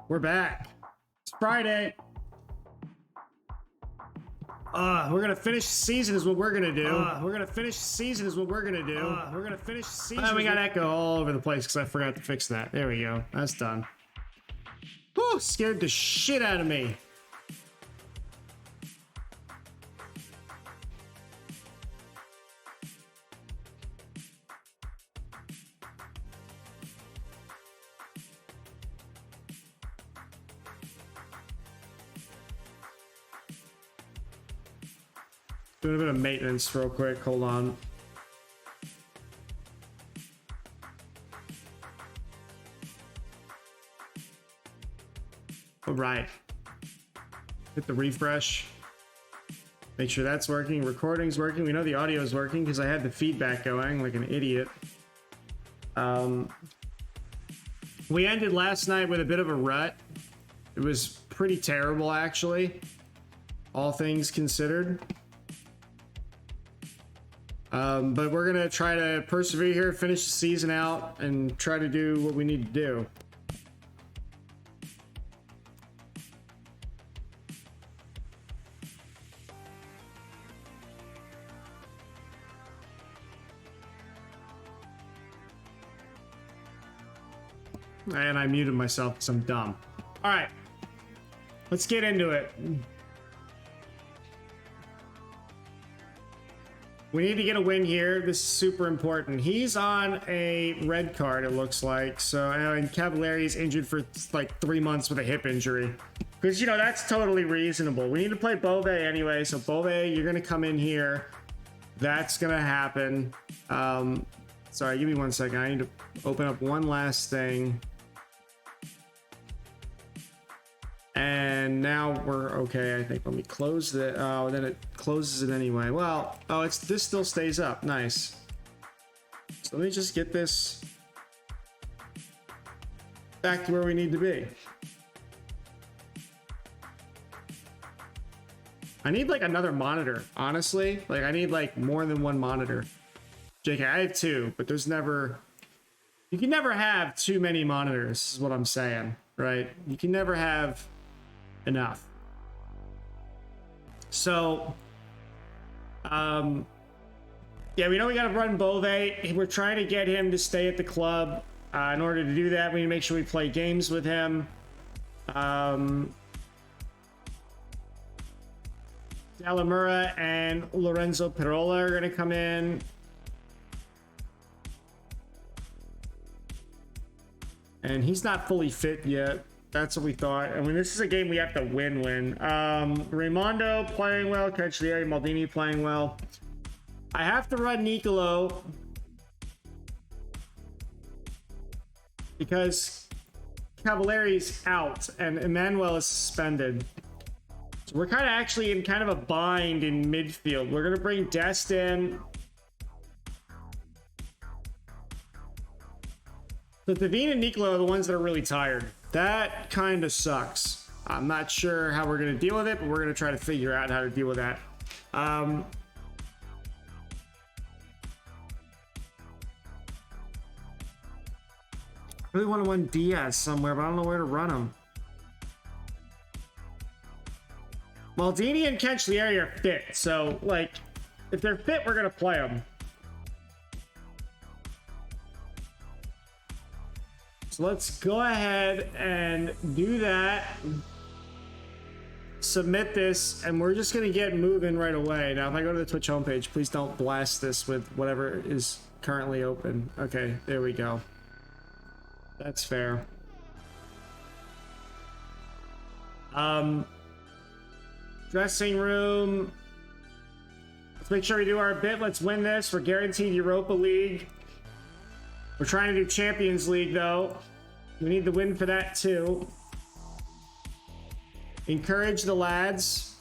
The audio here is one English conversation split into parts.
We're back. It's Friday. We're gonna finish the season is what we're gonna do. We're gonna finish the season is what we're gonna do. We're gonna finish the season. We got echo all over the place because I forgot to fix that. There we go. That's done. Whew, scared the shit out of me. Doing a bit of maintenance real quick. Hold on. All right. Hit the refresh. Make sure that's working. Recording's working. We know the audio is working because I had the feedback going like an idiot. We ended last night with a bit of a rut. It was pretty terrible, actually, all things considered. But we're gonna try to persevere here, finish the season out, and try to do what we need to do. And I muted myself because I'm dumb. All right, let's get into it. We need to get a win here. This is super important. He's on a red card, it looks like. So, and Cavalleri's injured for like 3 months with a hip injury. Because, you know, that's totally reasonable. We need to play Bove anyway. So, Bove, you're going to come in here. That's going to happen. Sorry, give me 1 second. I need to open up one last thing. And now we're okay, I think. Let me close the... Oh, then it closes it anyway. Well, oh, this still stays up. Nice. So let me just get this back to where we need to be. I need, like, another monitor, honestly. Like, I need, like, more than one monitor. JK, I have two, but there's never... You can never have too many monitors, is what I'm saying, right? You can never have... enough. So yeah, we know we got to run Bove. We're trying to get him to stay at the club. In order to do that, we need to make sure we play games with him. Dalamura and Lorenzo Pirola are going to come in. And he's not fully fit yet. That's what we thought. I mean, this is a game we have to win. Raimondo playing well. Cagliari, Maldini playing well. I have to run Nicolo because Cavalleri's out and Emmanuel is suspended. So we're kind of actually in kind of a bind in midfield. We're going to bring Dest in. So Davine and Nicolo are the ones that are really tired. That kind of sucks. I'm not sure how we're going to deal with it, but we're going to try to figure out how to deal with that. I really want to run Diaz somewhere, but I don't know where to run him. Maldini and Cagliari are fit, so, like, if they're fit, we're going to play them. Let's go ahead and do that. Submit this, and we're just gonna get moving right away. Now, if I go to the Twitch homepage, please don't blast this with whatever is currently open. Okay, there we go. That's fair. Dressing room. Let's make sure we do our bit. Let's win this. We're guaranteed Europa League. We're trying to do Champions League, though. We need the win for that, too. Encourage the lads.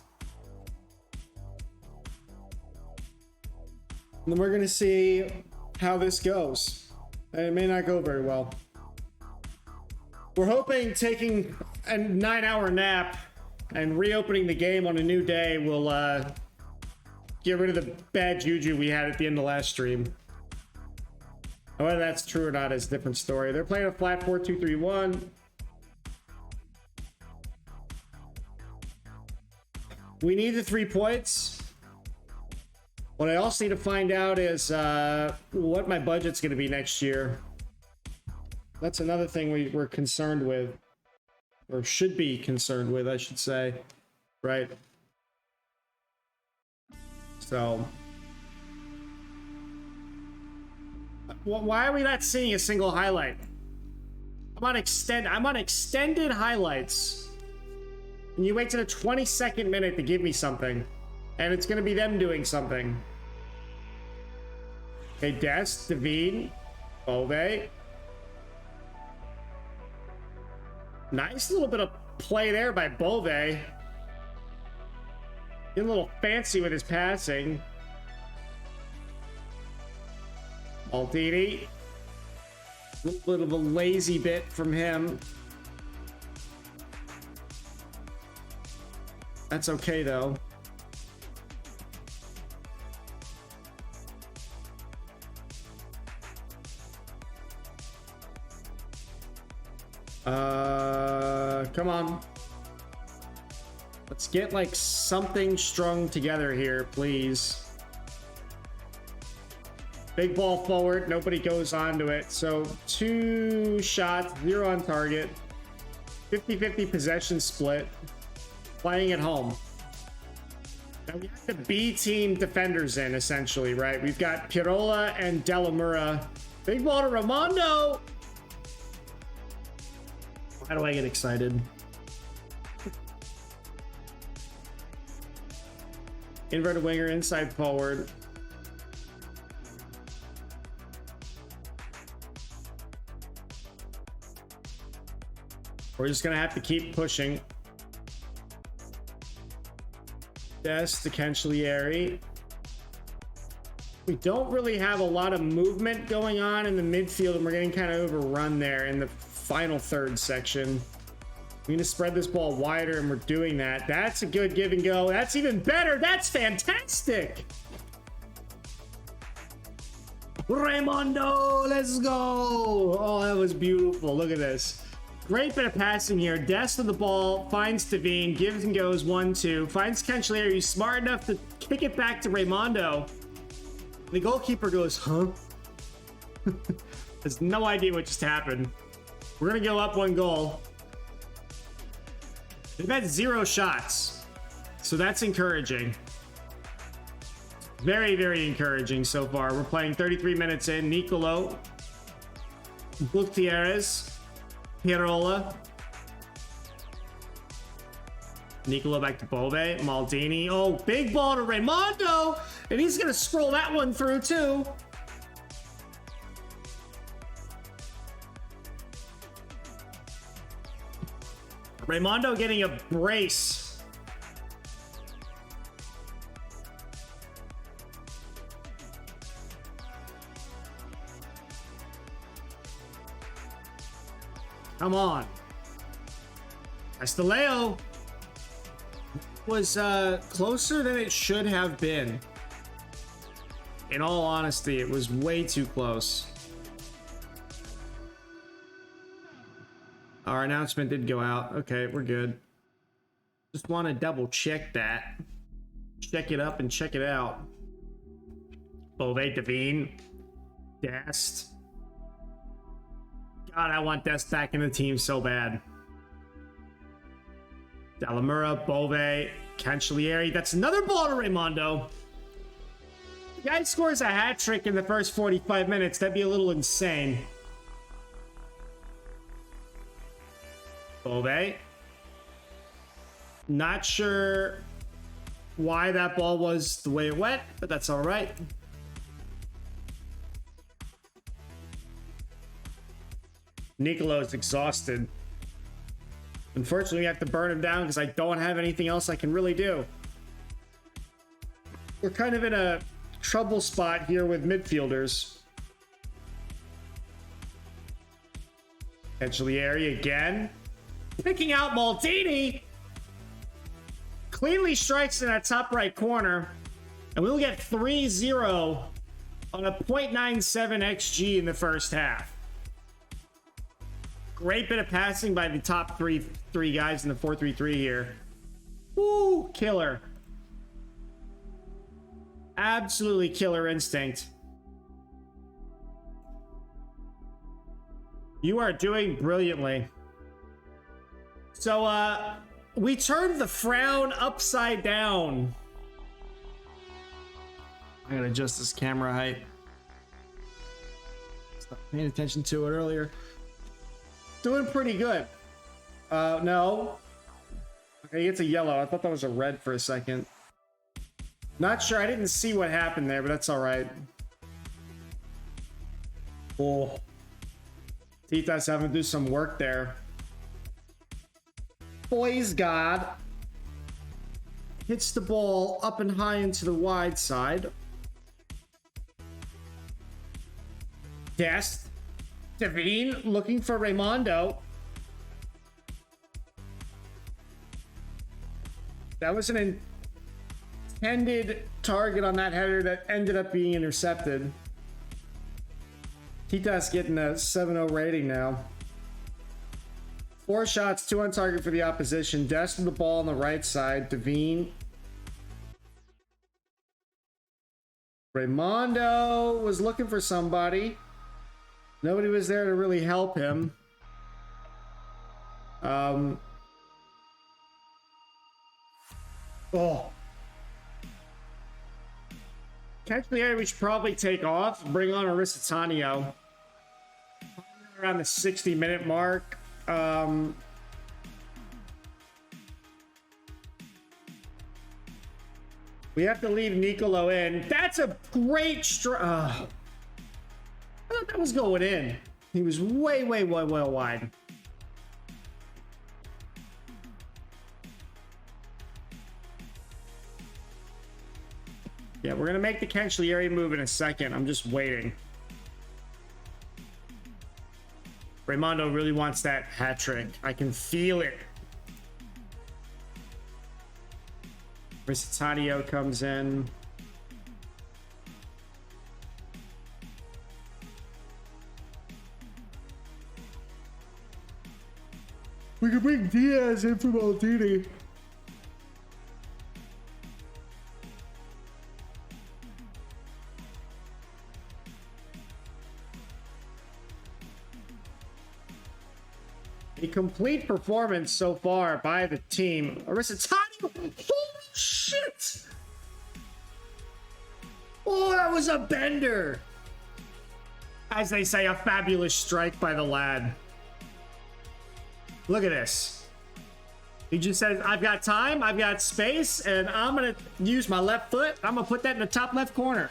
And then we're going to see how this goes. And it may not go very well. We're hoping taking a 9-hour nap and reopening the game on a new day will get rid of the bad juju we had at the end of last stream. Whether that's true or not is a different story. They're playing a flat 4-2-3-1. We need the 3 points. What I also need to find out is what my budget's going to be next year. That's another thing we're concerned with. Or should be concerned with, I should say. Right? So... why are we not seeing a single highlight? I'm on extended highlights. And you wait to the 22nd minute to give me something. And it's gonna be them doing something. Okay, Dest, David, Bove. Nice little bit of play there by Bove. Getting a little fancy with his passing. Maldini. A little bit of a lazy bit from him. That's okay, though. Come on. Let's get, like, something strung together here, please. Big ball forward. Nobody goes onto it. So 2 shots, 0 on target. 50-50 possession split. Playing at home. Now we have the B team defenders in, essentially, right? We've got Pirola and Delamura. Big ball to Raimondo. How do I get excited? Inverted winger, inside forward. We're just gonna have to keep pushing. Des to Cancellieri. We don't really have a lot of movement going on in the midfield, and we're getting kind of overrun there in the final third section. We need to spread this ball wider, and we're doing that. That's a good give and go. That's even better. That's fantastic. Raimondo, let's go. Oh, that was beautiful. Look at this. Great bit of passing here. Dest with the ball, finds Devine, gives and goes 1-2, finds Cancellieri, who's smart enough to kick it back to Raimondo. The goalkeeper goes, huh? Has no idea what just happened. We're gonna go up 1 goal. They've had 0 shots, so that's encouraging. Very, very encouraging so far. We're playing 33 minutes in. Nicolo, Gutierrez, Pirola. Nicolo back to Bove. Maldini. Oh, big ball to Raimondo. And he's going to scroll that one through, too. Raimondo getting a brace. Come on. Esteleo was closer than it should have been. In all honesty, it was way too close. Our announcement did go out. Okay, we're good. Just want to double check that. Check it up and check it out. Bove, Devine, Dest. God, I want Dest back in the team so bad. Delamura, Bove, Cancellieri. That's another ball to Raimondo. The guy scores a hat trick in the first 45 minutes. That'd be a little insane. Bove. Not sure why that ball was the way it went, but that's all right. Nicolo's exhausted. Unfortunately, we have to burn him down because I don't have anything else I can really do. We're kind of in a trouble spot here with midfielders. Cancellieri again. Picking out Maldini. Cleanly strikes in that top right corner. And we'll get 3-0 on a .97 XG in the first half. Great bit of passing by the top three guys in the 4-3-3 here. Woo, killer. Absolutely killer instinct. You are doing brilliantly. So, we turned the frown upside down. I gotta adjust this camera height. Stop paying attention to it earlier. Doing pretty good. No. Okay, it's a yellow. I thought that was a red for a second. Not sure. I didn't see what happened there, but that's all right. Oh. Tita's having to do some work there. Boys God. Hits the ball up and high into the wide side. Dest. Devine looking for Raimondo. That was an intended target on that header that ended up being intercepted. Tita's getting a 7-0 rating now. 4 shots, 2 on target for the opposition. Dest with the ball on the right side. Devine. Raimondo was looking for somebody. Nobody was there to really help him. Oh. Catch the area we should probably take off. Bring on Aristitanio. Around the 60-minute mark. We have to leave Nicolo in. That's a great strike. I thought that was going in. He was way wide. Yeah, we're gonna make the Cancellieri move in a second. I'm just waiting. Raimondo really wants that hat trick. I can feel it. Aristitanio comes in. We can bring Diaz in for Maldini. A complete performance so far by the team. Aristitanio! Holy shit! Oh, that was a bender! As they say, a fabulous strike by the lad. Look at this. He just says, I've got time, I've got space, and I'm going to use my left foot. I'm going to put that in the top left corner.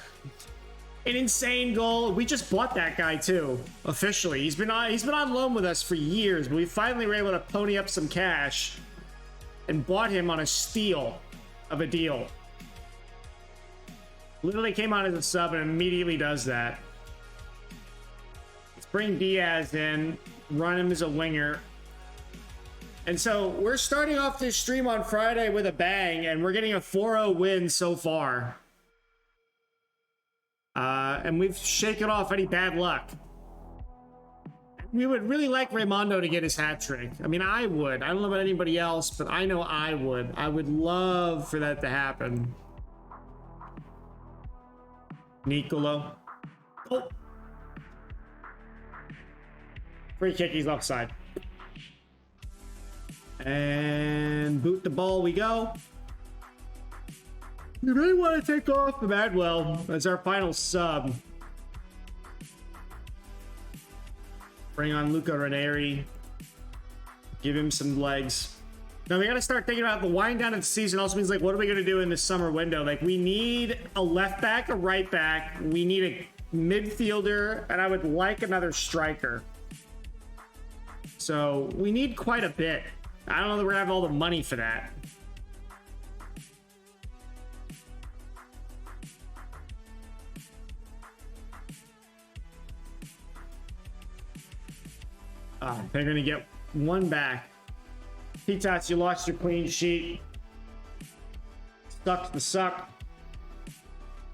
An insane goal. We just bought that guy too, officially. He's been on loan with us for years, but we finally were able to pony up some cash and bought him on a steal of a deal. Literally came on as a sub and immediately does that. Let's bring Diaz in, run him as a winger. And so we're starting off this stream on Friday with a bang, and we're getting a 4-0 win so far. And we've shaken off any bad luck. We would really like Raimondo to get his hat trick. I mean, I would. I don't know about anybody else, but I know I would. I would love for that to happen. Nicolo. Oh. Free kick, he's offside. And boot the ball we go. We really want to take off the Madwell as our final sub. Bring on Luca Ranieri. Give him some legs. Now we got to start thinking about the wind down of the season. Also means, like, what are we going to do in this summer window? Like, we need a left back, a right back. We need a midfielder, and I would like another striker. So we need quite a bit. I don't know that we're going to have all the money for that. They're going to get one back. Titas, you lost your clean sheet. Sucks to suck.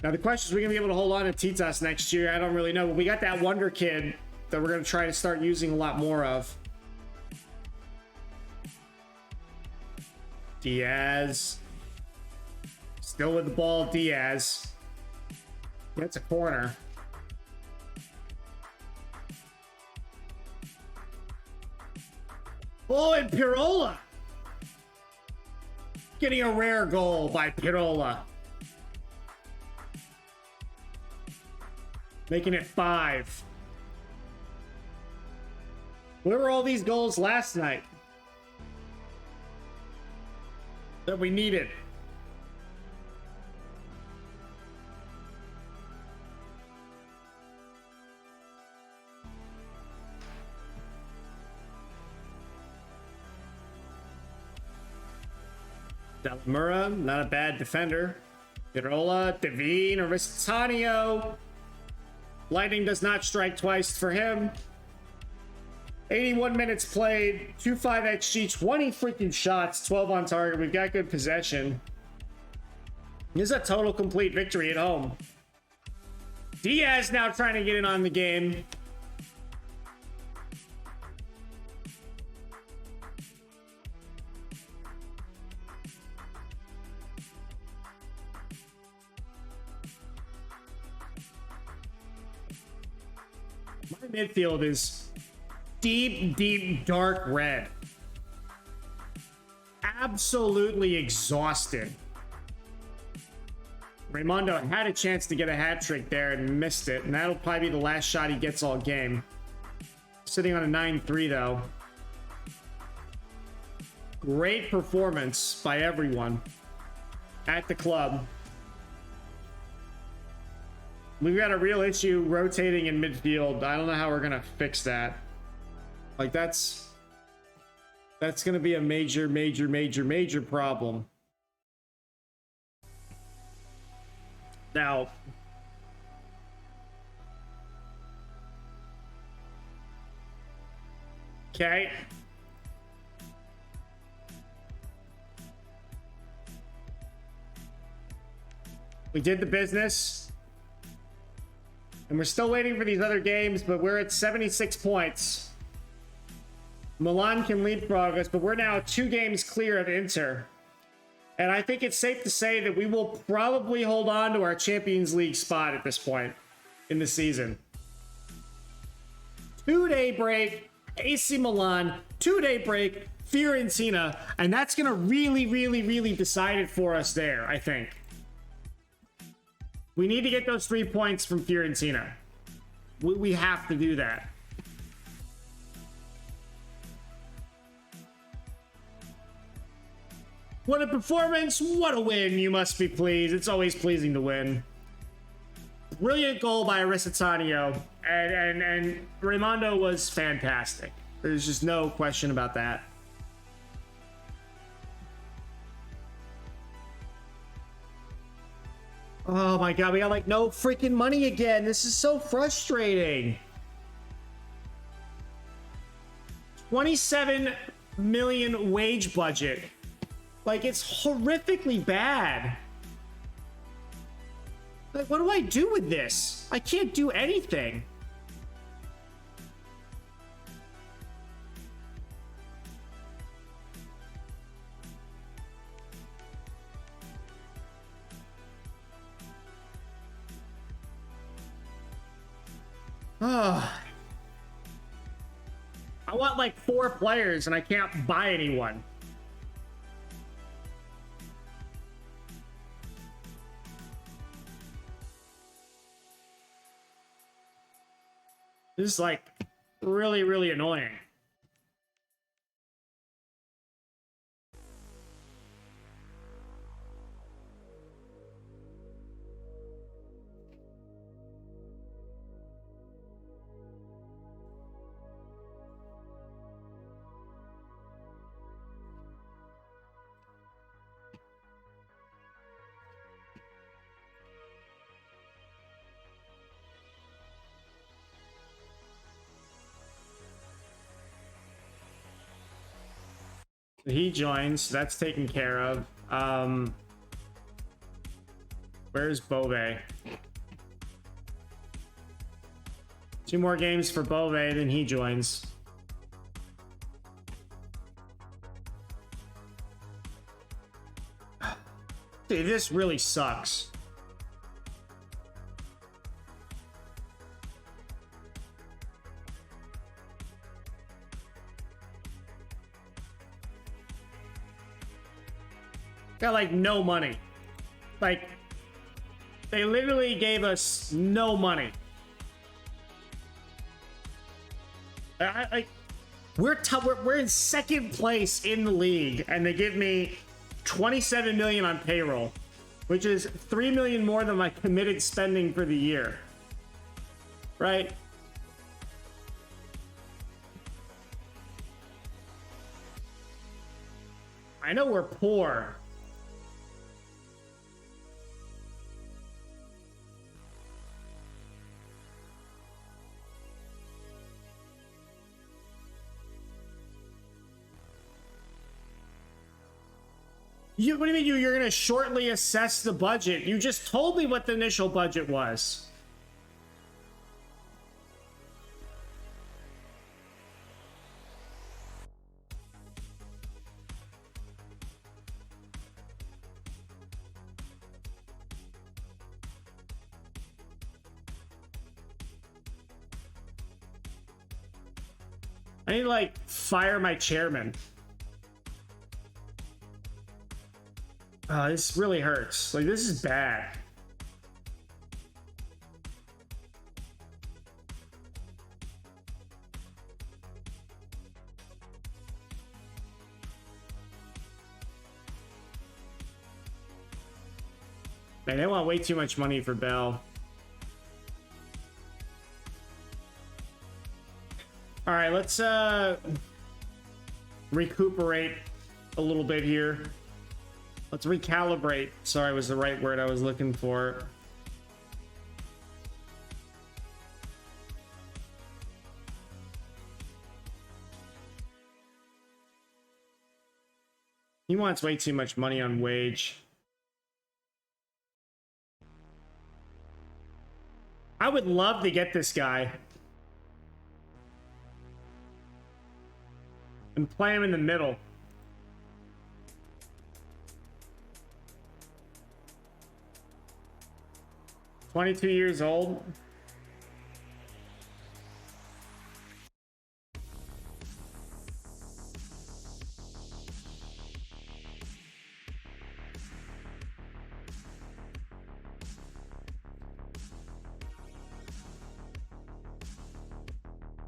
Now the question is, we're going to be able to hold on to Titas next year. I don't really know, but we got that wonder kid that we're going to try to start using a lot more of. Diaz. Still with the ball, Diaz. That's a corner. Oh, and Pirola. Getting a rare goal by Pirola. Making it 5. Where were all these goals last night that we needed? Delamura, not a bad defender. Pirola, Devine, Aristanio. Lightning does not strike twice for him. 81 minutes played, 2.5 XG, 20 freaking shots, 12 on target. We've got good possession. This is a total complete victory at home. Diaz now trying to get in on the game. My midfield is deep, deep, dark red. Absolutely exhausted. Raimondo had a chance to get a hat trick there and missed it, and that'll probably be the last shot he gets all game. Sitting on a 9-3 though. Great performance by everyone at the club. We've got a real issue rotating in midfield. I don't know how we're gonna fix that. Like that's gonna be a major problem. Now, okay. We did the business. And we're still waiting for these other games, but we're at 76 points. Milan can leapfrog us, but we're now 2 games clear of Inter. And I think it's safe to say that we will probably hold on to our Champions League spot at this point in the season. 2-day break, AC Milan, 2-day break, Fiorentina, and that's going to really decide it for us there, I think. We need to get those 3 points from Fiorentina. We have to do that. What a performance, what a win, you must be pleased. It's always pleasing to win. Brilliant goal by Aristanio, and Raimondo was fantastic. There's just no question about that. Oh my god, we got like no freaking money again. This is so frustrating. 27 million wage budget. Like, it's horrifically bad. Like, what do I do with this? I can't do anything. I want like 4 players and I can't buy anyone. This is like really annoying. He joins. That's taken care of. Where's Bove? 2 more games for Bove, then he joins. Dude, this really sucks. Got like no money. Like, they literally gave us no money. We're in second place in the league, and they give me 27 million on payroll, which is 3 million more than my committed spending for the year. Right? I know we're poor. What do you mean you're going to shortly assess the budget? You just told me what the initial budget was. I need to, like, fire my chairman. Oh, this really hurts. Like, this is bad. Man, they want way too much money for Bell. All right, let's recuperate a little bit here. Let's recalibrate. Sorry, was the right word I was looking for. He wants way too much money on wage. I would love to get this guy and play him in the middle. $22 old.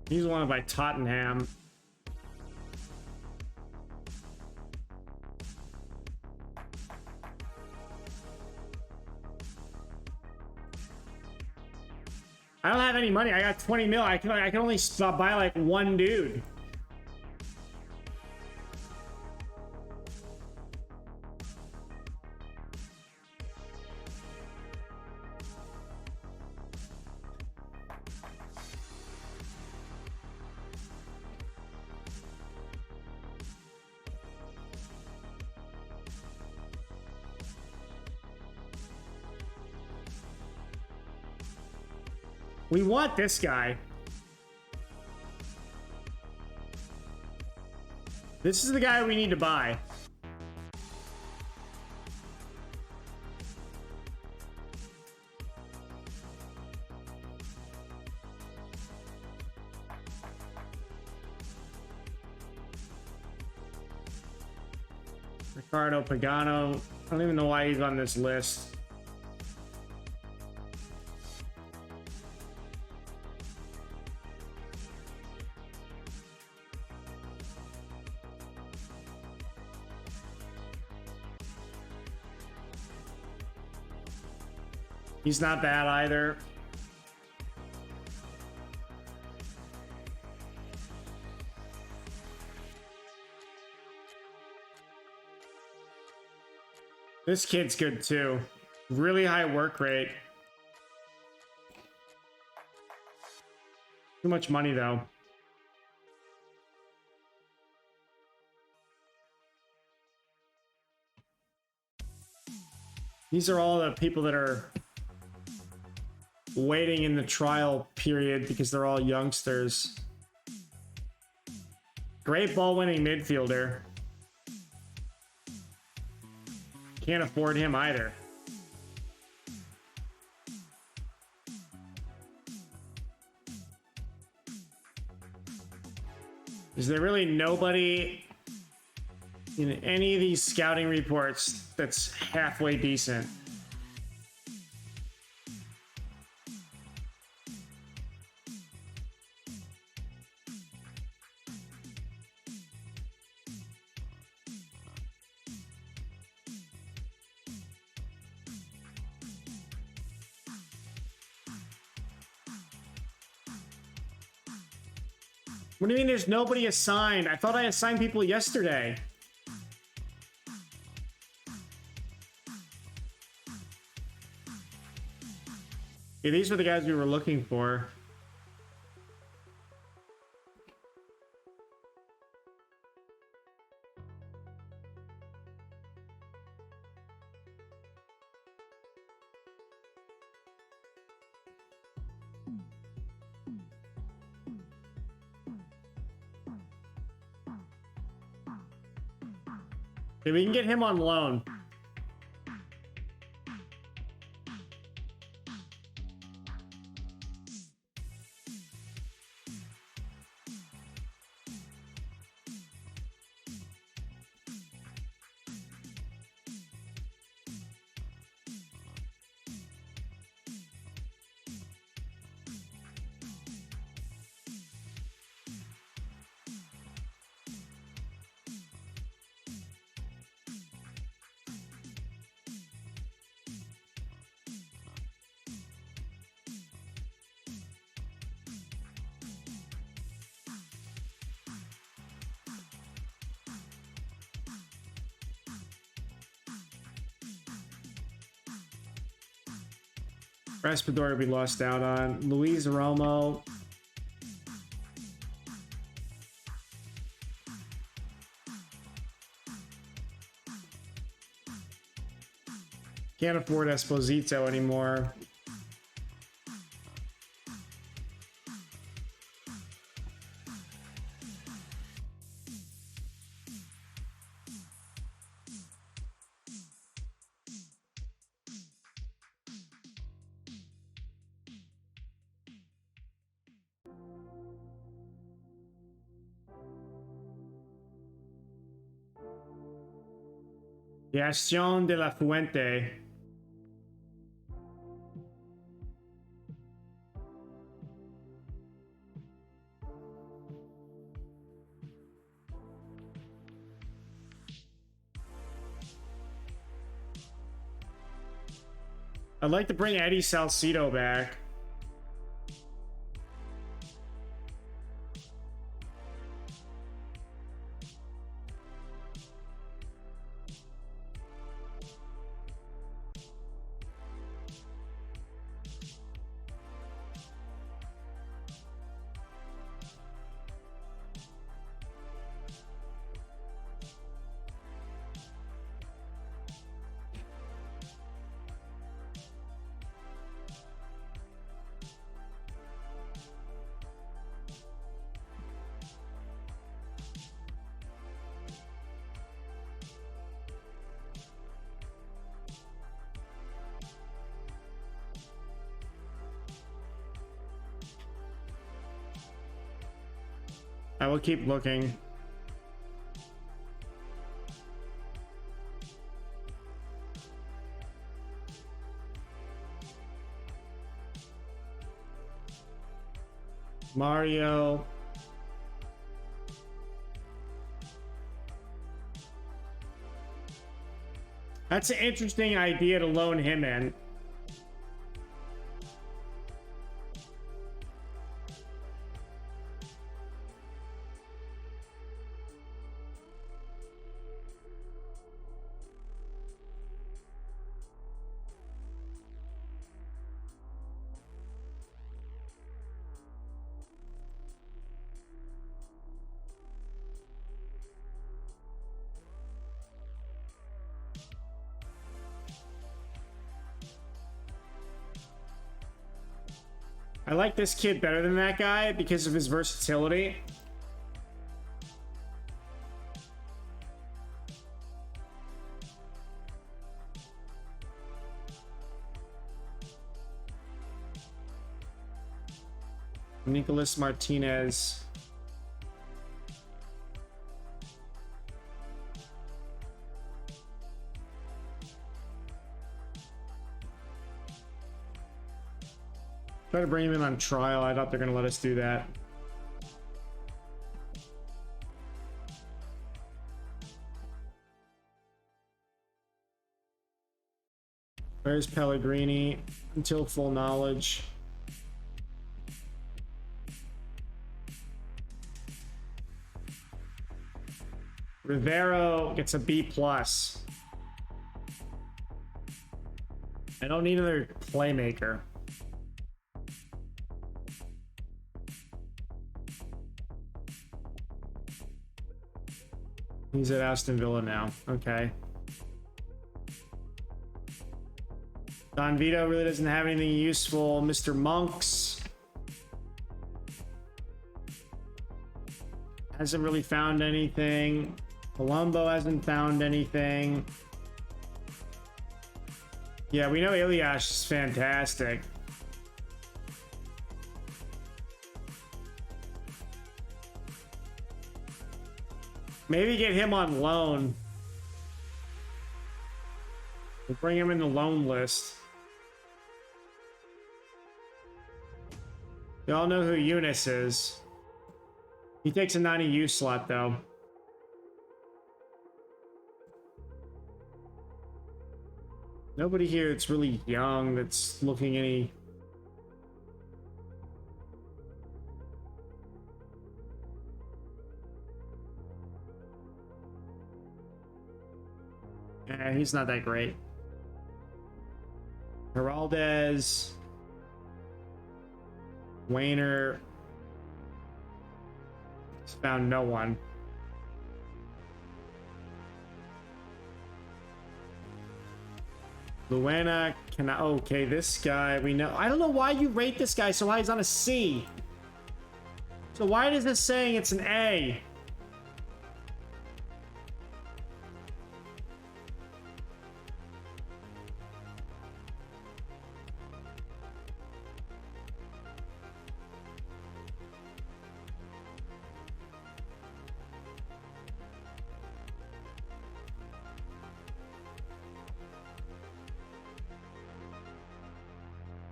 He's wanted by Tottenham. I don't have any money. I got 20 mil. I can only buy like one dude. We want this guy. This is the guy we need to buy. Ricardo Pagano. I don't even know why he's on this list. He's not bad either. This kid's good too. Really high work rate. Too much money though. These are all the people that are waiting in the trial period because they're all youngsters. Great ball winning midfielder. Can't afford him either. Is there really nobody in any of these scouting reports that's halfway decent? What do you mean there's nobody assigned? I thought I assigned people yesterday. Yeah, these were the guys we were looking for. Yeah, we can get him on loan. Raspadori we lost out on. Luis Romo. Can't afford Esposito anymore. Gaston de la Fuente. I'd like to bring Eddie Salcido back. I will keep looking. Mario. That's an interesting idea to loan him in. I like this kid better than that guy because of his versatility. Nicolas Martinez. Try to bring him in on trial. I thought they're going to let us do that. Where's Pellegrini? Until full knowledge. Rivero gets a B+. I don't need another playmaker. He's at Aston Villa now. Okay. Don Vito really doesn't have anything useful. Mr. Monks hasn't really found anything. Colombo hasn't found anything. Yeah, we know Iliash is fantastic. Maybe get him on loan. We'll bring him in the loan list. You all know who Eunice is. He takes a 90U slot, though. Nobody here that's really young that's looking any... he's not that great. Heraldez. Wayner. Found no one. Luana can I, okay, this guy we know. I don't know why you rate this guy so high. He's on a C. So why is this saying it's an A?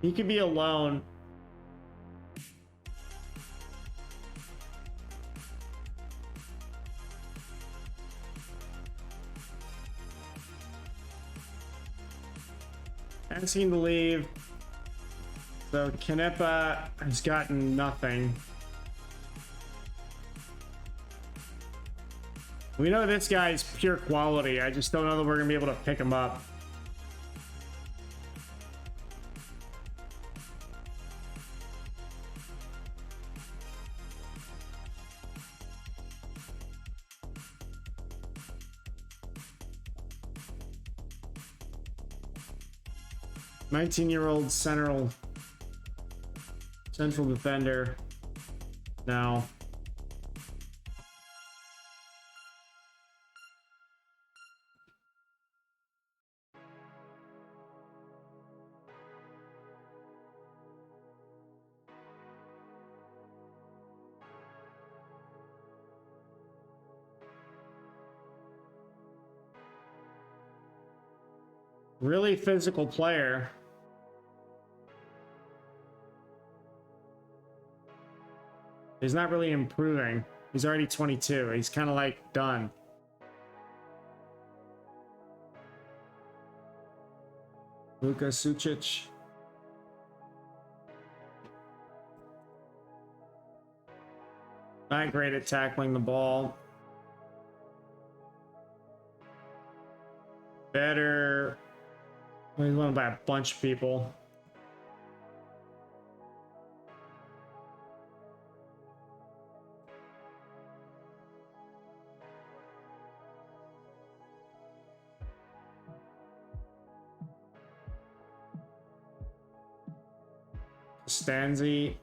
He could be alone. Asking to leave. So Canepa has gotten nothing. We know this guy's pure quality. I just don't know that we're gonna be able to pick him up. Nineteen-year-old central defender. Now. Really physical player. He's not really improving. He's already 22. He's kind of like done. Luka Sucic. Not great at tackling the ball. Better. Well, he's won by a bunch of people. Stanzi.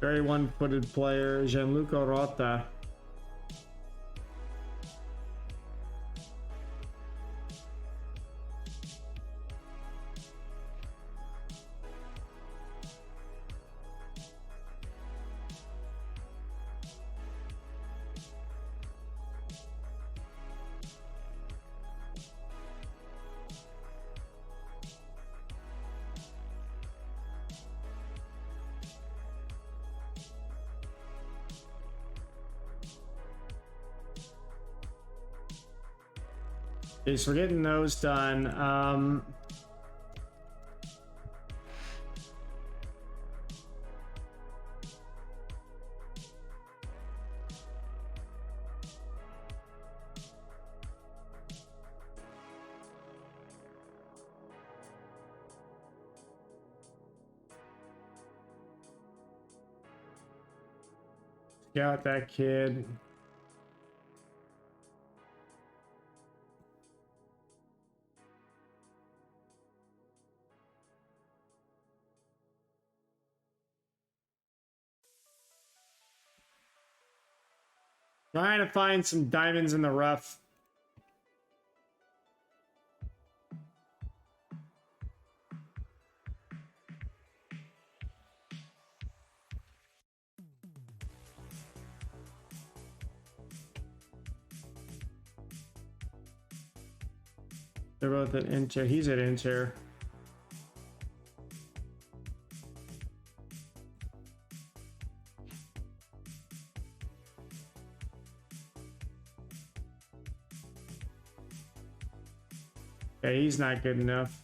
Very one-footed player, Gianluca Rota. Okay, so we're getting those done. Scout that kid. Trying to find some diamonds in the rough. They're both at Inter. He's at Inter. Yeah, he's not good enough.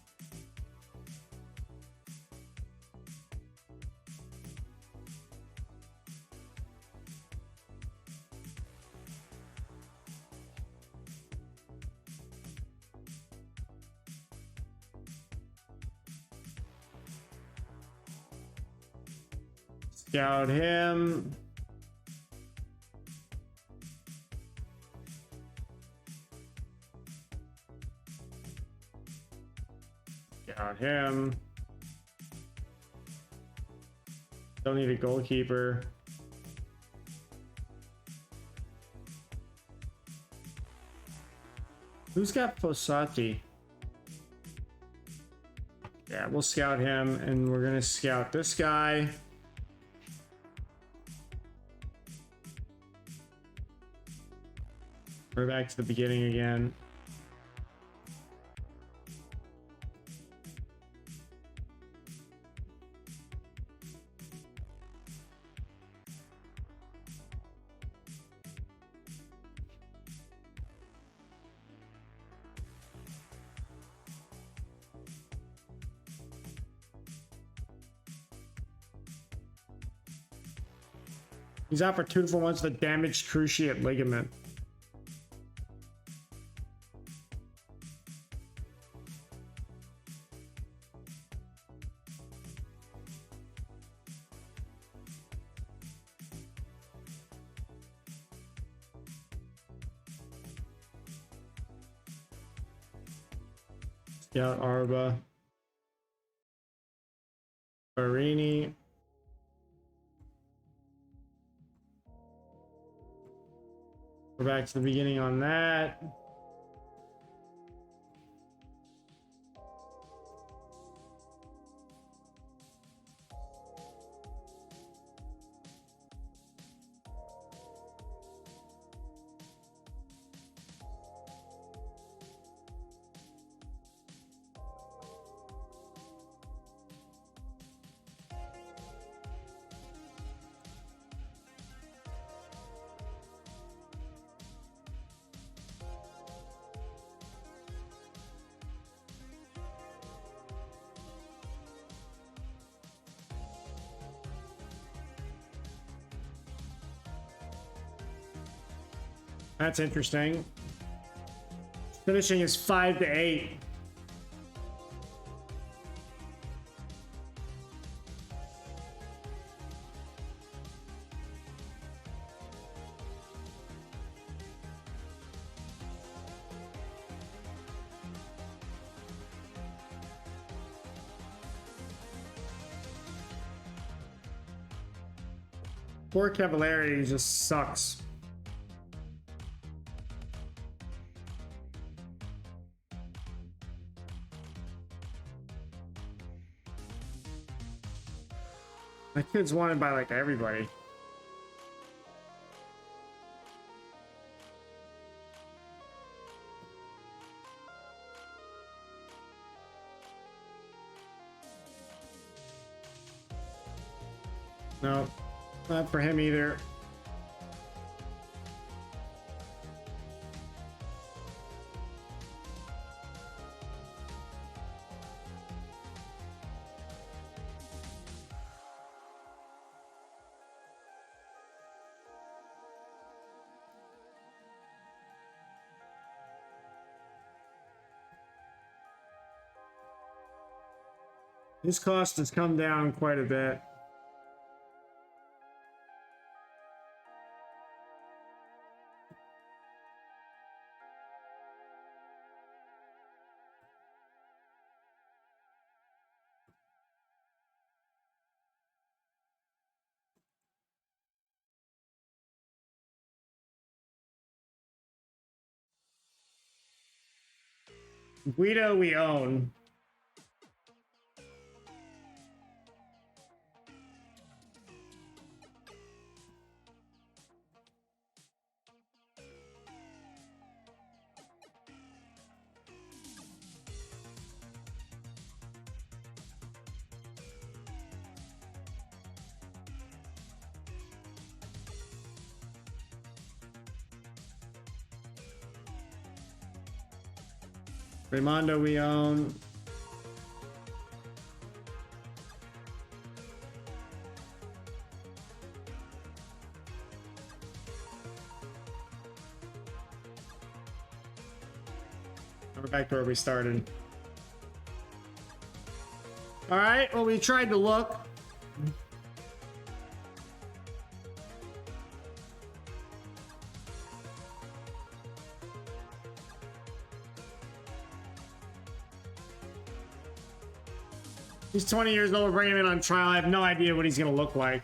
Scout him. Scout him. Don't need a goalkeeper. Who's got Fossati? Yeah, we'll scout him, and we're gonna scout this guy. We're back to the beginning again. He's out for 2 for 1 with a damaged cruciate ligament. Scout Arba. Barini. We're back to the beginning on that. That's interesting. Finishing is 5-8. Poor Cavalieri just sucks. That kid's wanted by like everybody. No, not for him either. His cost has come down quite a bit. Guido we own. Raimondo we own. We're back to where we started. All right, well, we tried to look. He's 20 years old. We're bringing him in on trial. I have no idea what he's going to look like.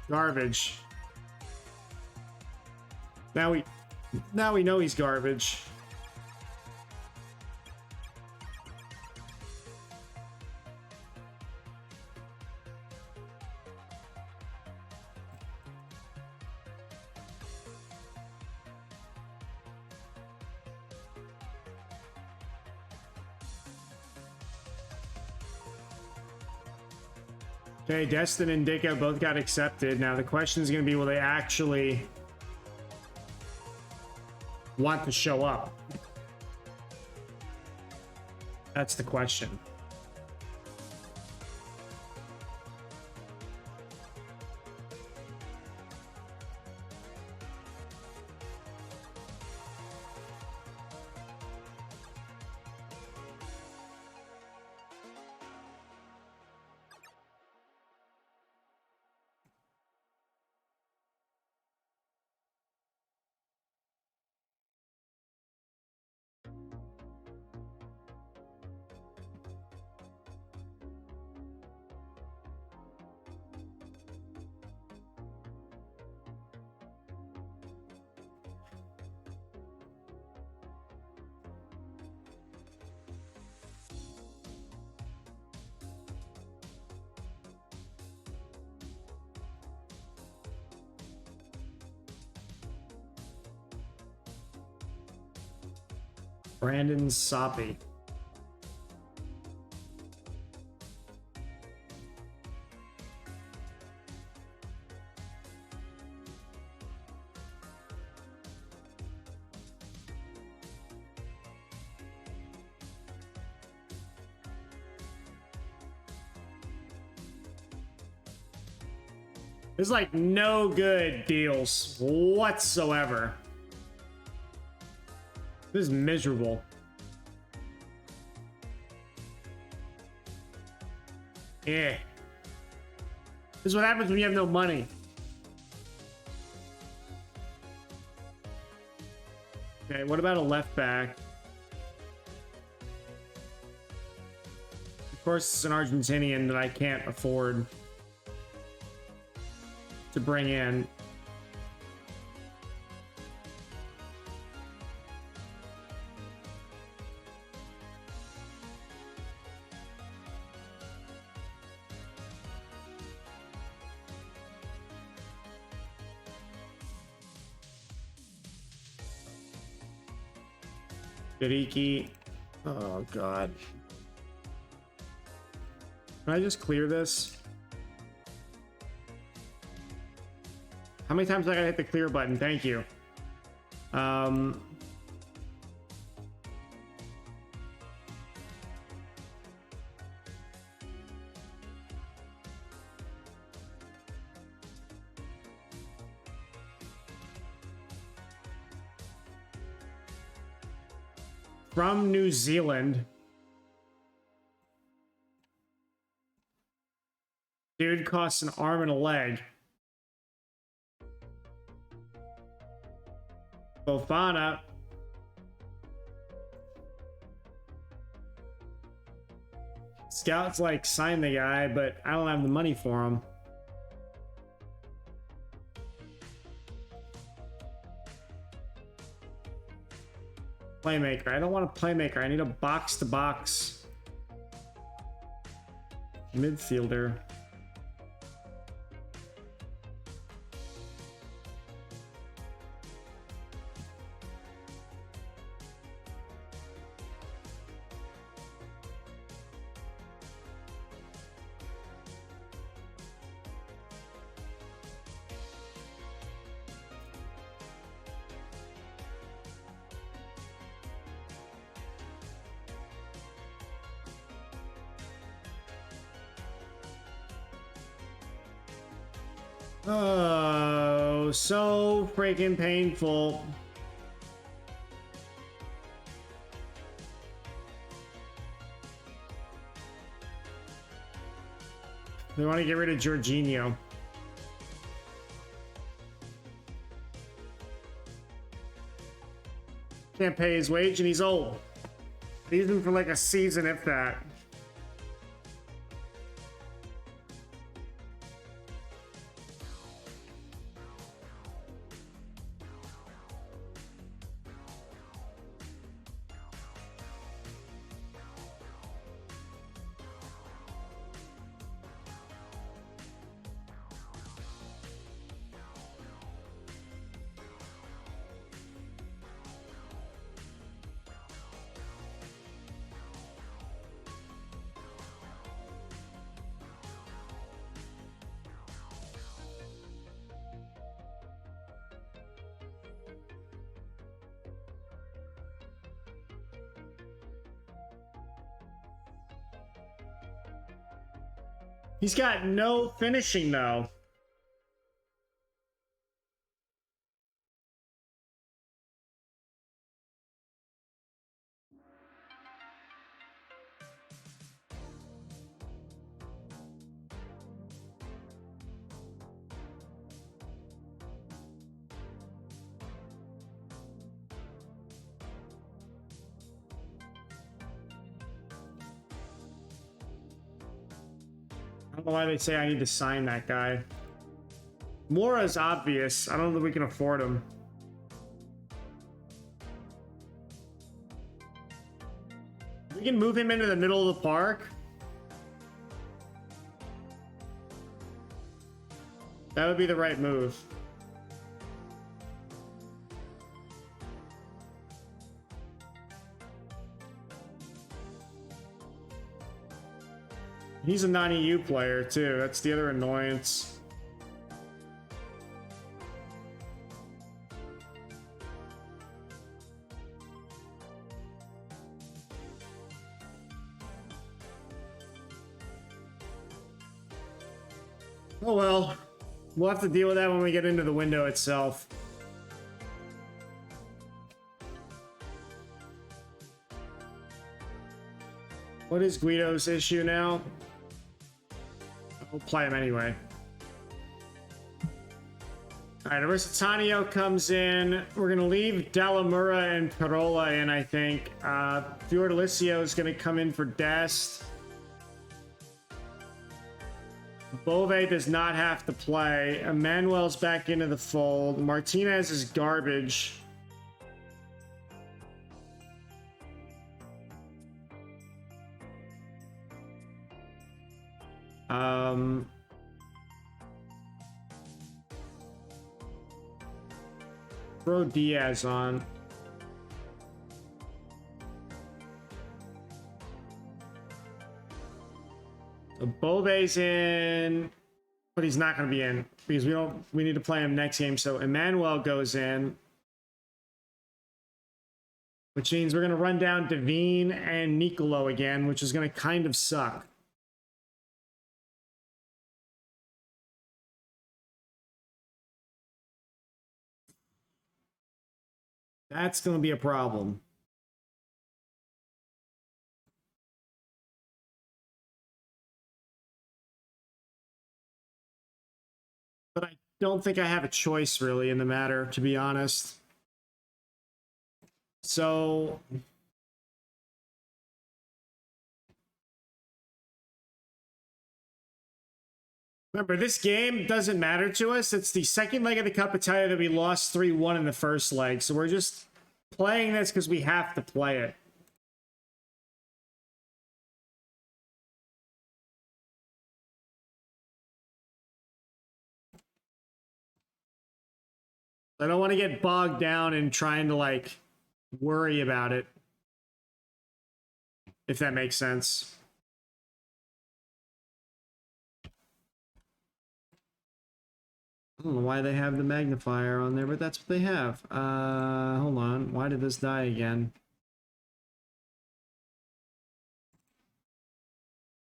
Garbage. Now we know he's garbage. Okay, Destin and Dicko both got accepted. Now the question is going to be, will they actually want to show up? That's the question. Brandon Soppy. There's like no good deals whatsoever. This is miserable. Yeah. This is what happens when you have no money. Okay, what about a left back? course, it's an Argentinian that I can't afford to bring in. Gariki. Oh, God. Can I just clear this? How many times do I gotta hit the clear button? Thank you. From New Zealand. Dude costs an arm and a leg. Bofana. Scouts like sign the guy, but I don't have the money for him. Playmaker. I don't want a playmaker. I need a box-to-box midfielder. Oh, so freaking painful. They want to get rid of Jorginho. Can't pay his wage and he's old. He's in for like a season, if that. He's got no finishing, though. I don't know why they say I need to sign that guy. Mora's obvious. I don't think we can afford him. We can move him into the middle of the park. That would be the right move. He's a non-EU player, too. That's the other annoyance. Oh well. We'll have to deal with that when we get into the window itself. What is Guido's issue now? We'll play him anyway. Alright, Aristotanio comes in. We're going to leave Dallamura and Parola in, I think. Fiordalicio is going to come in for Dest. Bove does not have to play. Emmanuel's back into the fold. Martinez is garbage. Throw Diaz on. So Bove's in, but he's not going to be in because we need to play him next game. So Emmanuel goes in, which means we're going to run down Devine and Nicolo again, which is going to kind of suck. That's going to be a problem. But I don't think I have a choice really in the matter, to be honest. So remember, this game doesn't matter to us. It's the second leg of the Coppa Italia that we lost 3-1 in the first leg. So we're just playing this because we have to play it. I don't want to get bogged down in trying to, like, worry about it. If that makes sense. I don't know why they have the magnifier on there, but that's what they have. Hold on. Why did this die again?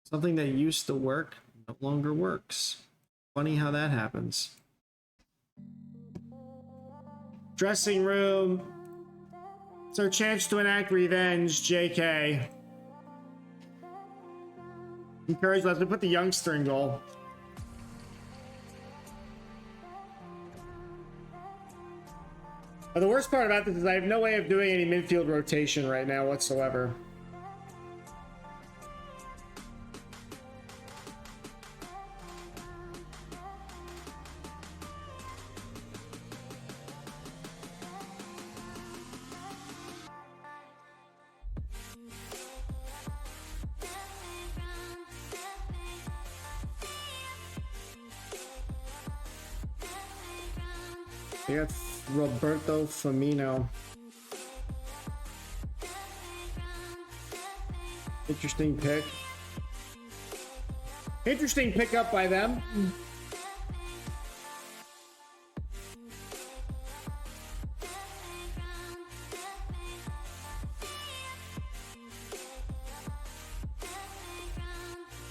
Something that used to work no longer works. Funny how that happens. Dressing room. It's our chance to enact revenge, JK. Encourage, let's put the youngster in goal. But the worst part about this is I have no way of doing any midfield rotation right now whatsoever. They got Roberto Firmino. Interesting pick. Interesting pickup by them.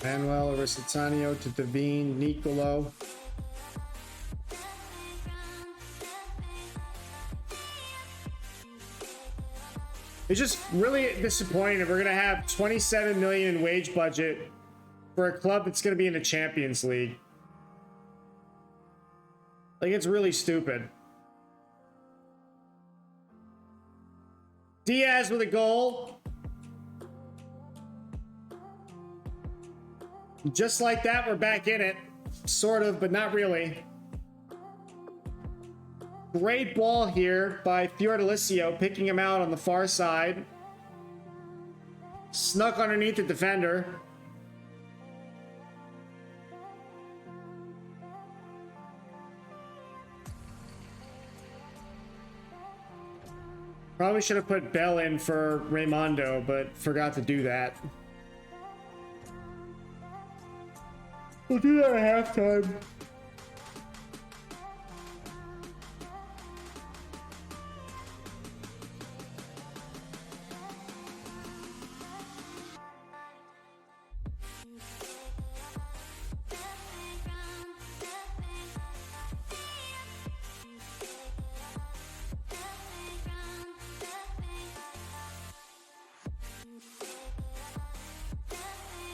Manuel Aristotano to Devine, Nicolo. It's just really disappointing that we're going to have 27 million in wage budget for a club that's going to be in the Champions League. Like, it's really stupid. Diaz with a goal. Just like that, we're back in it. Sort of, but not really. Great ball here by Fiordalicio, picking him out on the far side. Snuck underneath the defender. Probably should have put Bell in for Raimondo, but forgot to do that. We'll do that at halftime.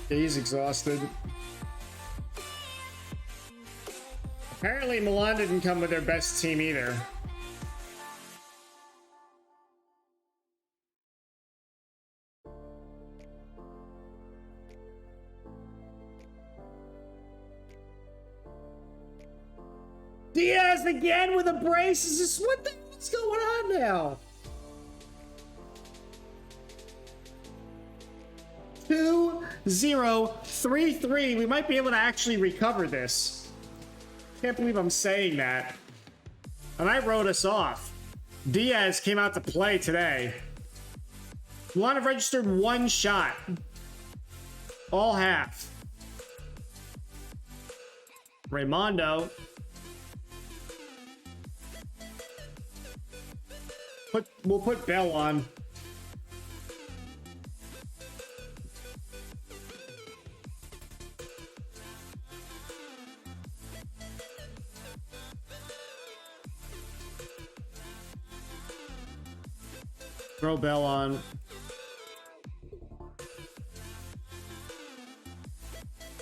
He's exhausted. Apparently Milan didn't come with their best team either. Diaz again with a brace. Is this what's going on now? 2-0, 3-3. We might be able to actually recover this. Can't believe I'm saying that. And I wrote us off. Diaz came out to play today. Milan have registered 1 shot. All half. Raimondo. We'll put Bell on. Throw Bell on.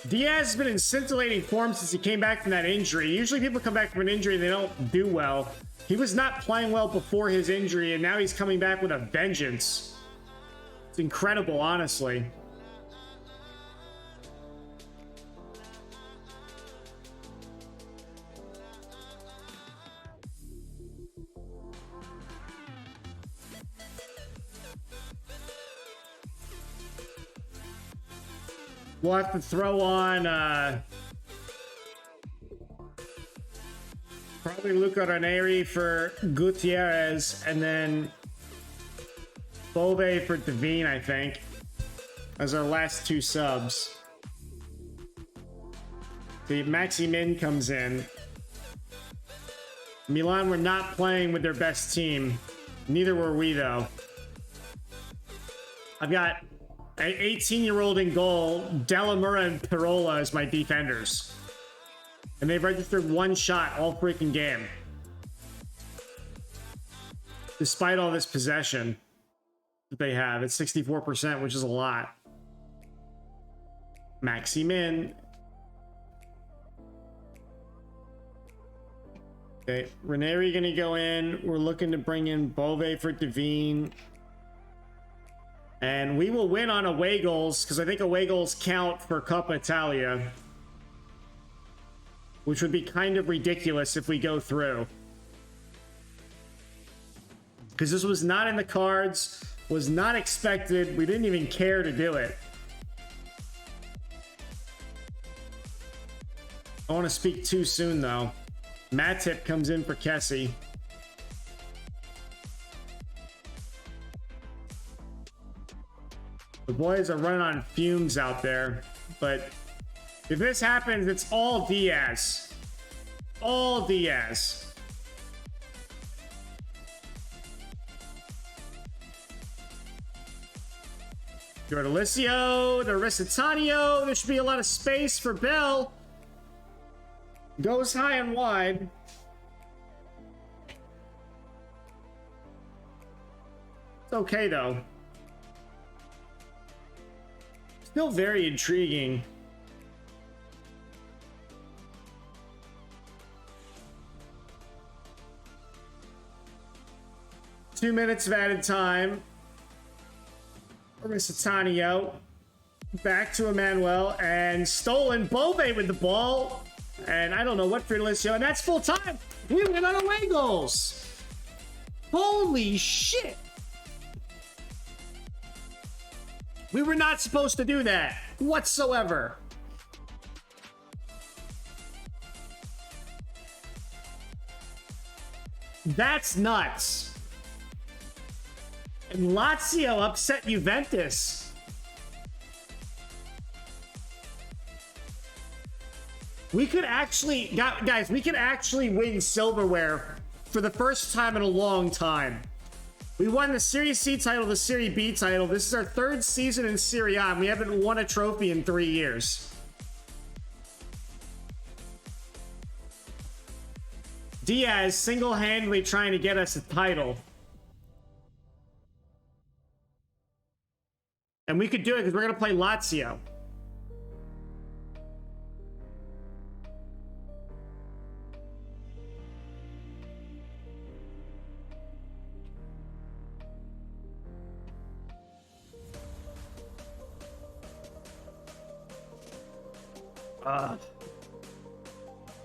Diaz has been in scintillating form since he came back from that injury. Usually people come back from an injury and they don't do well. He was not playing well before his injury, and now he's coming back with a vengeance. It's incredible, honestly. We'll have to throw on probably Luca Ranieri for Gutierrez, and then Bove for Devine, I think, as our last 2 subs. The Maximin comes in. Milan were not playing with their best team. Neither were we, though. I've got an 18-year-old in goal, Delamura and Pirola as my defenders. And they've registered 1 shot all freaking game. Despite all this possession that they have, it's 64%, which is a lot. Maximin. Okay, Ranieri gonna go in. We're looking to bring in Bove for Devine. And we will win on away goals, because I think away goals count for Coppa Italia. Which would be kind of ridiculous if we go through. Because this was not in the cards, was not expected. We didn't even care to do it. I want to speak too soon, though. Matip comes in for Kessie. The boys are running on fumes out there, but if this happens, it's all Diaz. All Diaz. Giordalicio, the Risitanio. There should be a lot of space for Bell. Goes high and wide. It's okay, though. Still very intriguing. Two minutes of added time. Risitanio. Back to Emmanuel. And stolen. Bove with the ball. And I don't know what Fiordalicio. And that's full time. We win on away goals. Holy shit. We were not supposed to do that whatsoever. That's nuts. And Lazio upset Juventus. We could actually, guys, we could actually win silverware for the first time in a long time. We won the Serie C title, the Serie B title. This is our 3rd season in Serie A, and we haven't won a trophy in 3 years. Diaz single-handedly trying to get us a title. And we could do it because we're going to play Lazio.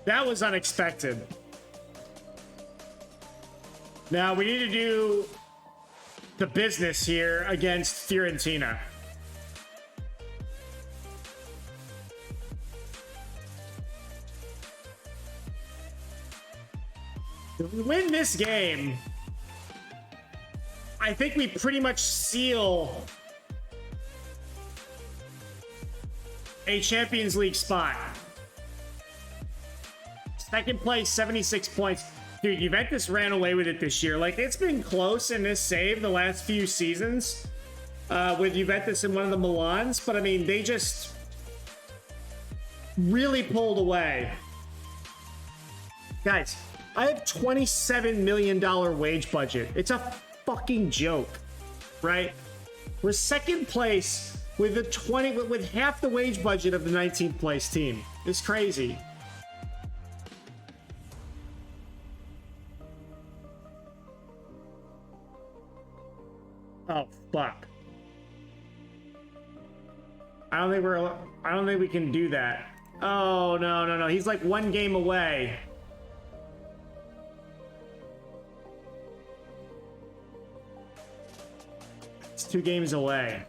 That was unexpected. Now we need to do the business here against Fiorentina. If we win this game, I think we pretty much seal a Champions League spot. Second place, 76 points. Dude, Juventus ran away with it this year. Like, it's been close in this save the last few seasons with Juventus in one of the Milans. But, I mean, they just really pulled away. Guys, I have $27 million wage budget. It's a fucking joke, right? We're second place with with half the wage budget of the 19th place team. It's crazy. Oh fuck! I don't think we can do that. Oh no! He's like one game away. It's 2 games away.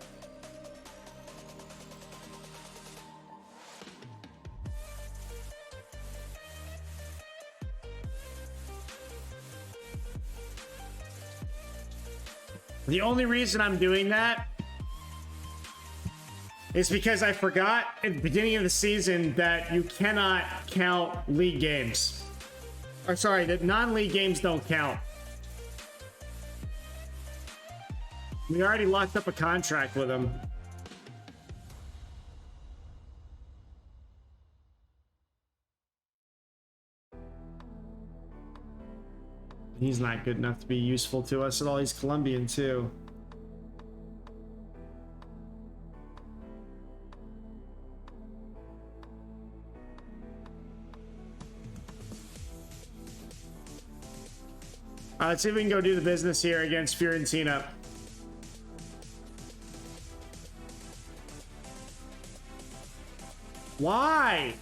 The only reason I'm doing that is because I forgot at the beginning of the season that you cannot count league games. Or sorry, that non-league games don't count. We already locked up a contract with him. He's not good enough to be useful to us at all. He's Colombian too. Let's see if we can go do the business here against Fiorentina. Why?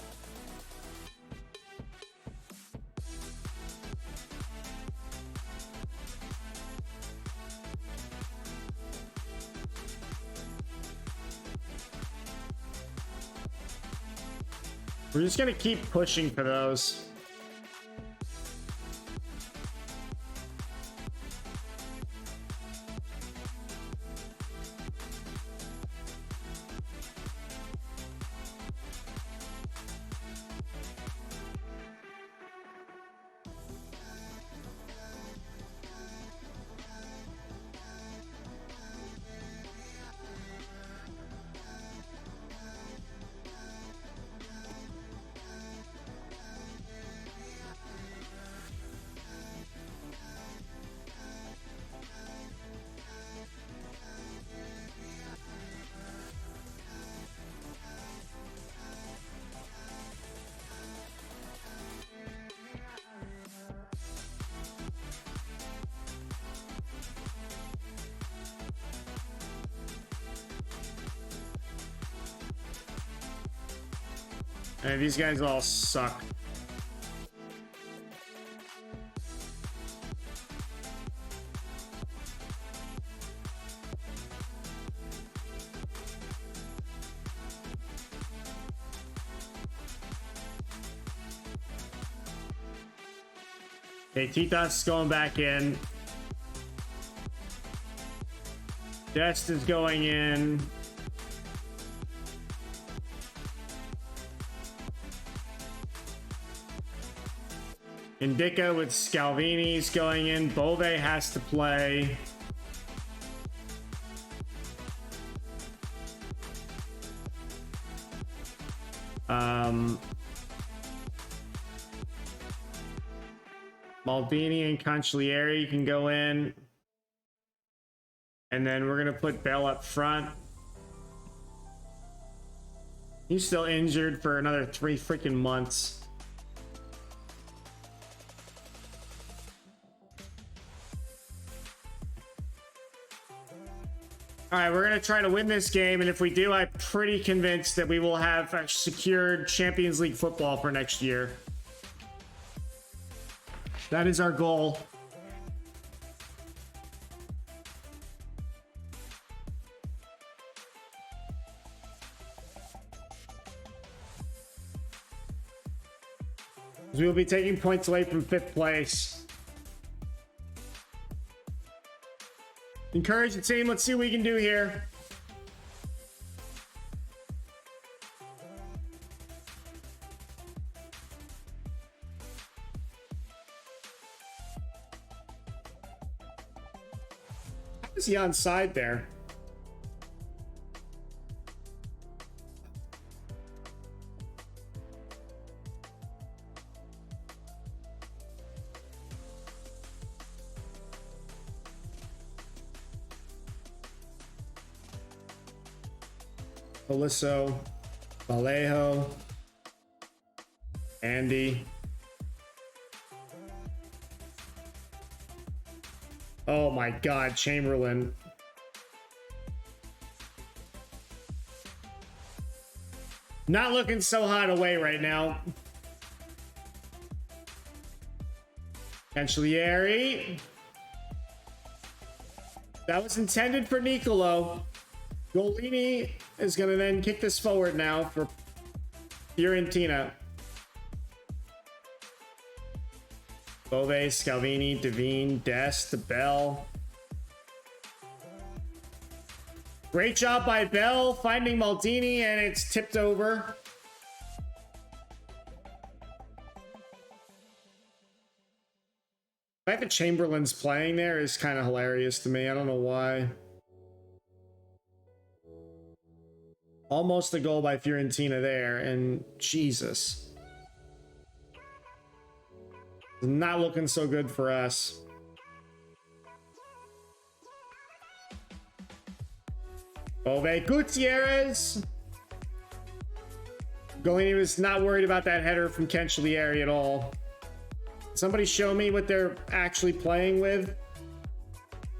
We're just gonna keep pushing for those. Hey, these guys all suck. Okay, Titas is going back in. Dest is going in. Indica with Scalvini's going in. Bove has to play. Maldini and Cancellieri can go in. And then we're going to put Bell up front. He's still injured for another 3 freaking months. All right, we're going to try to win this game, and if we do, I'm pretty convinced that we will have secured Champions League football for next year. That is our goal. We will be taking points away from 5th place. Encourage the team. Let's see what we can do here. How is he onside there? Olisso, Vallejo, Andy. Oh my God, Chamberlain. Not looking so hot away right now. Cancellieri. That was intended for Nicolo. Golini is going to then kick this forward now for Fiorentina. Bove, Scalvini, Devine, Dest, Bell. Great job by Bell finding Maldini, and it's tipped over. The fact that Chamberlain's playing there is kind of hilarious to me. I don't know why. Almost a goal by Fiorentina there, and Jesus. Not looking so good for us. Bove, Gutierrez. Golini was not worried about that header from Cancellieri at all. Somebody show me what they're actually playing with.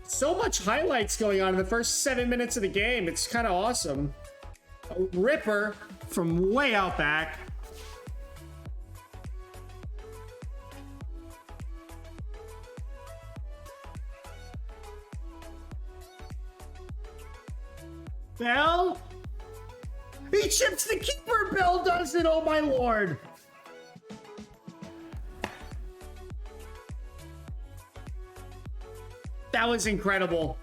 So much highlights going on in the first 7 minutes of the game. It's kind of awesome. A ripper from way out back. Bell? He chips the keeper. Bell does it. Oh my lord. That was incredible.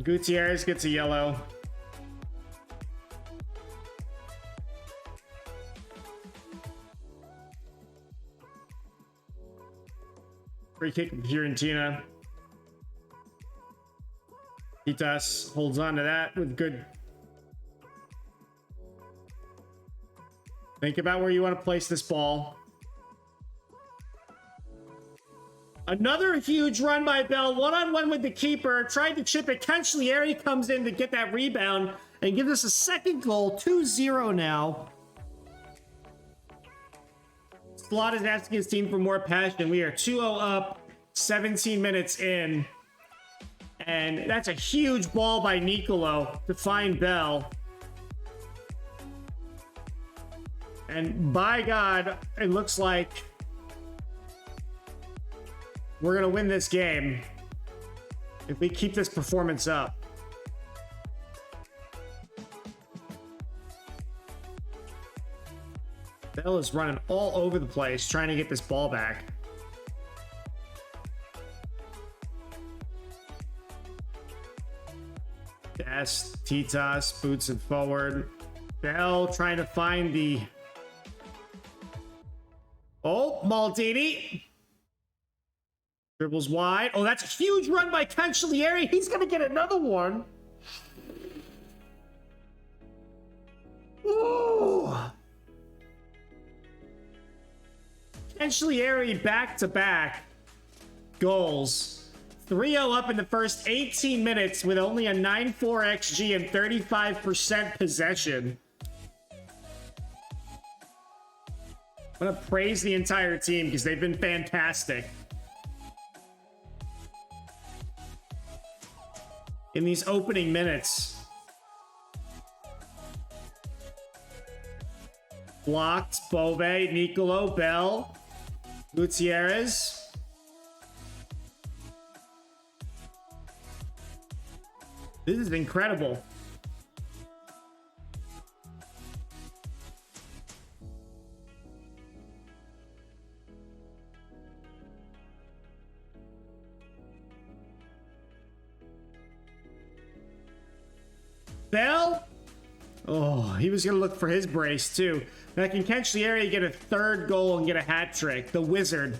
Gutierrez gets a yellow. Free kick from Fiorentina. Hitas holds on to that with good. Think about where you want to place this ball. Another huge run by Bell. One-on-one with the keeper. Tried to chip it. Cancellieri comes in to get that rebound and gives us a second goal. 2-0 now. Slot is asking his team for more passion. We are 2-0 up, 17 minutes in. And that's a huge ball by Nicolo to find Bell. And by God, it looks like we're going to win this game if we keep this performance up. Bell is running all over the place trying to get this ball back. Dest, Titas boots it forward. Bell trying to find the... Oh, Maldini. Dribbles wide. Oh, that's a huge run by Cancellieri. He's going to get another one. Ooh. Cancellieri back-to-back goals. 3-0 up in the first 18 minutes with only a 9.4 XG and 35% possession. I'm going to praise the entire team because they've been fantastic in these opening minutes. Blocked, Bove, Nicolo, Bell, Gutierrez. This is incredible. Bell? Oh, he was going to look for his brace, too. Now, can Cancellieri get a third goal and get a hat trick? The Wizard.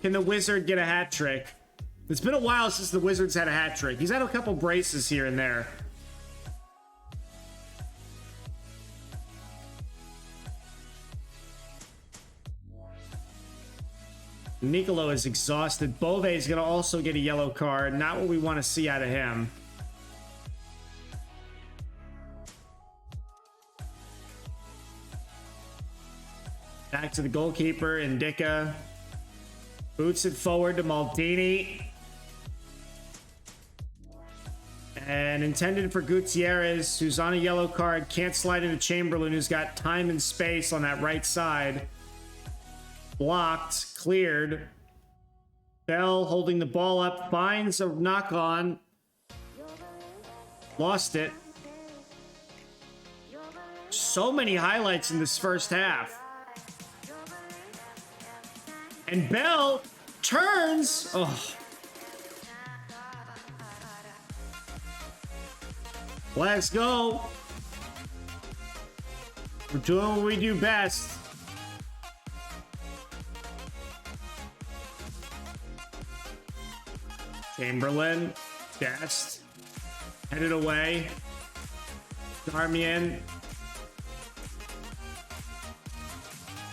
Can the Wizard get a hat trick? It's been a while since the Wizard's had a hat trick. He's had a couple braces here and there. Nicolo is exhausted. Bove is going to also get a yellow card. Not what we want to see out of him. Back to the goalkeeper, Indica. Boots it forward to Maldini. And intended for Gutierrez, who's on a yellow card. Can't slide into Chamberlain, who's got time and space on that right side. Blocked, cleared. Bell holding the ball up, finds a knock on. Lost it. So many highlights in this first half. And Bell turns. Oh. Let's go. We're doing what we do best. Chamberlain, Dest, headed away. Darmian.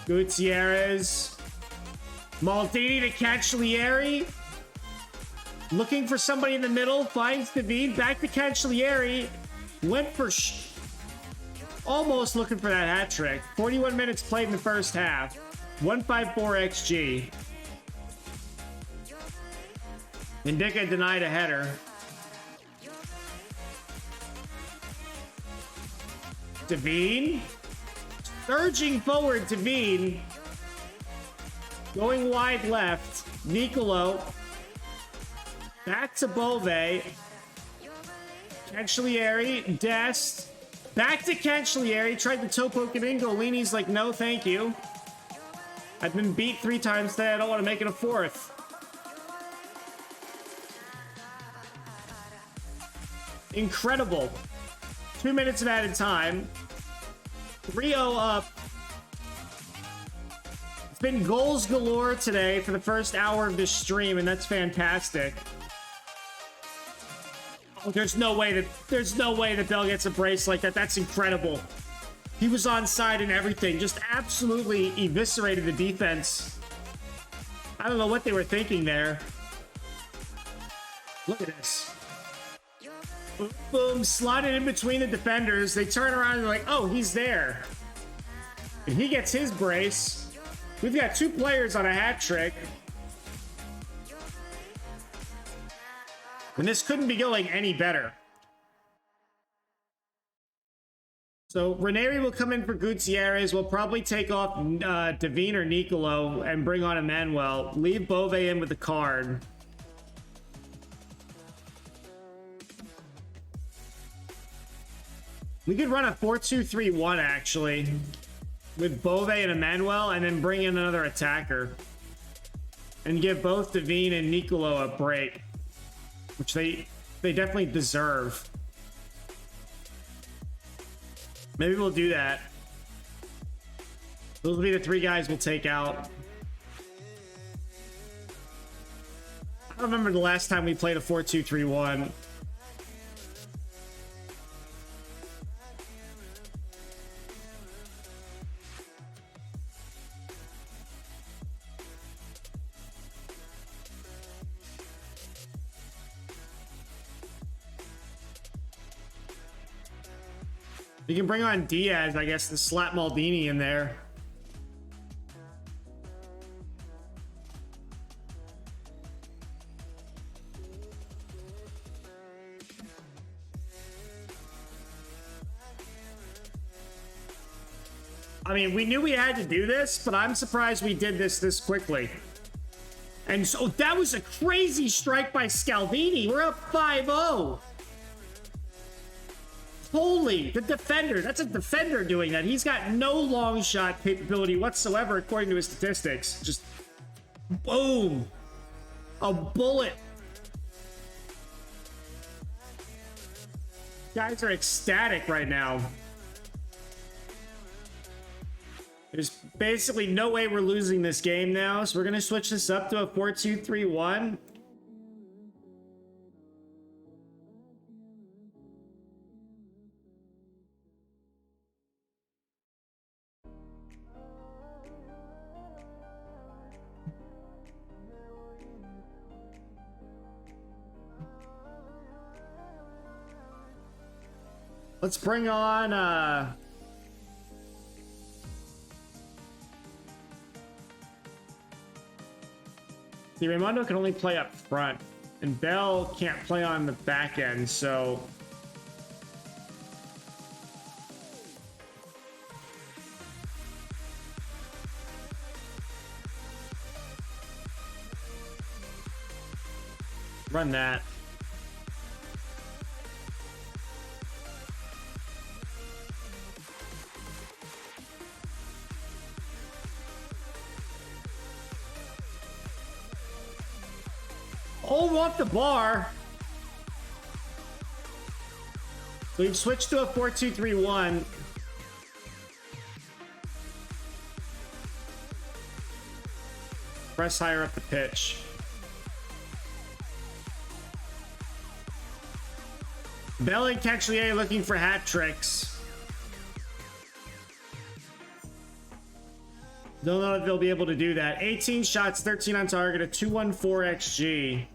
Gutierrez. Maldini to Cancellieri. Looking for somebody in the middle. Finds David. Back to Cancellieri. Went for... almost looking for that hat trick. 41 minutes played in the first half. 154 XG. Indica denied a header. Devine. Surging forward, Devine. Going wide left. Nicolo. Back to Bove. Cancellieri. Dest. Back to Cancellieri. Tried to toe poke it in. Golini's like, no, thank you. I've been beat 3 times today. I don't want to make it a 4th. Incredible. 2 minutes of added time. 3-0 up. It's been goals galore today for the first hour of this stream, and that's fantastic. Oh, there's no way that Bell gets a brace like that. That's incredible. He was onside and everything. Just absolutely eviscerated the defense. I don't know what they were thinking there. Look at this. Boom, boom, slotted in between the defenders. They turn around and they're like, oh, he's there. And he gets his brace. We've got 2 players on a hat trick. And this couldn't be going any better. So Ranieri will come in for Gutierrez. We'll probably take off Devine or Nicolo and bring on Emmanuel. Leave Bove in with the card. We could run a 4-2-3-1 actually, with Bove and Emmanuel, and then bring in another attacker. And give both Devine and Nicolo a break, which they definitely deserve. Maybe we'll do that. Those will be the 3 guys we'll take out. I don't remember the last time we played a 4-2-3-1. You can bring on Diaz, I guess, and slap Maldini in there. I mean, we knew we had to do this, but I'm surprised we did this quickly. And so that was a crazy strike by Scalvini. We're up 5-0. Holy, the defender. That's a defender doing that. He's got no long shot capability whatsoever, according to his statistics. Just boom. A bullet. Guys are ecstatic right now. There's basically no way we're losing this game now, so we're going to switch this up to a 4-2-3-1. Let's bring on the Raimondo can only play up front, and Bell can't play on the back end, so run that. Oh, off the bar. We've switched to a 4-2-3-1. Press higher up the pitch. Bell and Cachelier looking for hat tricks. Don't know if they'll be able to do that. 18 shots, 13 on target, a 214 XG.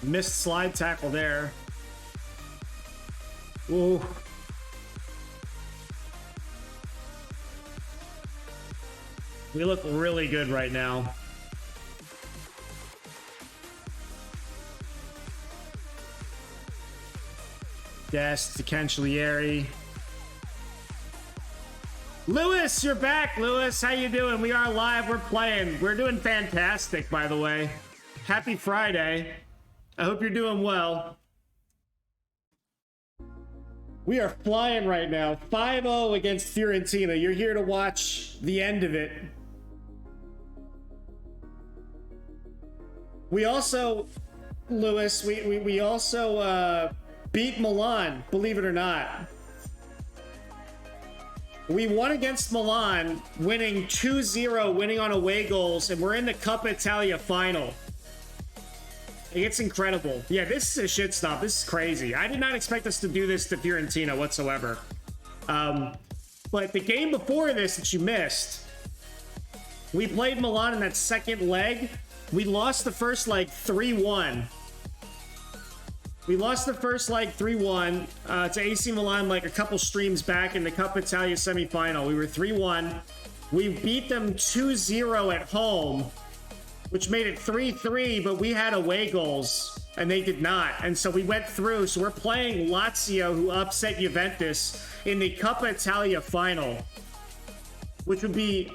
Missed slide tackle there. Ooh. We look really good right now. Dest to Cancellieri. Lewis, you're back, Lewis. How you doing? We are live. We're playing. We're doing fantastic, by the way. Happy Friday. I hope you're doing well. We are flying right now. 5-0 against Fiorentina. You're here to watch the end of it. We also, Lewis, we also beat Milan, believe it or not. We won against Milan, winning 2-0, winning on away goals, and we're in the Coppa Italia final. It's incredible. Yeah, this is a shit stop. This is crazy. I did not expect us to do this to Fiorentina whatsoever. But the game before this that you missed, we played Milan in that second leg. We lost the first leg 3-1. We lost the first leg 3-1 to AC Milan like a couple streams back in the Coppa Italia Semi Final. We were 3-1. We beat them 2-0 at home, which made it 3-3, but we had away goals, and they did not. And so we went through. So we're playing Lazio, who upset Juventus in the Coppa Italia final, which would be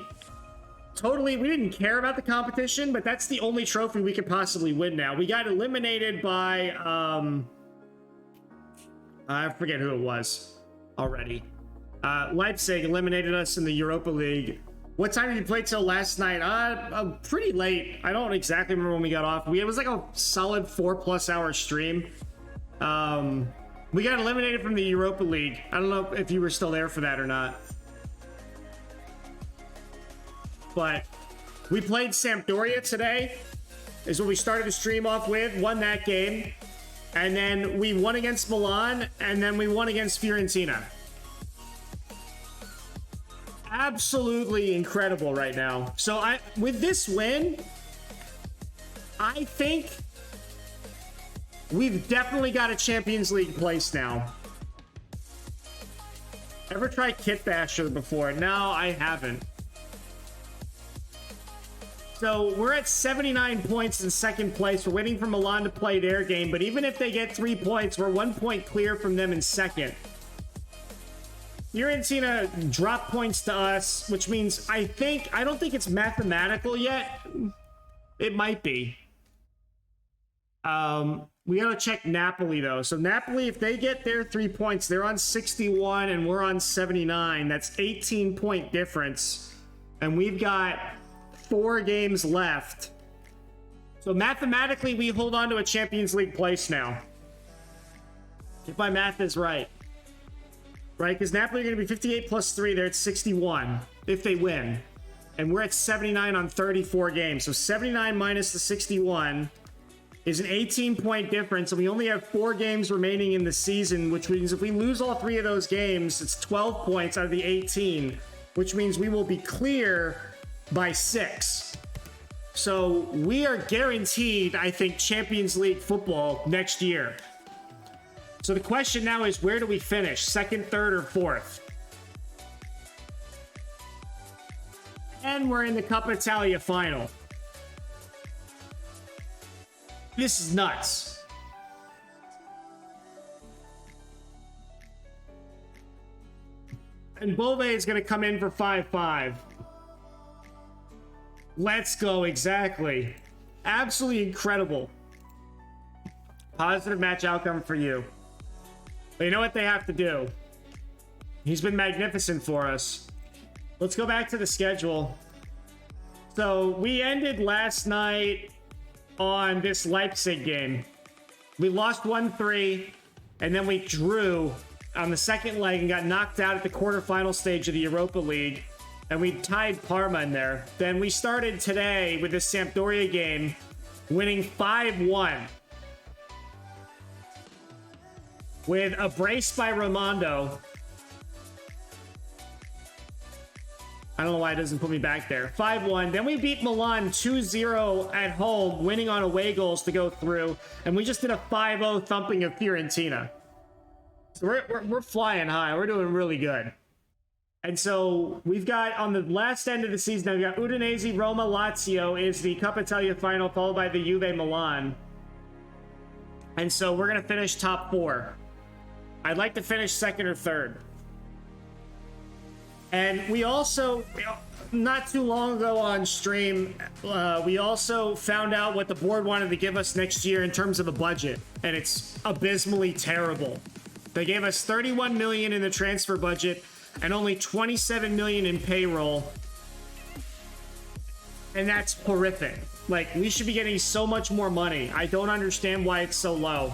totally... We didn't care about the competition, but that's the only trophy we could possibly win now. We got eliminated by... I forget who it was already. Leipzig eliminated us in the Europa League. What time did you play till last night? Pretty late. I don't exactly remember when we got off. It was like a solid 4+ hour stream. We got eliminated from the Europa League. I don't know if you were still there for that or not. But we played Sampdoria today, is what we started the stream off with. Won that game. And then we won against Milan, and then we won against Fiorentina. Absolutely incredible right now. So with this win, I think we've definitely got a Champions League place now. Ever tried Kit Basher before? No, I haven't. So we're at 79 points in second place. We're waiting for Milan to play their game, but even if they get 3 points, we're 1 point clear from them in second. Fiorentina drop points to us, which means I don't think it's mathematical yet. It might be. We gotta check Napoli though. So Napoli, if they get their 3 points, they're on 61 and we're on 79. That's 18-point difference. And we've got 4 games left. So mathematically, we hold on to a Champions League place now. If my math is right. Right? Because Napoli are going to be 58 plus 3. They're at 61 if they win. And we're at 79 on 34 games. So 79 minus the 61 is an 18-point difference. And we only have 4 games remaining in the season, which means if we lose all 3 of those games, it's 12 points out of the 18, which means we will be clear by 6. So we are guaranteed, I think, Champions League football next year. So the question now is, where do we finish? 2nd, 3rd, or 4th? And we're in the Coppa Italia final. This is nuts. And Bove is going to come in for 5-5. Let's go, exactly. Absolutely incredible. Positive match outcome for you. But you know what they have to do? He's been magnificent for us. Let's go back to the schedule. So we ended last night on this Leipzig game. We lost 1-3, and then we drew on the second leg and got knocked out at the quarterfinal stage of the Europa League. And we tied Parma in there. Then we started today with this Sampdoria game, winning 5-1. With a brace by Raimondo. I don't know why it doesn't put me back there. 5-1. Then we beat Milan 2-0 at home, winning on away goals to go through. And we just did a 5-0 thumping of Fiorentina. So we're flying high. We're doing really good. And so we've got, on the last end of the season, we've got Udinese, Roma, Lazio is the Coppa Italia final, followed by the Juve Milan. And so we're going to finish top 4. I'd like to finish 2nd or 3rd. And we also, not too long ago on stream, we also found out what the board wanted to give us next year in terms of a budget. And it's abysmally terrible. They gave us $31 million in the transfer budget and only $27 million in payroll. And that's horrific. Like, we should be getting so much more money. I don't understand why it's so low.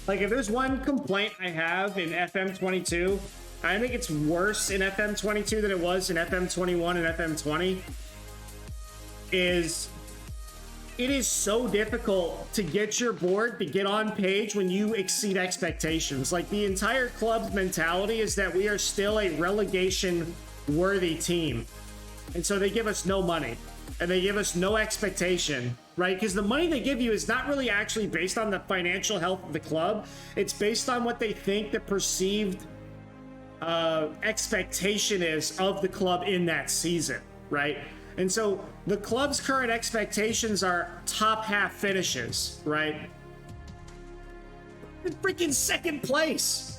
Like, if there's one complaint I have in FM22, I think it's worse in FM22 than it was in FM21 and FM20, is it is so difficult to get your board to get on page when you exceed expectations. Like, the entire club's mentality is that we are still a relegation-worthy team. And so they give us no money. And they give us no expectation, right? Because the money they give you is not really actually based on the financial health of the club. It's based on what they think the perceived expectation is of the club in that season, right? And so the club's current expectations are top half finishes, right? In freaking 2nd place.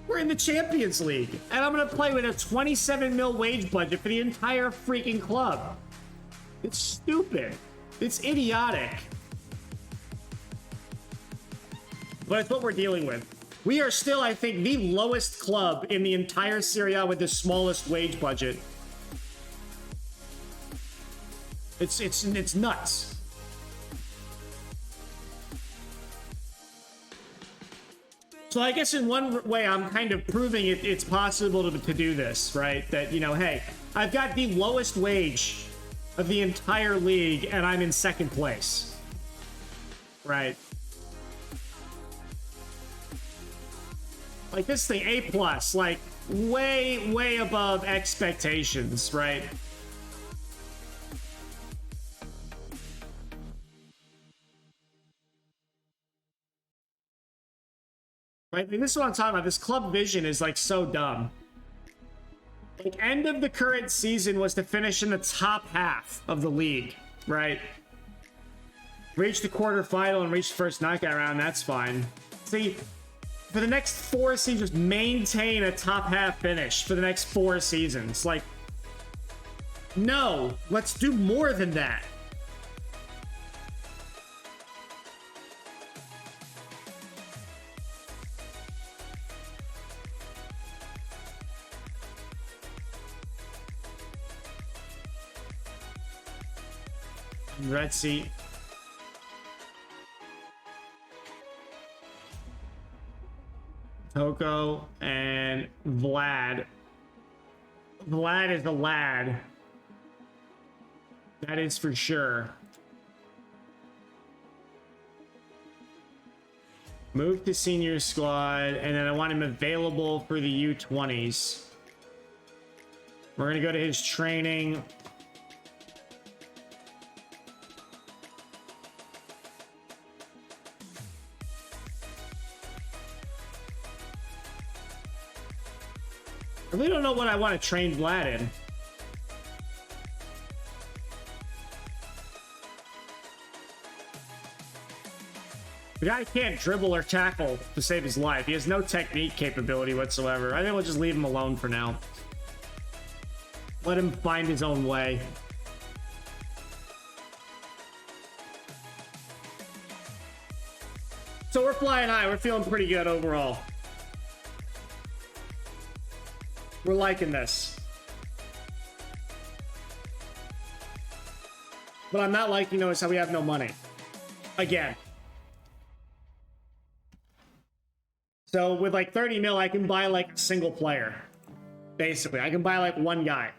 We're in the Champions League, and I'm going to play with a 27 mil wage budget for the entire freaking club. It's stupid. It's idiotic. But it's what we're dealing with. We are still, I think, the lowest club in the entire Serie A with the smallest wage budget. It's nuts. So I guess in one way, I'm kind of proving it's possible to do this, right? That, you know, hey, I've got the lowest wage of the entire league, and I'm in 2nd place, right? Like, this thing, A+, like, way above expectations, right? Right? I mean, this is what I'm talking about. This club vision is, like, so dumb. Like, end of the current season was to finish in the top half of the league, right? Reach the quarterfinal and reach the first knockout round, that's fine. See, for the next 4 seasons, maintain a top half finish for the next 4 seasons. Like, no, let's do more than that. Red seat. Toko and Vlad. Vlad is the lad. That is for sure. Move to senior squad, and then I want him available for the U20s. We're going to go to his training. I really don't know what I want to train Vlad in. The guy can't dribble or tackle to save his life. He has no technique capability whatsoever. I think we'll just leave him alone for now. Let him find his own way. So we're flying high. We're feeling pretty good overall. We're liking this. What I'm not liking, though, is how we have no money. Again. So with like 30 mil, I can buy like a single player. Basically, I can buy like one guy.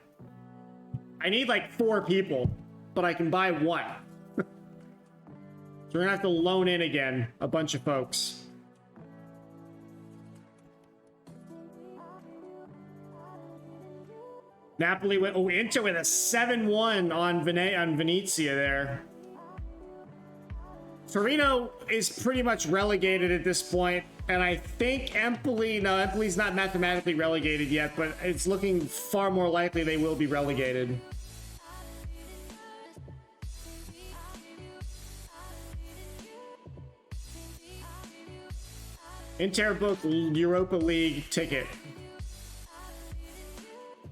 I need like 4 people, but I can buy one. So we're gonna have to loan in again a bunch of folks. Napoli went into with a 7-1 on Venezia there. Torino is pretty much relegated at this point, and I think Empoli, no, Empoli's not mathematically relegated yet, but it's looking far more likely they will be relegated. Inter booked Europa League ticket.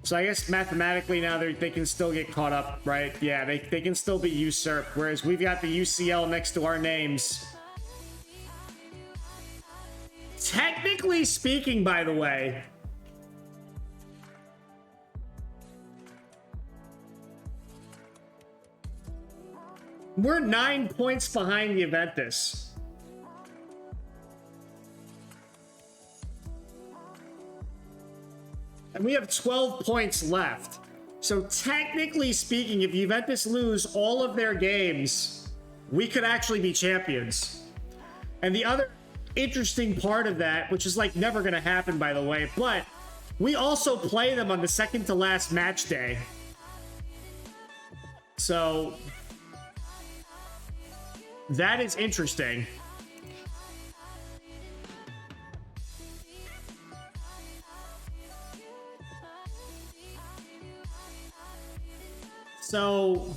So I guess mathematically now they can still get caught up, right? Yeah, they can still be usurped, whereas we've got the UCL next to our names. Technically speaking, by the way, we're 9 points behind the Juventus. And we have 12 points left. So technically speaking, if Juventus lose all of their games, we could actually be champions. And the other interesting part of that, which is like never going to happen, by the way, but we also play them on the second to last match day. So that is interesting. So,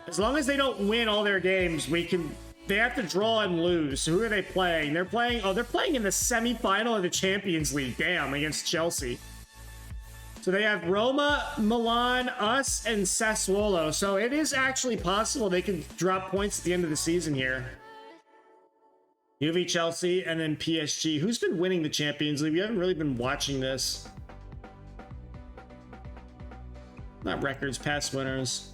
as long as they don't win all their games, they have to draw and lose. So who are they playing? They're playing in the semi-final of the Champions League, damn, against Chelsea. So they have Roma, Milan, us, and Sassuolo. So it is actually possible they can drop points at the end of the season here. Juve, Chelsea, and then PSG. Who's been winning the Champions League? We haven't really been watching this. Not records, past winners.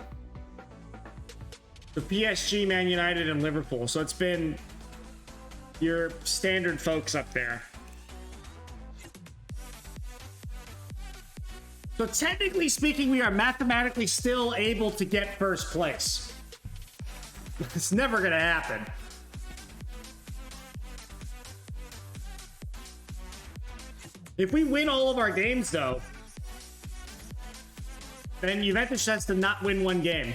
The PSG, Man United, and Liverpool. So it's been your standard folks up there. So technically speaking, we are mathematically still able to get first place. It's never going to happen. If we win all of our games, though, then Juventus has to not win one game.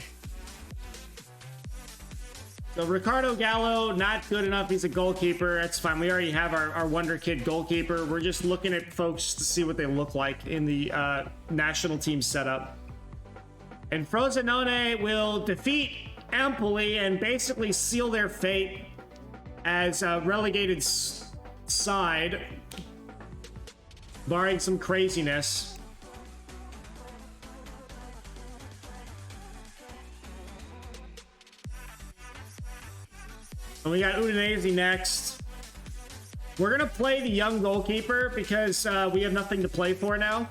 So Ricardo Gallo, not good enough. He's a goalkeeper. That's fine. We already have our Wonder Kid goalkeeper. We're just looking at folks to see what they look like in the national team setup. And Frosinone will defeat Empoli and basically seal their fate as a relegated side, barring some craziness. And we got Udinese next. We're going to play the young goalkeeper because we have nothing to play for now.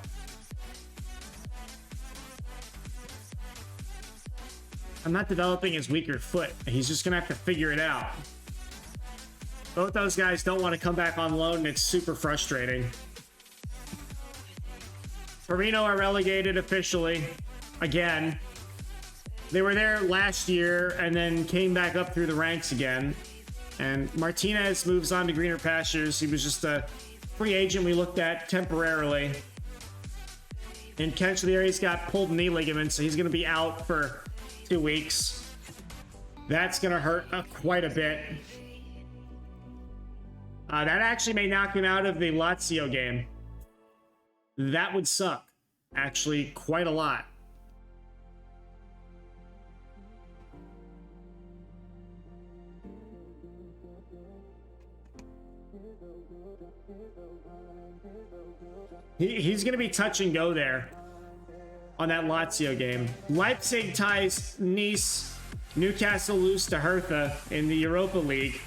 I'm not developing his weaker foot. He's just going to have to figure it out. Both those guys don't want to come back on loan, and it's super frustrating. Torino are relegated officially. Again. They were there last year and then came back up through the ranks again. And Martinez moves on to greener pastures. He was just a free agent we looked at temporarily. And Cancellieri's got pulled knee ligaments, so he's going to be out for 2 weeks. That's going to hurt quite a bit. That actually may knock him out of the Lazio game. That would suck. Actually, quite a lot. He's going to be touch and go there on that Lazio game. Leipzig ties Nice. Newcastle lose to Hertha in the Europa League.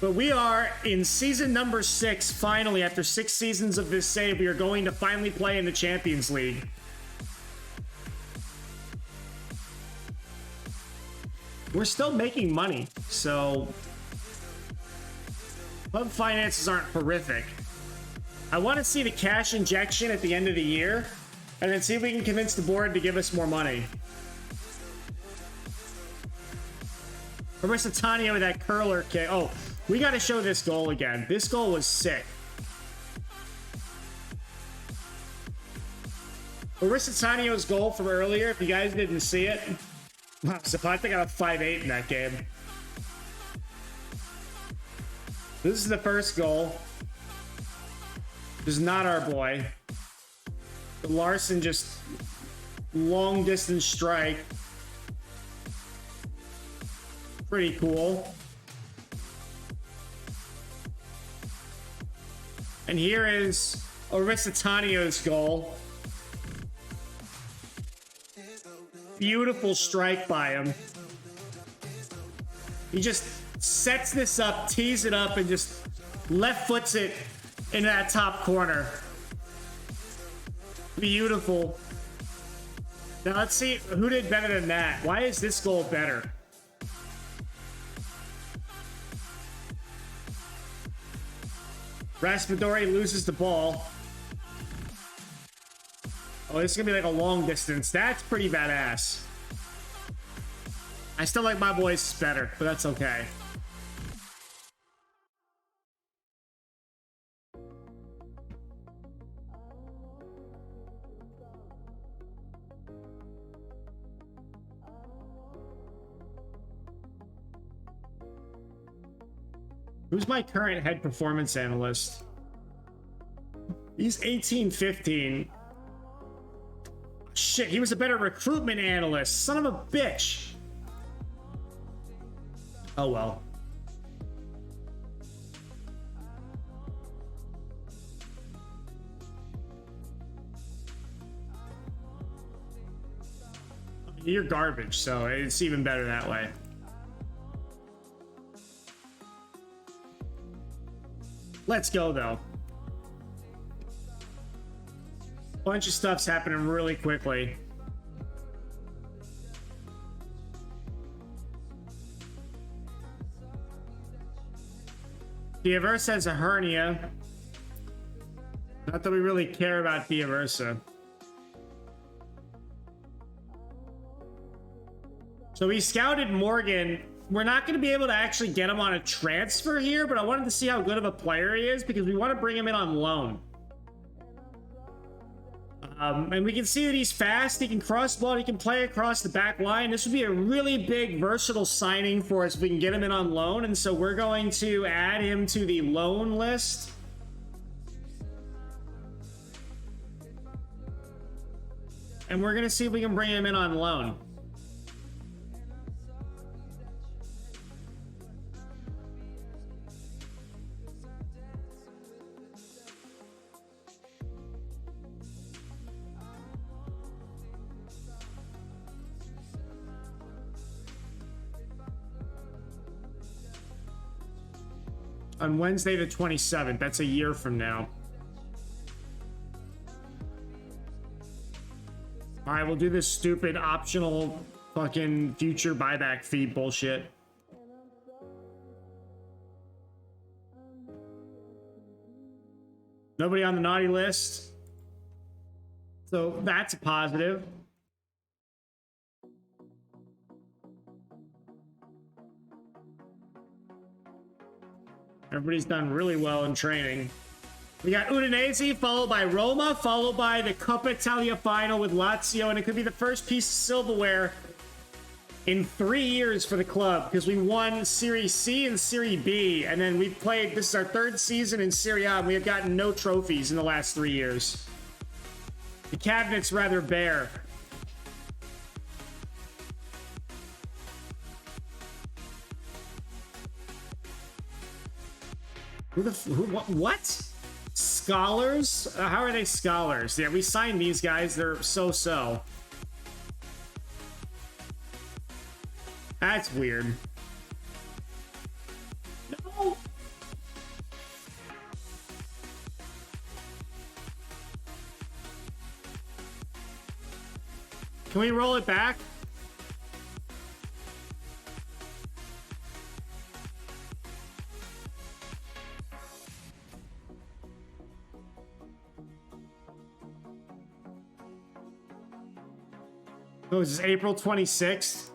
But we are in season number 6, finally. After 6 seasons of this save, we are going to finally play in the Champions League. We're still making money, so club finances aren't horrific. I want to see the cash injection at the end of the year, and then see if we can convince the board to give us more money. Marissa Tania with that curler kick. Oh, we got to show this goal again. This goal was sick. Marissa Tania's goal from earlier, if you guys didn't see it. Wow, Zapata got a 5-8 in that game. This is the first goal. This is not our boy. The Larson just long distance strike. Pretty cool. And here is Aristitanio's goal. Beautiful strike by him. He just sets this up, tees it up, and just left foots it into that top corner. Beautiful. Now let's see who did better than that. Why is this goal better? Raspadori loses the ball. Oh, this is gonna be like a long distance. That's pretty badass. I still like my boys better, but that's okay. Who's my current head performance analyst? He's 1815. Shit, he was a better recruitment analyst. Son of a bitch. Oh well. You're garbage, so it's even better that way. Let's go, though. Bunch of stuff's happening really quickly. Diaversa has a hernia. Not that we really care about Diaversa. So we scouted Morgan. We're not going to be able to actually get him on a transfer here, but I wanted to see how good of a player he is because we want to bring him in on loan. And we can see that he's fast, he can cross the ball, he can play across the back line. This would be a really big, versatile signing for us if we can get him in on loan, and so we're going to add him to the loan list. And we're going to see if we can bring him in on loan. On Wednesday the 27th. That's a year from now. All right, we'll do this stupid optional fucking future buyback fee bullshit. Nobody on the naughty list. So that's a positive. Everybody's done really well in training. We got Udinese, followed by Roma, followed by the Coppa Italia final with Lazio, and it could be the first piece of silverware in 3 years for the club, because we won Serie C and Serie B, and then we've played, this is our 3rd season in Serie A, and we have gotten no trophies in the last 3 years. The cabinet's rather bare. What? Scholars? How are they scholars? Yeah, we signed these guys. They're so-so. That's weird. No! Can we roll it back? Oh, is this April 26th?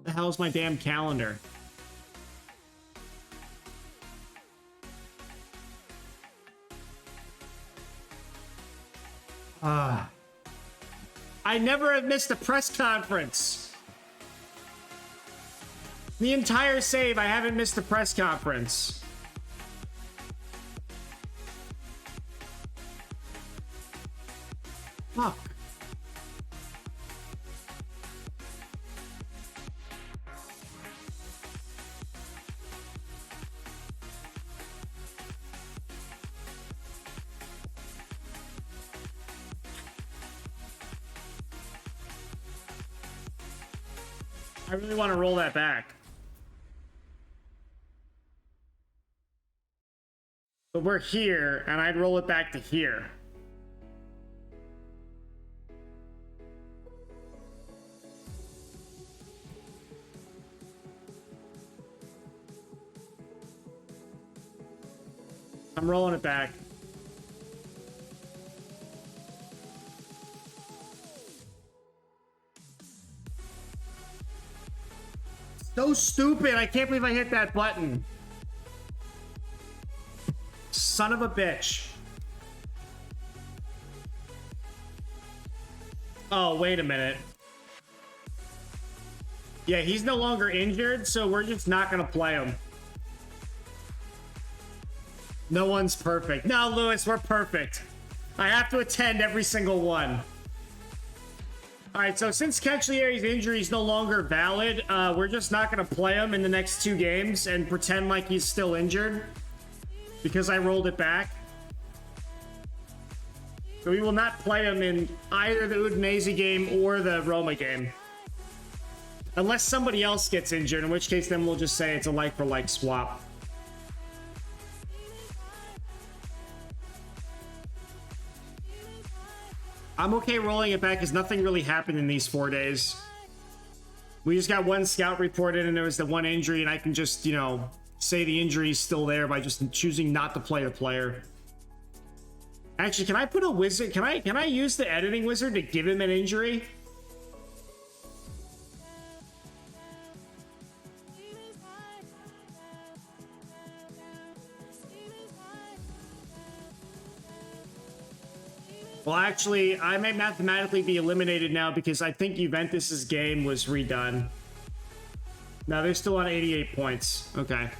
The hell's my damn calendar? I never have missed a press conference. The entire save, I haven't missed a press conference. Fuck. I really want to roll that back. But we're here, and I'd roll it back to here. I'm rolling it back. So stupid. I can't believe I hit that button. Son of a bitch. Oh, wait a minute. Yeah, he's no longer injured, so we're just not going to play him. No one's perfect. No, Lewis, we're perfect. I have to attend every single one. All right, so since Cancellieri's injury is no longer valid, we're just not going to play him in the next 2 games and pretend like he's still injured because I rolled it back. So we will not play him in either the Udinese game or the Roma game. Unless somebody else gets injured, in which case then we'll just say it's a like-for-like swap. I'm okay rolling it back because nothing really happened in these 4 days. We just got 1 scout reported and there was the 1 injury, and I can just, you know, say the injury is still there by just choosing not to play the player. Actually, can I put a wizard? Can I use the editing wizard to give him an injury? Well, actually, I may mathematically be eliminated now because I think Juventus's game was redone. No, they're still on 88 points. Okay.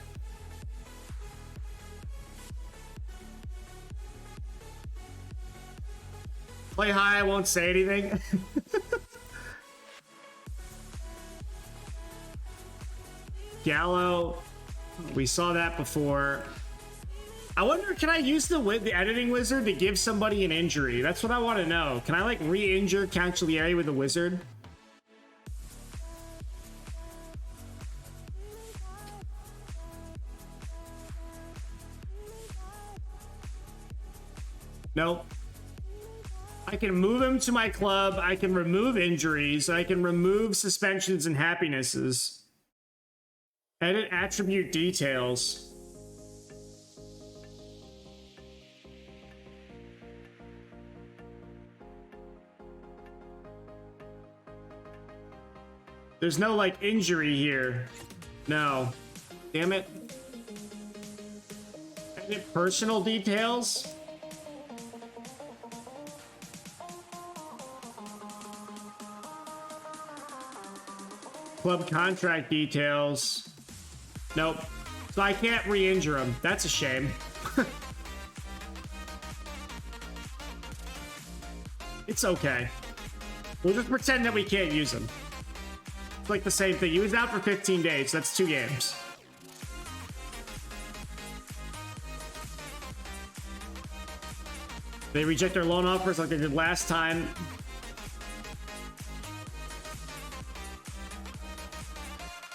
Play high, I won't say anything. Gallo, we saw that before. I wonder, can I use the editing wizard to give somebody an injury? That's what I want to know. Can I, like, re-injure Cancellieri with the wizard? Nope. I can move him to my club. I can remove injuries. I can remove suspensions and happinesses. Edit attribute details. There's no, like, injury here. No. Damn it. Edit personal details? Club contract details. Nope. So I can't re-injure him. That's a shame. It's okay. We'll just pretend that we can't use him. It's like the same thing. He was out for 15 days. That's 2 games. They reject their loan offers like they did last time.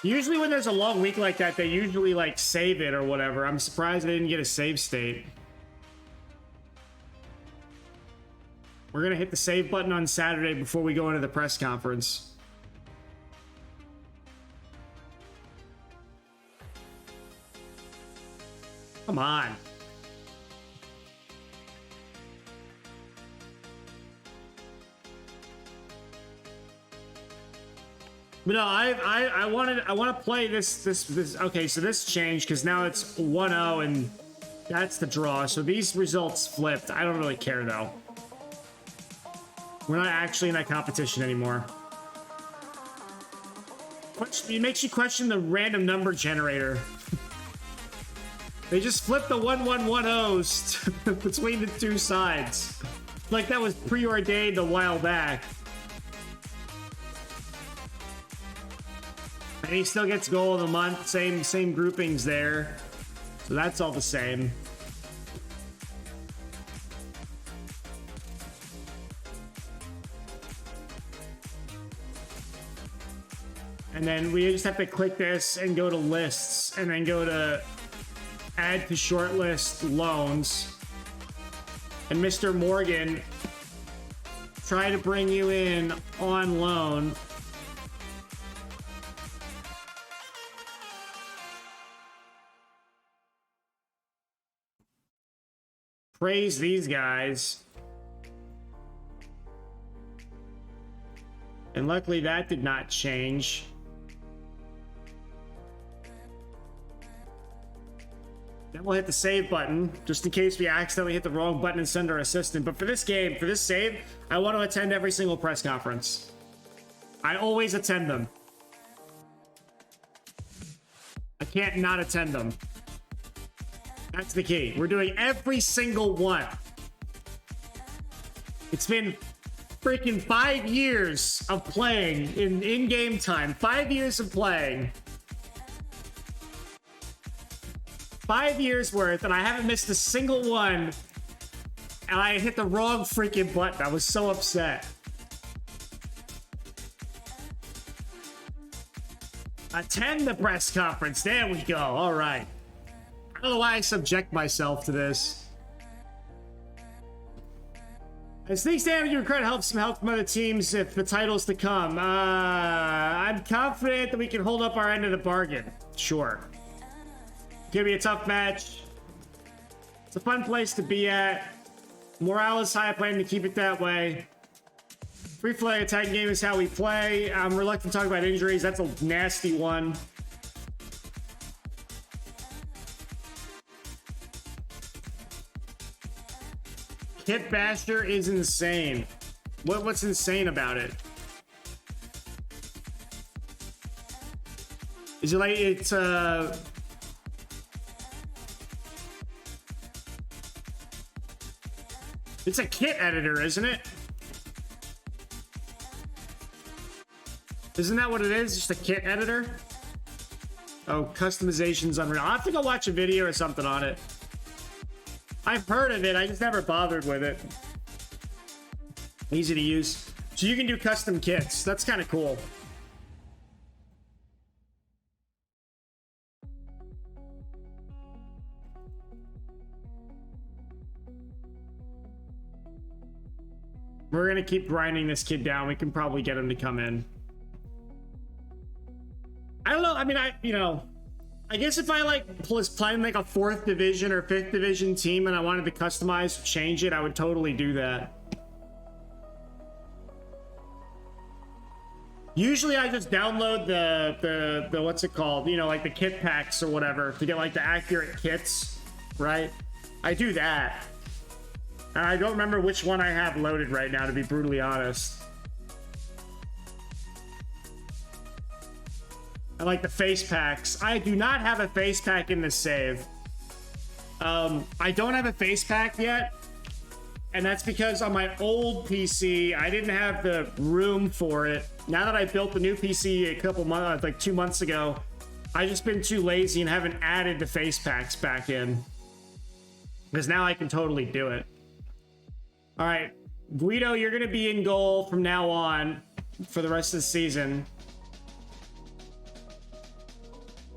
Usually when there's a long week like that, they usually, like, save it or whatever. I'm surprised they didn't get a save state. We're going to hit the save button on Saturday before we go into the press conference. Come on. But no, I want to play this. Okay, so this changed because now it's 1-0 and that's the draw. So these results flipped. I don't really care though. We're not actually in that competition anymore. It makes you question the random number generator. They just flipped the 1-1-1-0s between the two sides. Like that was preordained a while back. And he still gets goal of the month. Same groupings there. So that's all the same. And then we just have to click this and go to lists and then go to add to shortlist loans. And Mr. Morgan, try to bring you in on loan. Praise these guys. And luckily that did not change. Then we'll hit the save button, just in case we accidentally hit the wrong button and send our assistant. But for this game, for this save, I want to attend every single press conference. I always attend them. I can't not attend them. That's the key. We're doing every single one. It's been freaking 5 years of playing in-game time. 5 years of playing. 5 years worth, and I haven't missed a single one. And I hit the wrong freaking button. I was so upset. Attend the press conference. There we go. All right. I don't know why I subject myself to this. As things stand, your credit helps some help from other teams if the title's to come. I'm confident that we can hold up our end of the bargain. Sure. It's gonna be a tough match. It's a fun place to be at. Morale is high. I plan to keep it that way. Free flag attacking game is how we play. I'm reluctant to talk about injuries. That's a nasty one. Kit Basher is insane. What's insane about it? Is it like it's a kit editor, isn't it? Isn't that what it is? Just a kit editor? Oh, customization's unreal. I'll have to go watch a video or something on it. I've heard of it, I just never bothered with it. Easy to use. So you can do custom kits. That's kind of cool. We're going to keep grinding this kid down. We can probably get him to come in. I don't know. I mean, I guess if I was playing like a 4th division or 5th division team and I wanted to customize, change it, I would totally do that. Usually I just download the what's it called? You know, like the kit packs or whatever to get like the accurate kits, right? I do that. And I don't remember which one I have loaded right now, to be brutally honest. I like the face packs. I do not have a face pack in this save. I don't have a face pack yet. And that's because on my old PC, I didn't have the room for it. Now that I built the new PC a couple months, like 2 months ago, I just been too lazy and haven't added the face packs back in. Because now I can totally do it. All right, Guido, you're going to be in goal from now on for the rest of the season.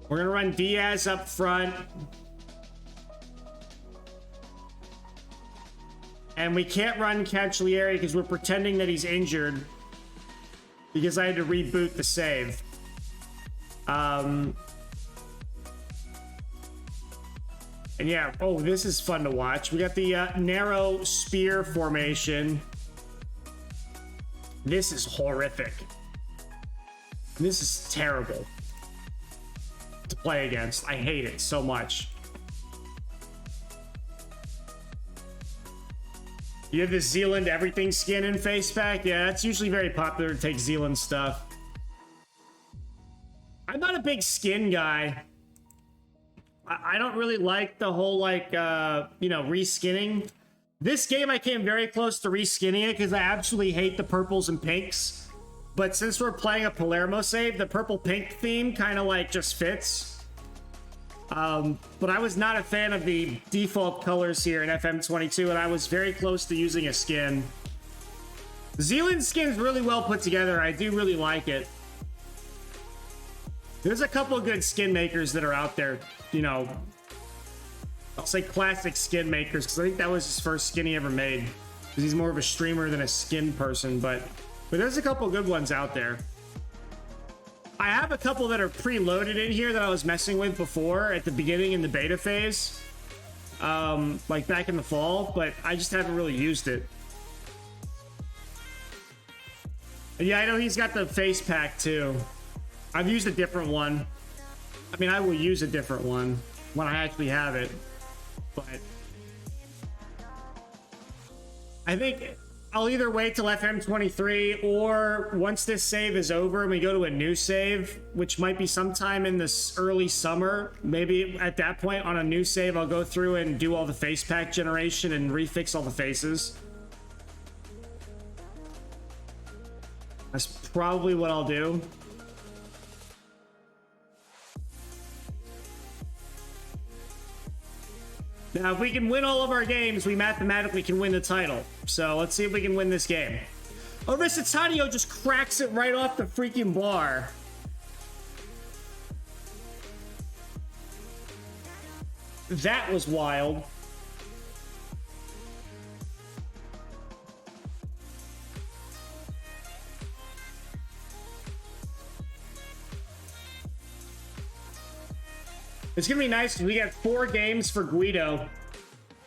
We're going to run Diaz up front. And we can't run Cancellieri because we're pretending that he's injured. Because I had to reboot the save. And yeah, oh, this is fun to watch. We got the narrow spear formation. This is horrific. This is terrible to play against. I hate it so much. You have the Zealand everything skin and face pack? Yeah, that's usually very popular to take Zealand stuff. I'm not a big skin guy. I don't really like the whole, like, reskinning. This game, I came very close to reskinning it because I absolutely hate the purples and pinks. But since we're playing a Palermo save, the purple-pink theme kind of, like, just fits. But I was not a fan of the default colors here in FM22, and I was very close to using a skin. Zealand skin's really well put together. I do really like it. There's a couple of good skin makers that are out there, you know. I'll say classic skin makers, because I think that was his first skin he ever made. Because he's more of a streamer than a skin person, but there's a couple good ones out there. I have a couple that are preloaded in here that I was messing with before at the beginning in the beta phase. Like back in the fall, but I just haven't really used it. And yeah, I know he's got the face pack too. I've used a different one. I mean, I will use a different one when I actually have it. But I think I'll either wait till FM23 or once this save is over and we go to a new save, which might be sometime in this early summer. Maybe at that point on a new save, I'll go through and do all the face pack generation and refix all the faces. That's probably what I'll do. Now, if we can win all of our games, we mathematically can win the title. So let's see if we can win this game. Oh, Ricitanio just cracks it right off the freaking bar. That was wild. It's gonna be nice because we got 4 games for Guido.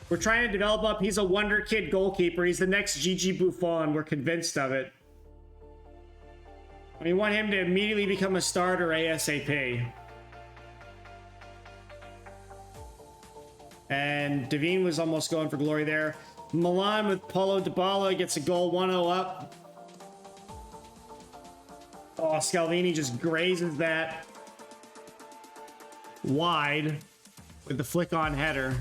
We're trying to develop up. He's a wonder kid goalkeeper. He's the next Gigi Buffon. We're convinced of it. We want him to immediately become a starter ASAP. And Devine was almost going for glory there. Milan with Paulo Dybala gets a goal, 1-0 up. Oh, Scalvini just grazes that wide with the flick on header.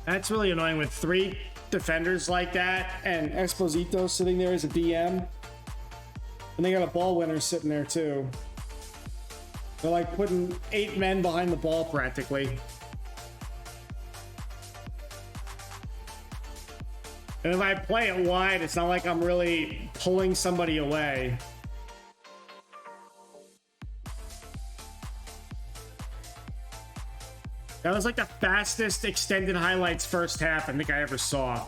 That's really annoying with 3 defenders like that and Esposito sitting there as a DM. And they got a ball winner sitting there too. They're like putting 8 men behind the ball practically. And if I play it wide, it's not like I'm really pulling somebody away. That was like the fastest extended highlights first half I think I ever saw.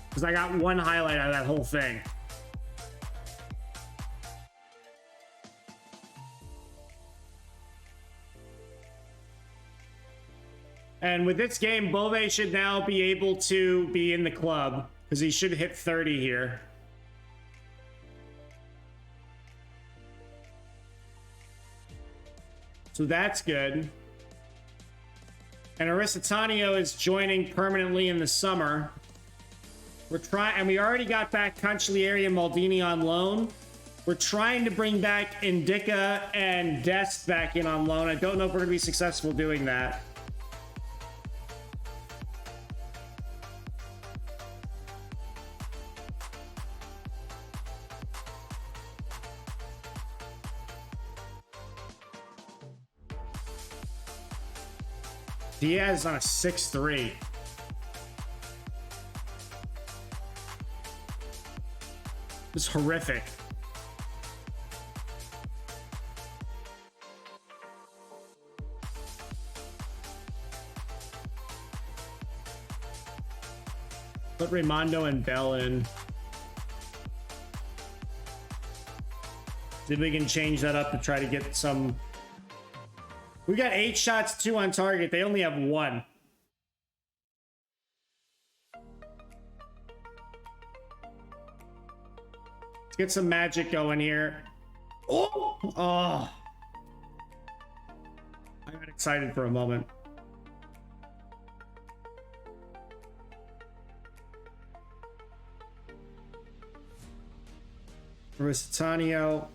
Because I got one highlight out of that whole thing. And with this game, Bove should now be able to be in the club because he should hit 30 here. So that's good. And Aristitanio is joining permanently in the summer. We're trying, and we already got back Cancellieri and Maldini on loan. We're trying to bring back Indica and Dest back in on loan. I don't know if we're going to be successful doing that. Diaz on a 6-3. This is horrific. Put Raimondo and Bell in. See if we can change that up to try to get some. We got 8 shots, 2 on target. They only have 1. Let's get some magic going here. Oh! Oh! I got excited for a moment. Aristitanio.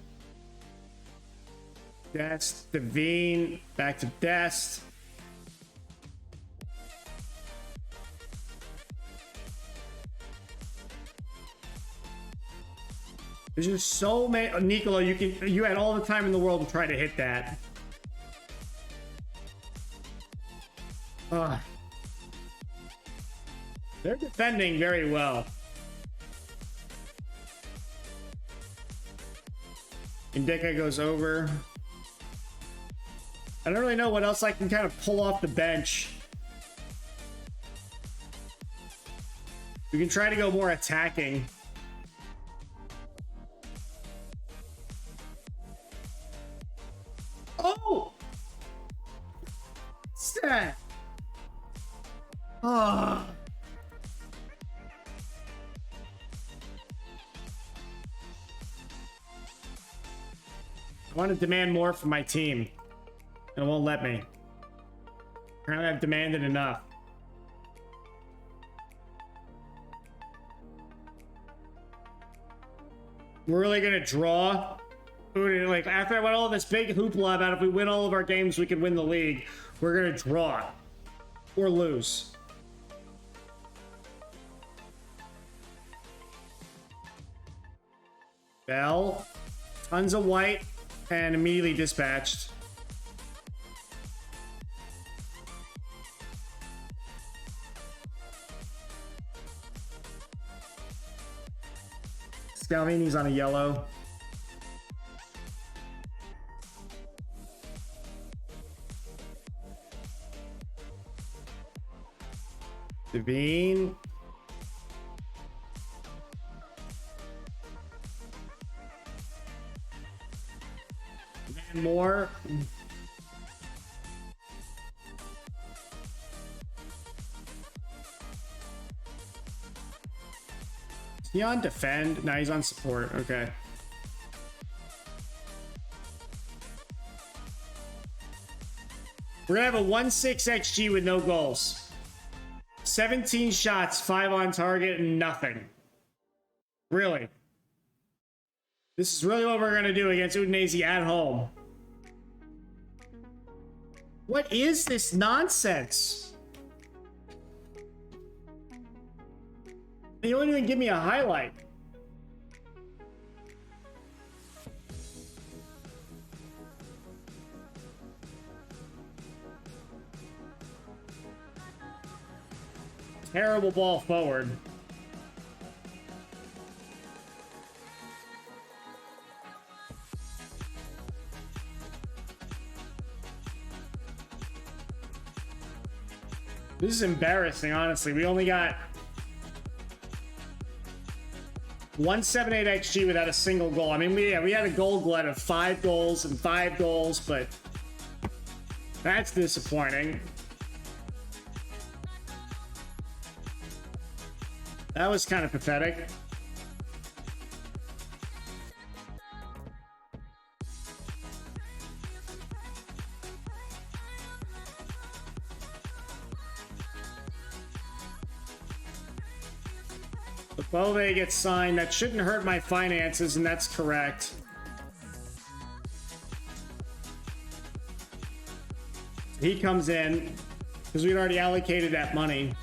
Dest, Devine, back to Dest. There's just so many. Nicolo, you had all the time in the world to try to hit that. They're defending very well. Indica goes over. I don't really know what else I can kind of pull off the bench. We can try to go more attacking. Oh! Stat! Ah. I want to demand more from my team. And it won't let me. Apparently I've demanded enough. We're really gonna draw. Like after I went all this big hoopla about if we win all of our games, we could win the league. We're gonna draw or lose. Bell, tons of white, and immediately dispatched. Scalvini's on a yellow. Devine. And more. Is he on defend? No, he's on support. Okay. We're gonna have a 1-6 XG with no goals. 17 shots, 5 on target, and nothing. Really? This is really what we're gonna do against Udinese at home. What is this nonsense? You don't even give me a highlight. Terrible ball forward. This is embarrassing, honestly. We only got 178 XG without a single goal. I mean, we had a goal glut of 5 goals and 5 goals, but that's disappointing. That was kind of pathetic. If Bove gets signed, that shouldn't hurt my finances, and that's correct. He comes in because we'd already allocated that money.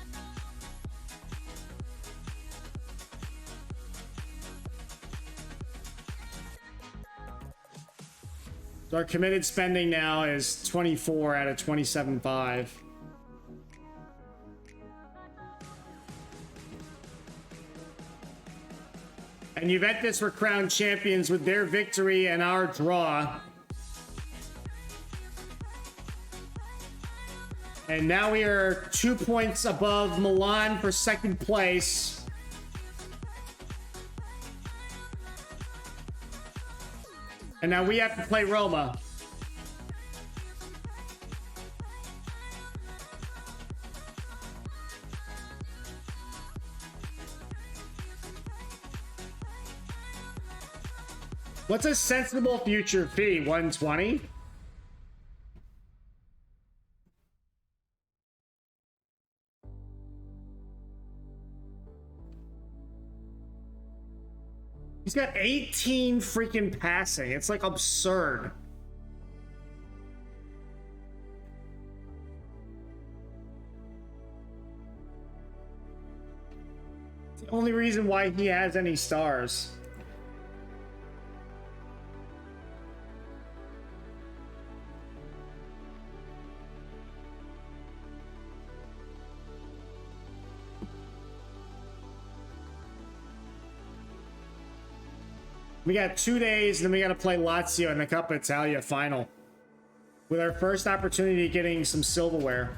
So our committed spending now is 24 out of 27.5. And Juventus were crowned champions with their victory and our draw. And now we are 2 points above Milan for second place. And now we have to play Roma. What's a sensible future fee? 120? He's got 18 freaking passing. It's like absurd. It's the only reason why he has any stars. We got 2 days, and then we got to play Lazio in the Coppa Italia final. With our first opportunity getting some silverware.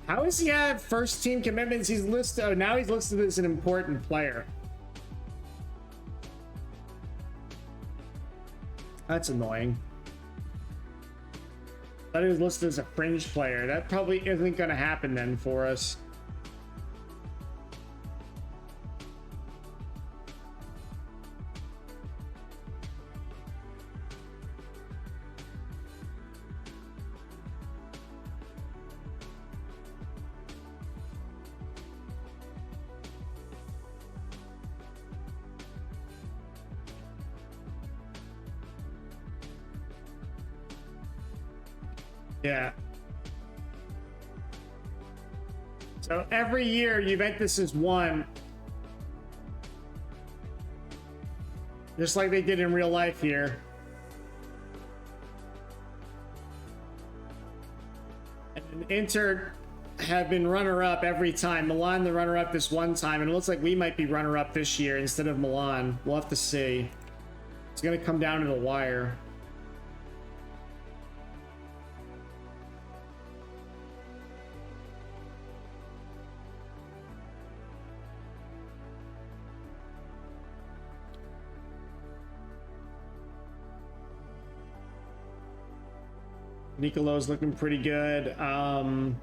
How does he have first team commitments? He's listed. Oh, now he's listed as an important player. That's annoying. I thought he was listed as a fringe player. That probably isn't going to happen then for us. Yeah. So every year Juventus has won. Just like they did in real life here. And Inter have been runner-up every time. Milan the runner-up this one time, and it looks like we might be runner-up this year instead of Milan. We'll have to see. It's going to come down to the wire. Nicolo's looking pretty good. So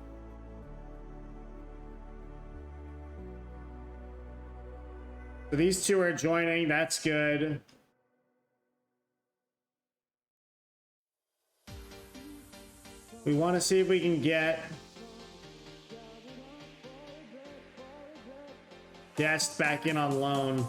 these two are joining. That's good. We want to see if we can get Dest back in on loan.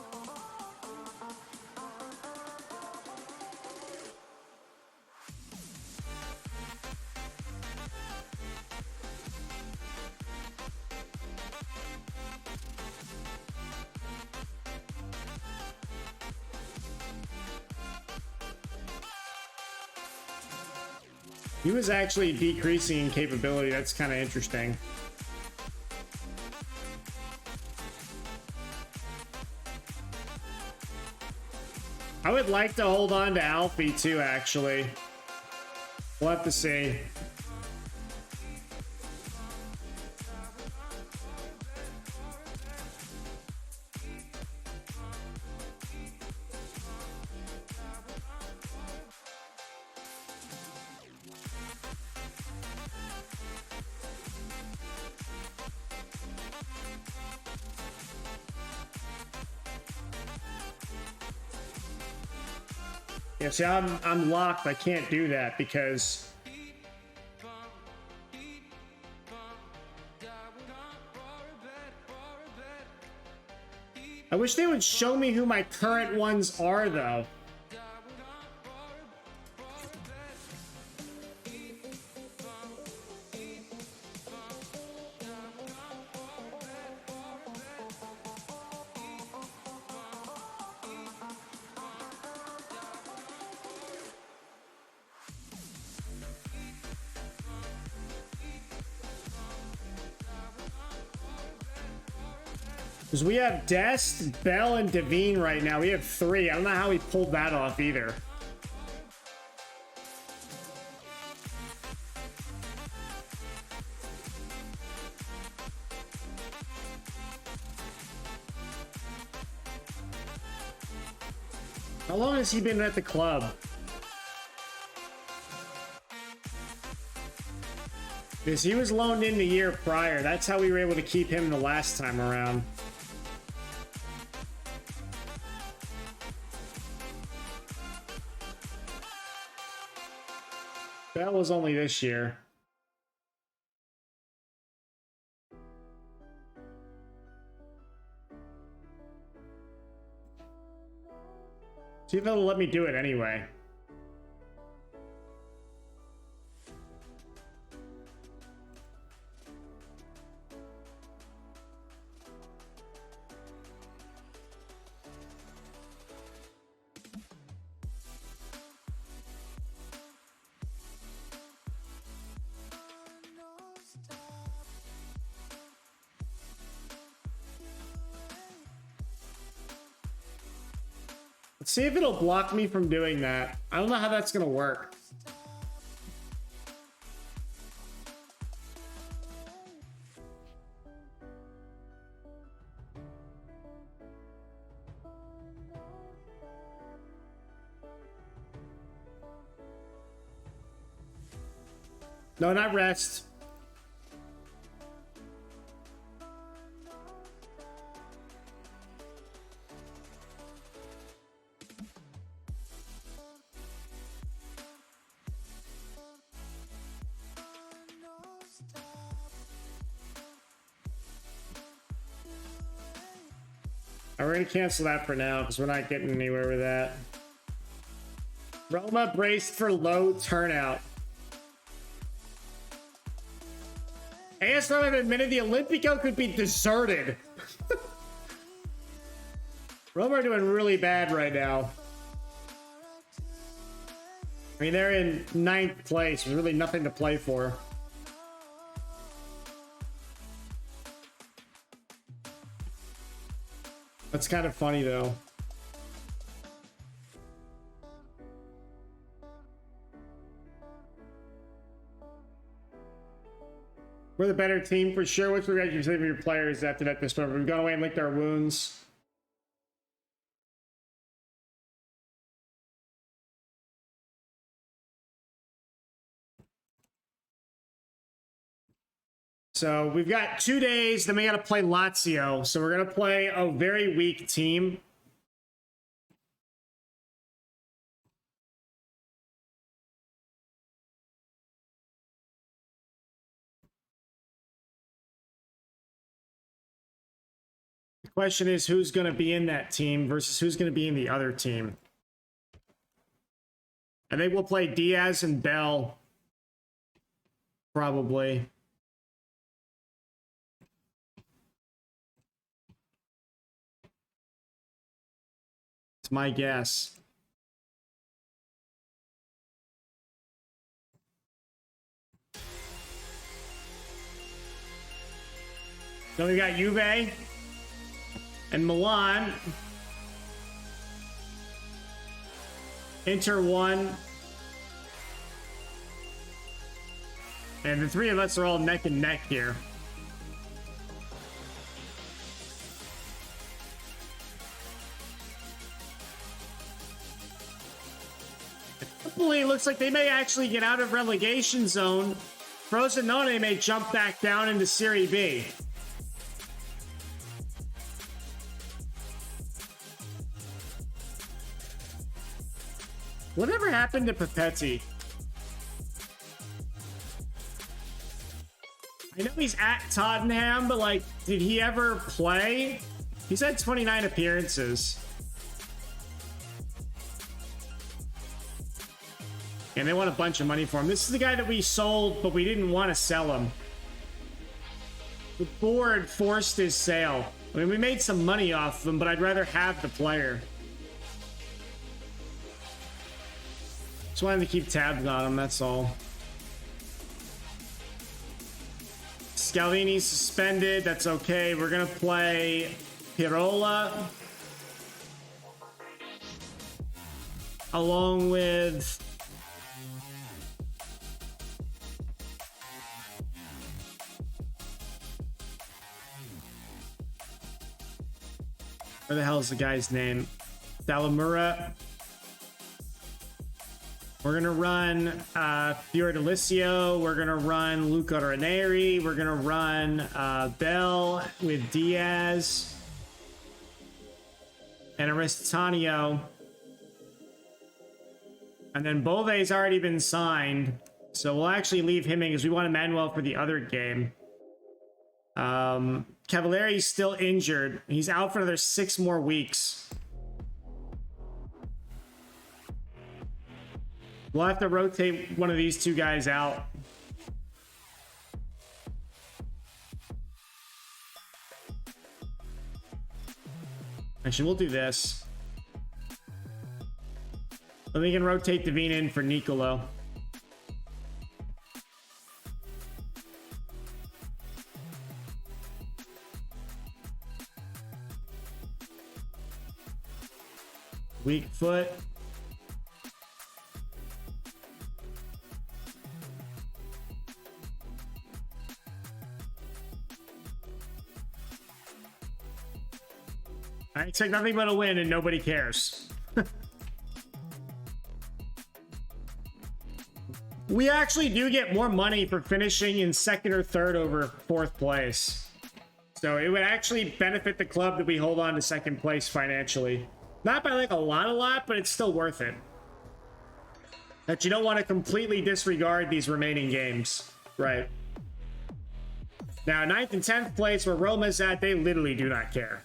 He was actually decreasing in capability. That's kind of interesting. I would like to hold on to Alfie too, actually. We'll have to see. Yeah, see, I'm locked. I can't do that because I wish they would show me who my current ones are, though. Because we have Dest, Bell, and Devine right now. We have 3. I don't know how he pulled that off either. How long has he been at the club? Because he was loaned in the year prior. That's how we were able to keep him the last time around. That was only this year. See if they'll let me do it anyway. Let's see if it'll block me from doing that. I don't know how that's gonna work. No, not rest. We're gonna cancel that for now because we're not getting anywhere with that. Roma braced for low turnout. AS Roma have admitted the Olimpico could be deserted. Roma are doing really bad right now. I mean, they're in 9th place. There's really nothing to play for. That's kind of funny, though. We're the better team for sure. What's your reaction to your players after that this time? We've gone away and licked our wounds. So we've got 2 days, then we got to play Lazio. So we're going to play a very weak team. The question is who's going to be in that team versus who's going to be in the other team. I think we'll play Diaz and Bell. Probably. It's my guess. Then we got Juve and Milan. Inter 1. And the three of us are all neck and neck here. Napoli looks like they may actually get out of relegation zone. Frosinone may jump back down into Serie B. Whatever happened to Papetti? I know he's at Tottenham, but like, did he ever play? He's had 29 appearances. And they want a bunch of money for him. This is the guy that we sold, but we didn't want to sell him. The board forced his sale. I mean, we made some money off of him, but I'd rather have the player. Just wanted to keep tabs on him, that's all. Scalvini's suspended, that's okay. We're gonna play Pirola. Along with... where the hell is the guy's name? Salamura. We're gonna run Fiordalicio. We're gonna run Luca Ranieri. We're gonna run Bell with Diaz and Aristanio. And then Bove's already been signed, so we'll actually leave him in because we want Emmanuel for the other game. Cavalleri's still injured. He's out for another 6 more weeks. We'll have to rotate one of these two guys out. Actually, we'll do this. Then we can rotate Devine in for Nicolo. Weak foot. I expect nothing but a win and nobody cares. We actually do get more money for finishing in 2nd or 3rd over 4th place. So it would actually benefit the club that we hold on to 2nd place financially. Not by like a lot, but it's still worth it. That you don't want to completely disregard these remaining games. Right. Now, 9th and 10th place where Roma's at, they literally do not care.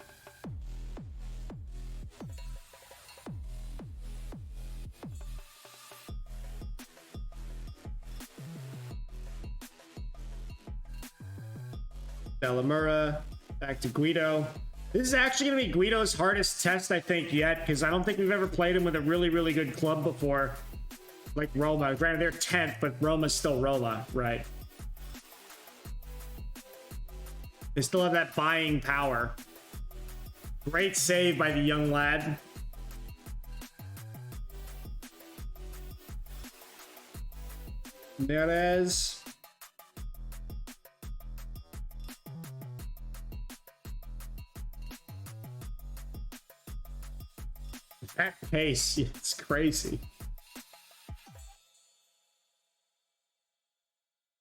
Delamura, back to Guido. This is actually going to be Guido's hardest test, I think, yet, because I don't think we've ever played him with a really, really good club before. Like Roma. Granted, they're 10th, but Roma's still Roma, right? They still have that buying power. Great save by the young lad. Neres. That pace, it's crazy.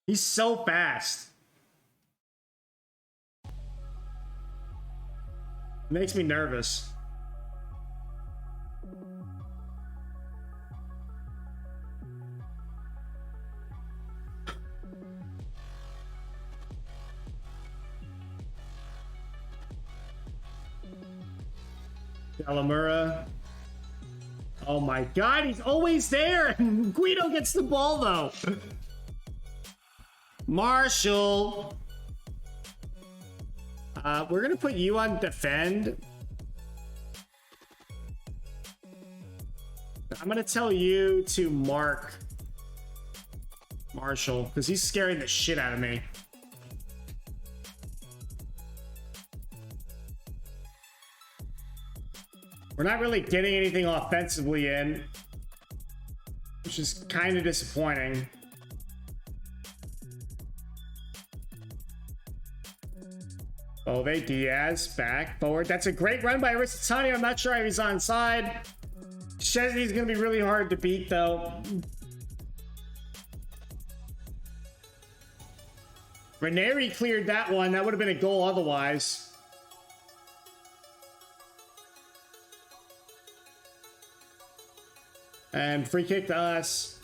He's so fast. Makes me nervous. Delamura. Oh my god, he's always there! Guido gets the ball though. Marshall. We're gonna put you on defend. I'm gonna tell you to mark Marshall because he's scaring the shit out of me. We're not really getting anything offensively in, which is kind of disappointing. Bove, Diaz, back, forward. That's a great run by Aristotani. I'm not sure if he's onside. Szczesny's going to be really hard to beat, though. Ranieri cleared that one. That would have been a goal otherwise. And free kick to us.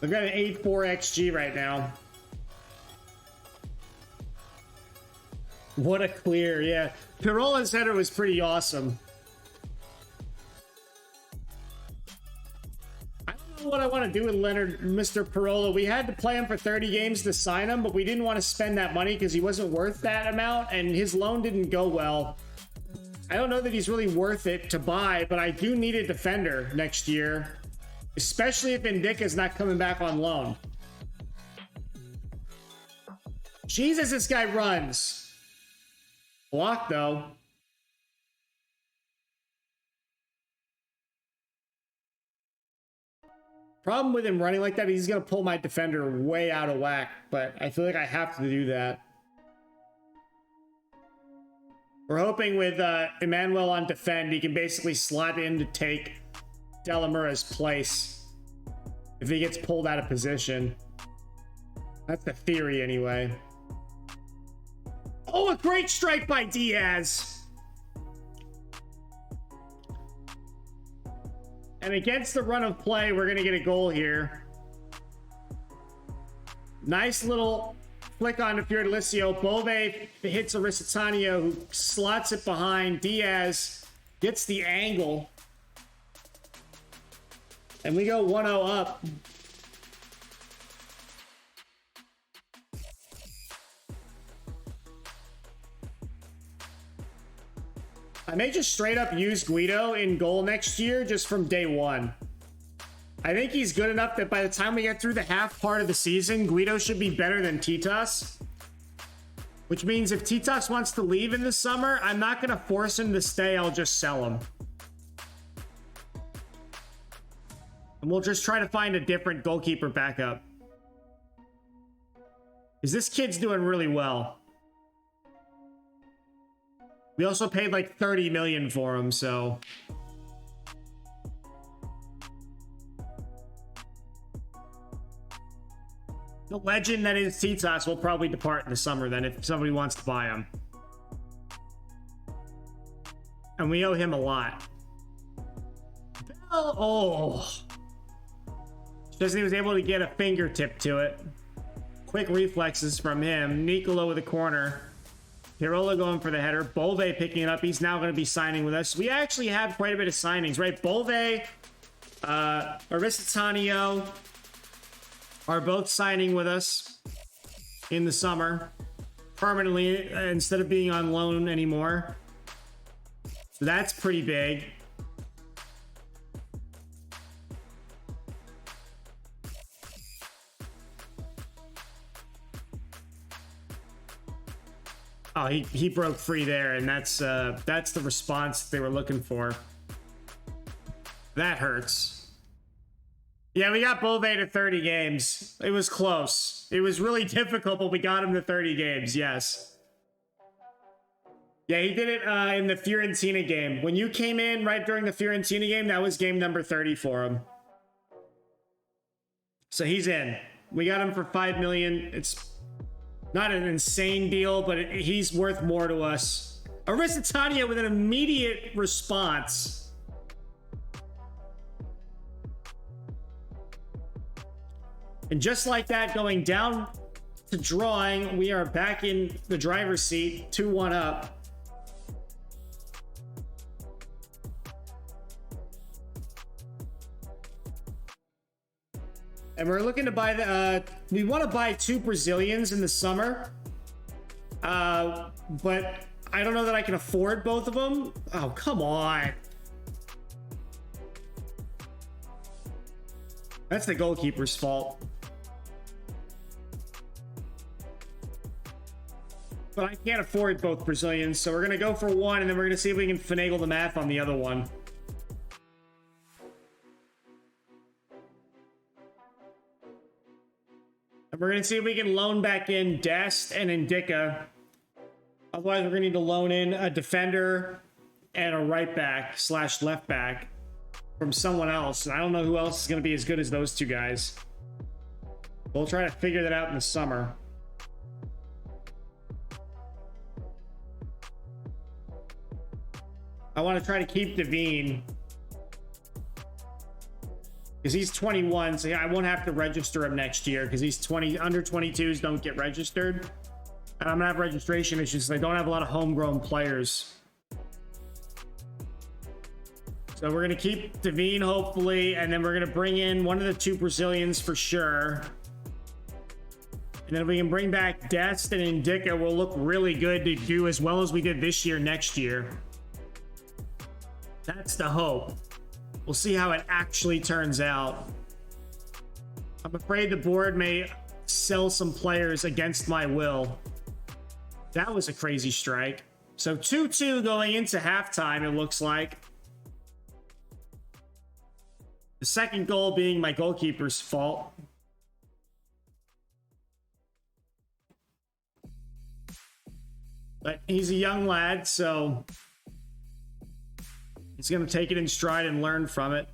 We've got an 8.4 XG right now. What a clear, yeah. Pirola's header was pretty awesome. I don't know what I want to do with Leonard, Mr. Pirola. We had to play him for 30 games to sign him, but we didn't want to spend that money because he wasn't worth that amount, and his loan didn't go well. I don't know that he's really worth it to buy, but I do need a defender next year, especially if Indica's not coming back on loan. Jesus, this guy runs. Block, though. Problem with him running like that, he's going to pull my defender way out of whack, but I feel like I have to do that. We're hoping with Emmanuel on defend, he can basically slot in to take Delamura's place if he gets pulled out of position. That's the theory, anyway. Oh, a great strike by Diaz. And against the run of play, we're going to get a goal here. Nice little flick on to Fiordalicio. Bove hits Aristotania, who slots it behind. Diaz gets the angle. And we go 1-0 up. I may just straight up use Guido in goal next year just from day one. I think he's good enough that by the time we get through the half part of the season, Guido should be better than Titas. Which means if Titas wants to leave in the summer, I'm not going to force him to stay. I'll just sell him. And we'll just try to find a different goalkeeper backup. Because this kid's doing really well. We also paid like 30 million for him, so... The legend that is Titas will probably depart in the summer then if somebody wants to buy him. And we owe him a lot. Oh! Chesney was able to get a fingertip to it. Quick reflexes from him. Nicolo with a corner. Pirola going for the header. Bove picking it up. He's now going to be signing with us. We actually have quite a bit of signings, right? Bove, Aristotanio are both signing with us in the summer permanently instead of being on loan anymore. So that's pretty big. Oh, he broke free there, and that's the response they were looking for. That hurts. Yeah, we got Bove to 30 games. It was close. It was really difficult, but we got him to 30 games, yes. Yeah, he did it in the Fiorentina game. When you came in right during the Fiorentina game, that was game number 30 for him. So he's in. We got him for 5 million. It's not an insane deal, but he's worth more to us. Aristotania with an immediate response. And just like that, going down to drawing, we are back in the driver's seat, 2-1 up. And we're looking to buy we want to buy 2 Brazilians in the summer. But I don't know that I can afford both of them. Oh, come on. That's the goalkeeper's fault. But I can't afford both Brazilians, so we're going to go for one, and then we're going to see if we can finagle the math on the other one. And we're going to see if we can loan back in Dest and Indica. Otherwise, we're going to need to loan in a defender and a right back / left back from someone else. And I don't know who else is going to be as good as those two guys. We'll try to figure that out in the summer. I want to try to keep Devine because he's 21, so I won't have to register him next year because he's 20. Under 22s don't get registered. And I'm gonna have registration issues. I don't have a lot of homegrown players. So we're gonna keep Devine hopefully, and then we're gonna bring in one of the two Brazilians for sure. And then if we can bring back Dest and Indica, we'll look really good to do as well as we did this year next year. That's the hope. We'll see how it actually turns out. I'm afraid the board may sell some players against my will. That was a crazy strike. So 2-2 going into halftime, it looks like. The second goal being my goalkeeper's fault. But he's a young lad, so he's going to take it in stride and learn from it.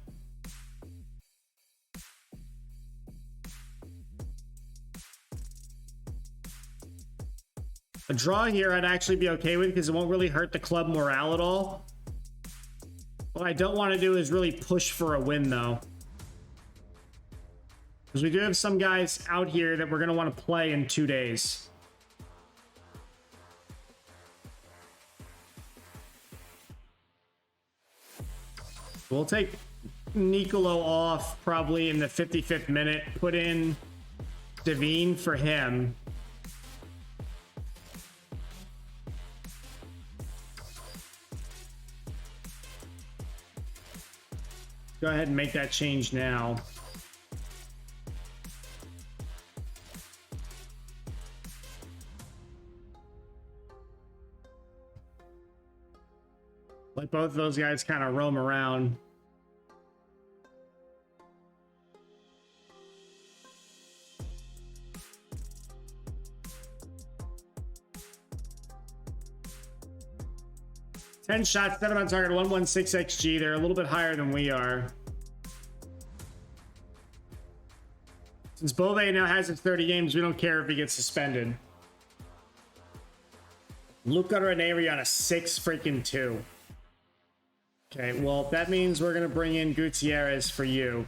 A draw here I'd actually be okay with because it won't really hurt the club morale at all. What I don't want to do is really push for a win, though. Because we do have some guys out here that we're going to want to play in 2 days. We'll take Nicolo off probably in the 55th minute. Put in Devine for him. Go ahead and make that change now. Let both of those guys kind of roam around. Ten shots, 7 on target, 116 XG. They're a little bit higher than we are. Since Bove now has his 30 games, we don't care if he gets suspended. Luca Ranieri on a 6-2. Okay, well, that means we're going to bring in Gutierrez for you.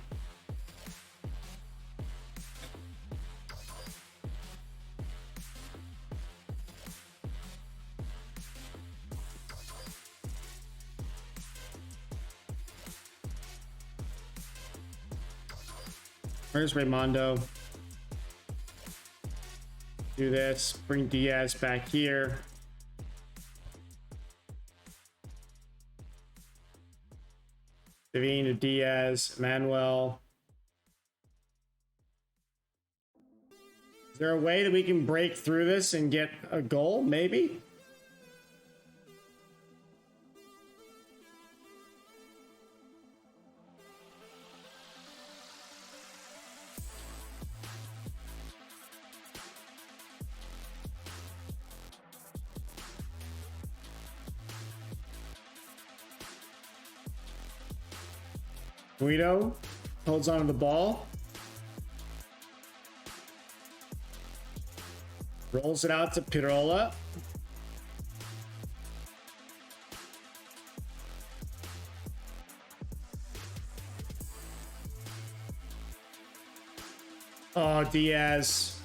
Where's Raimondo? Do this. Bring Diaz back here. Devine to Diaz. Manuel. Is there a way that we can break through this and get a goal? Maybe? Guido holds on to the ball. Rolls it out to Pirola. Oh, Diaz.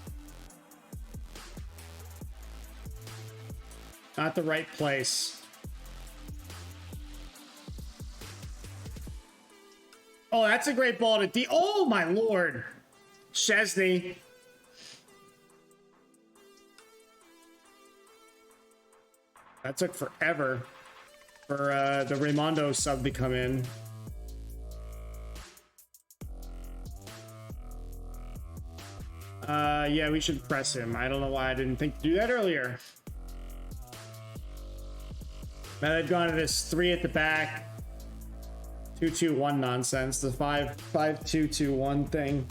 Not the right place. Oh, that's a great ball to D. Oh, my lord. Chesney. That took forever for the Raimondo sub to come in. Yeah, we should press him. I don't know why I didn't think to do that earlier. Now they've gone to this 3 at the back, 2-2-1 nonsense, the 5-2-2-1 thing.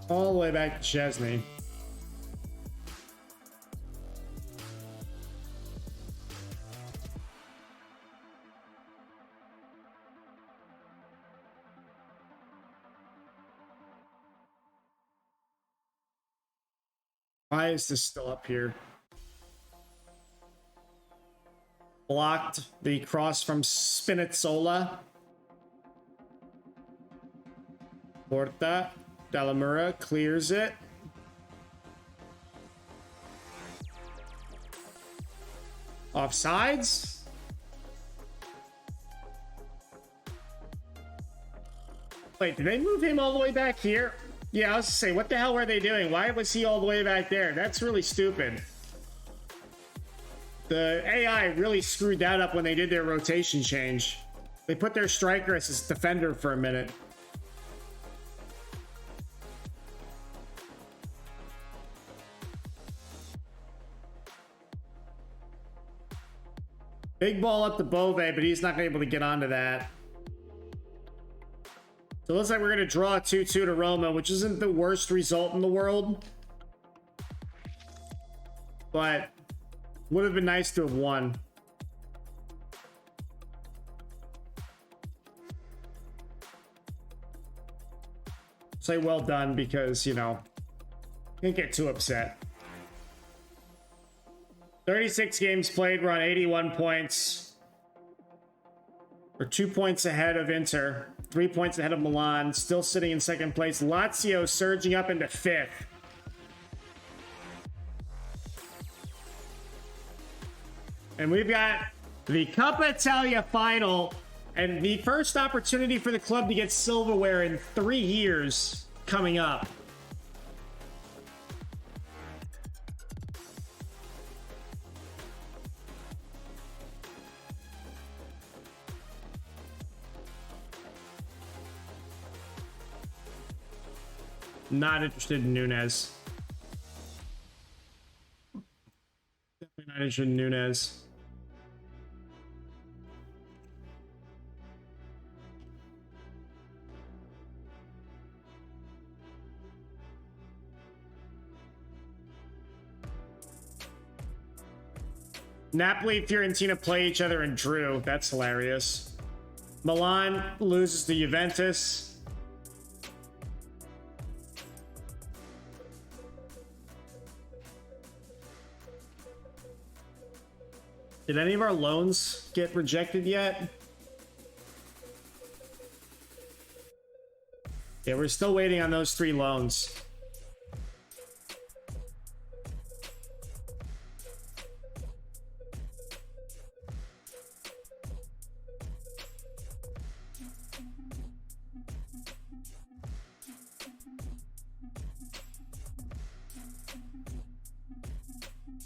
All the way back to Chesney. Why is this still up here? Blocked the cross from Spinazzola. Porta. Dallamura clears it. Offsides? Wait, did they move him all the way back here? Yeah, I was to say, what the hell were they doing? Why was he all the way back there? That's really stupid. The AI really screwed that up when they did their rotation change. They put their striker as his defender for a minute. Big ball up to Bove, but he's not able to get onto that. So it looks like we're going to draw 2-2 to Roma, which isn't the worst result in the world. But would have been nice to have won. Say well done because, you know, can't get too upset. 36 games played, we're on 81 points. We're 2 points ahead of Inter, 3 points ahead of Milan, still sitting in second place. Lazio surging up into 5th. And we've got the Coppa Italia Final and the first opportunity for the club to get silverware in 3 years coming up. Not interested in Nunez. Definitely not interested in Nunez. Napoli and Fiorentina play each other and drew. That's hilarious. Milan loses to Juventus. Did any of our loans get rejected yet? Yeah, we're still waiting on those 3 loans.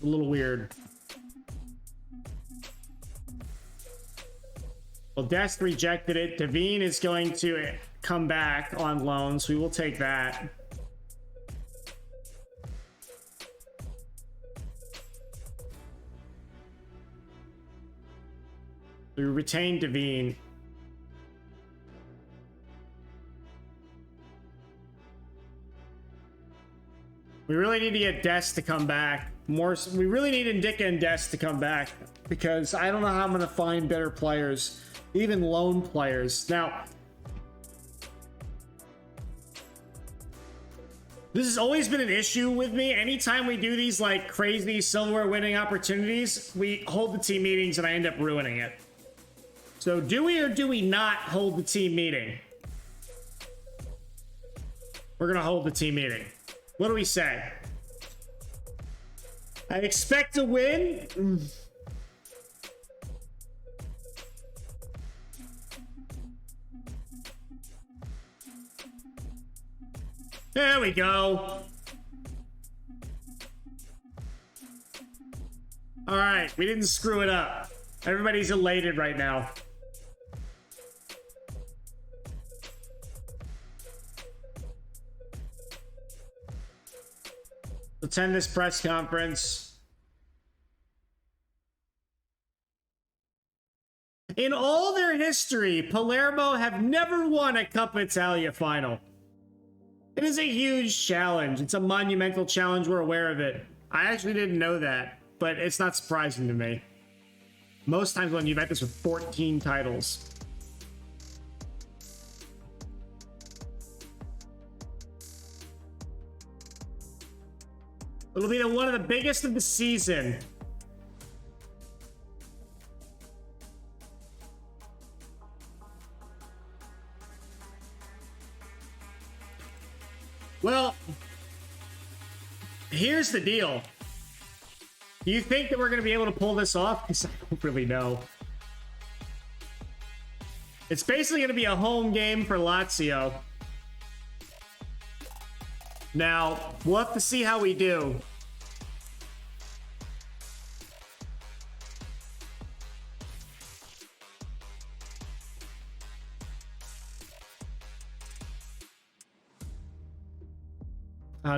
A little weird. Well, Dest rejected it. Devine is going to come back on loans. We will take that. We retain Devine. We really need to get Dest to come back. We really need Ndicka and Dest to come back because I don't know how I'm going to find better players. Even loan players. Now, this has always been an issue with me. Anytime we do these like crazy silverware winning opportunities, we hold the team meetings and I end up ruining it. So do we or do we not hold the team meeting? We're going to hold the team meeting. What do we say? I expect to win. There we go. All right, we didn't screw it up. Everybody's elated right now. Attend this press conference. In all their history, Palermo have never won a Coppa Italia final. It is a huge challenge. It's a monumental challenge. We're aware of it. I actually didn't know that, but it's not surprising to me. Most times when Juventus with 14 titles. It'll be one of the biggest of the season. Well, here's the deal. Do you think that we're going to be able to pull this off? Because I don't really know. It's basically going to be a home game for Lazio. Now, we'll have to see how we do.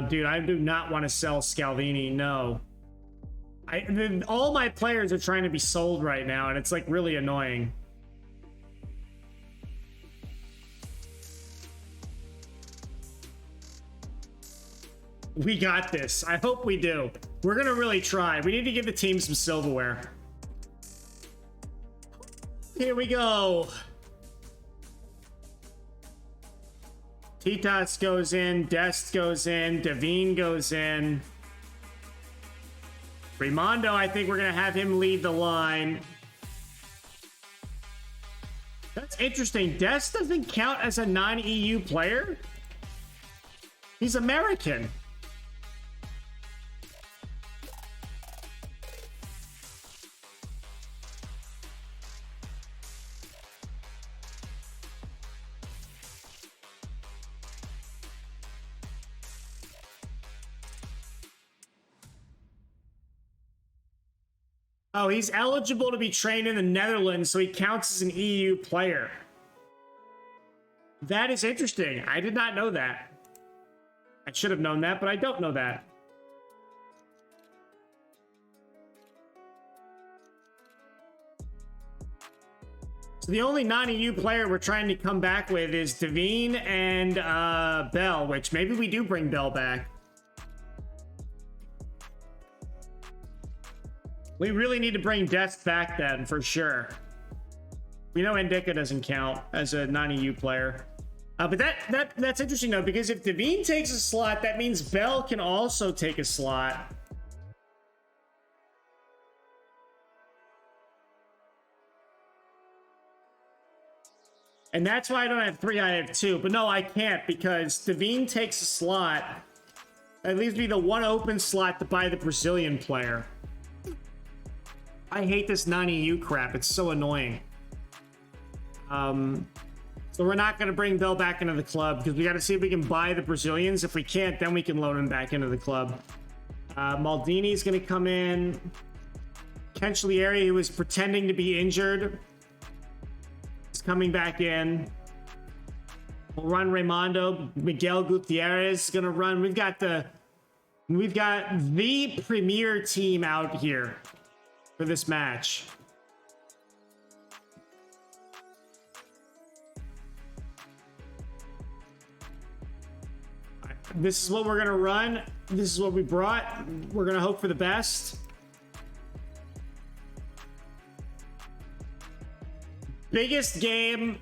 Dude, I do not want to sell Scalvini, no. All my players are trying to be sold right now, and it's like really annoying. We got this. I hope we do. We're gonna really try. We need to give the team some silverware. Here we go. Titas goes in, Dest goes in, Devine goes in. Raimondo, I think we're going to have him lead the line. That's interesting. Dest doesn't count as a non-EU player? He's American. Oh, he's eligible to be trained in the Netherlands, so he counts as an EU player. That is interesting. I did not know that. I should have known that, but I don't know that. So the only non-EU player we're trying to come back with is Devine and Bell, which maybe we do bring Bell back. We really need to bring Dest back then, for sure. We know Ndicka doesn't count as a non-EU player. But that's interesting, though, because if Devine takes a slot, that means Bell can also take a slot. And that's why I don't have 3, I have 2. But no, I can't, because Devine takes a slot. That leaves me the one open slot to buy the Brazilian player. I hate this non-EU crap. It's so annoying. So we're not going to bring Bell back into the club because we got to see if we can buy the Brazilians. If we can't, then we can load him back into the club. Maldini's going to come in. Cancellieri, who was pretending to be injured, is coming back in. We'll run Raimondo. Miguel Gutierrez is going to run. We've got the premier team out here for this match. This is what we're gonna run. This is what we brought. We're gonna hope for the best. Biggest game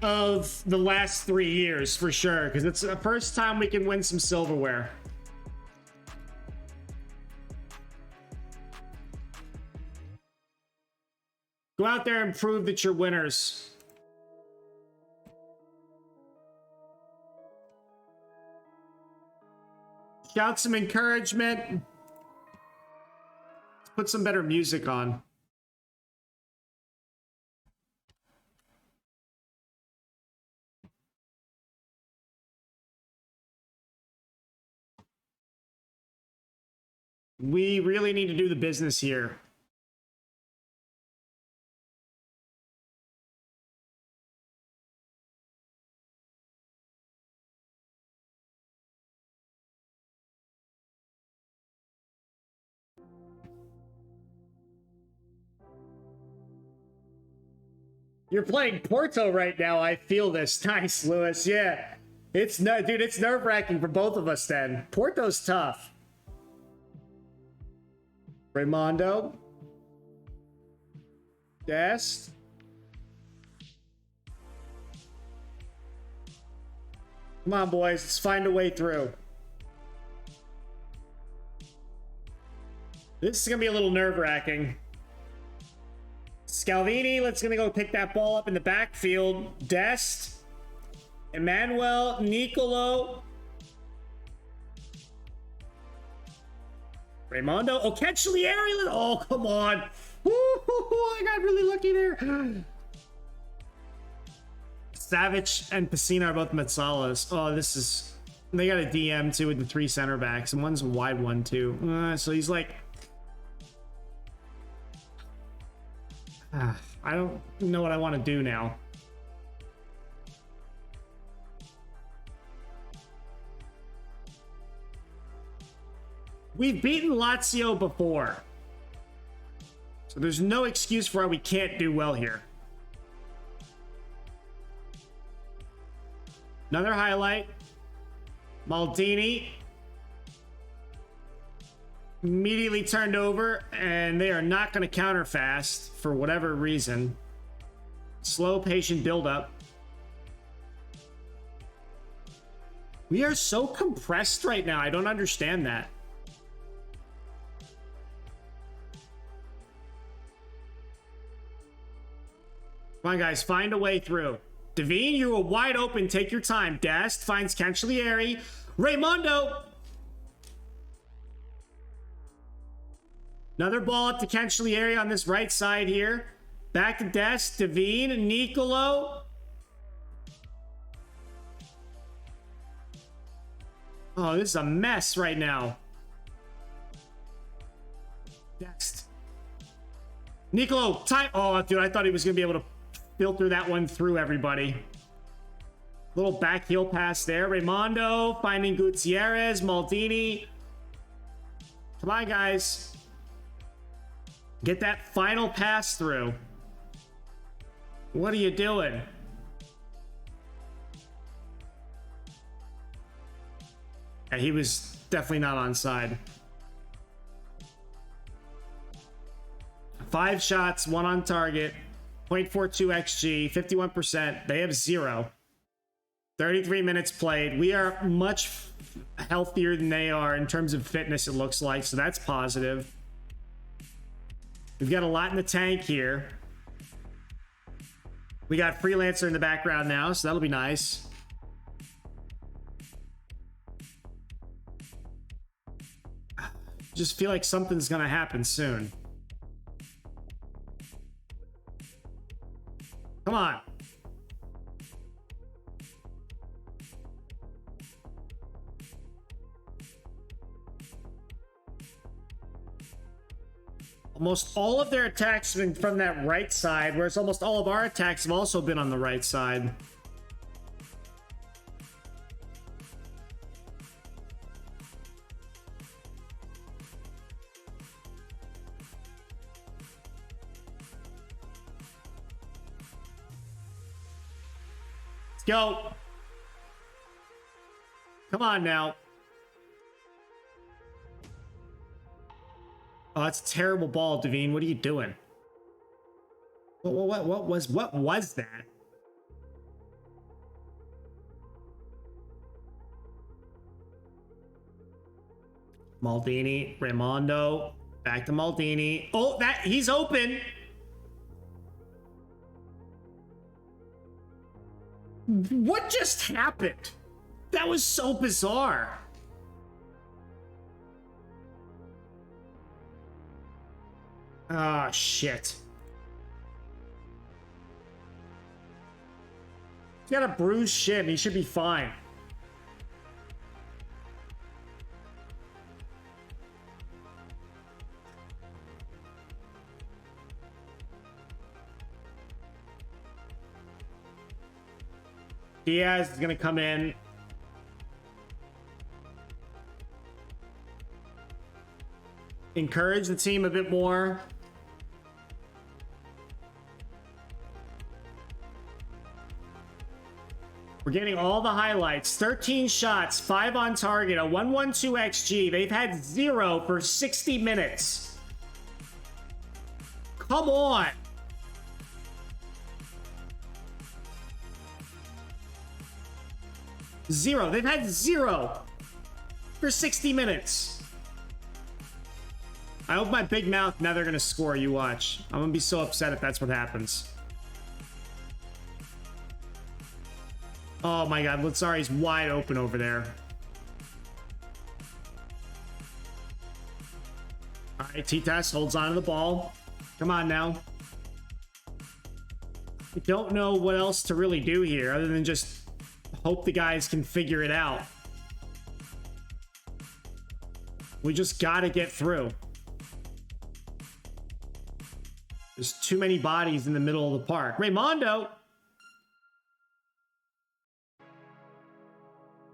of the last 3 years for sure, because it's the first time we can win some silverware. Go out there and prove that you're winners. Shout some encouragement. Let's put some better music on. We really need to do the business here. You're playing Porto right now. I feel this. Nice, Lewis. Yeah. It's no, dude, it's nerve-wracking for both of us then. Porto's tough. Raimondo. Dest. Come on, boys. Let's find a way through. This is going to be a little nerve-wracking. Scalvini, let's gonna go pick that ball up in the backfield. Dest, Emmanuel, Nicolo, Raimondo. Oh, Cancellieri. Oh, come on. Woo, I got really lucky there. Savic and Pacino are both Metsalas. Oh, this is... They got a DM, too, with the 3 center backs. And one's a wide one, too. So he's like... I don't know what I want to do now. We've beaten Lazio before, so there's no excuse for why we can't do well here. Another highlight. Maldini. Immediately turned over, and they are not going to counter fast for whatever reason. Slow, patient build-up. We are so compressed right now. I don't understand that. Come on, guys. Find a way through. Devine, you are wide open. Take your time. Dest finds Cancellieri. Raimondo. Another ball up to Cancellieri on this right side here. Back to Dest, Devine, Nicolo. Oh, this is a mess right now. Dest. Nicolo, time. Oh, dude, I thought he was going to be able to filter that one through everybody. Little back heel pass there. Raimondo finding Gutierrez, Maldini. Come on, guys. Get that final pass through. What are you doing? Yeah, he was definitely not onside. 5 shots, 1 on target, 0.42 XG, 51%. They have 0. 33 minutes played. We are much healthier than they are in terms of fitness, it looks like, so that's positive. We've got a lot in the tank here. We got Freelancer in the background now, so that'll be nice. Just feel like something's gonna happen soon. Come on. Almost all of their attacks have been from that right side, whereas almost all of our attacks have also been on the right side. Let's go. Come on now. Oh, that's a terrible ball, Devine. What are you doing? What was that? Maldini, Raimondo, back to Maldini. Oh, he's open. What just happened? That was so bizarre. Ah, shit. He's got a bruised shin. He should be fine. Diaz is going to come in. Encourage the team a bit more. We're getting all the highlights. 13 shots, 5 on target, a 112 XG. They've had 0 for 60 minutes. Come on. Zero. They've had 0 for 60 minutes. I hope my big mouth, now they're going to score. You watch. I'm going to be so upset if that's what happens. Oh my god, Lazzari's wide open over there. Alright, Titas holds on to the ball. Come on now. I don't know what else to really do here other than just hope the guys can figure it out. We just gotta get through. There's too many bodies in the middle of the park. Raimondo!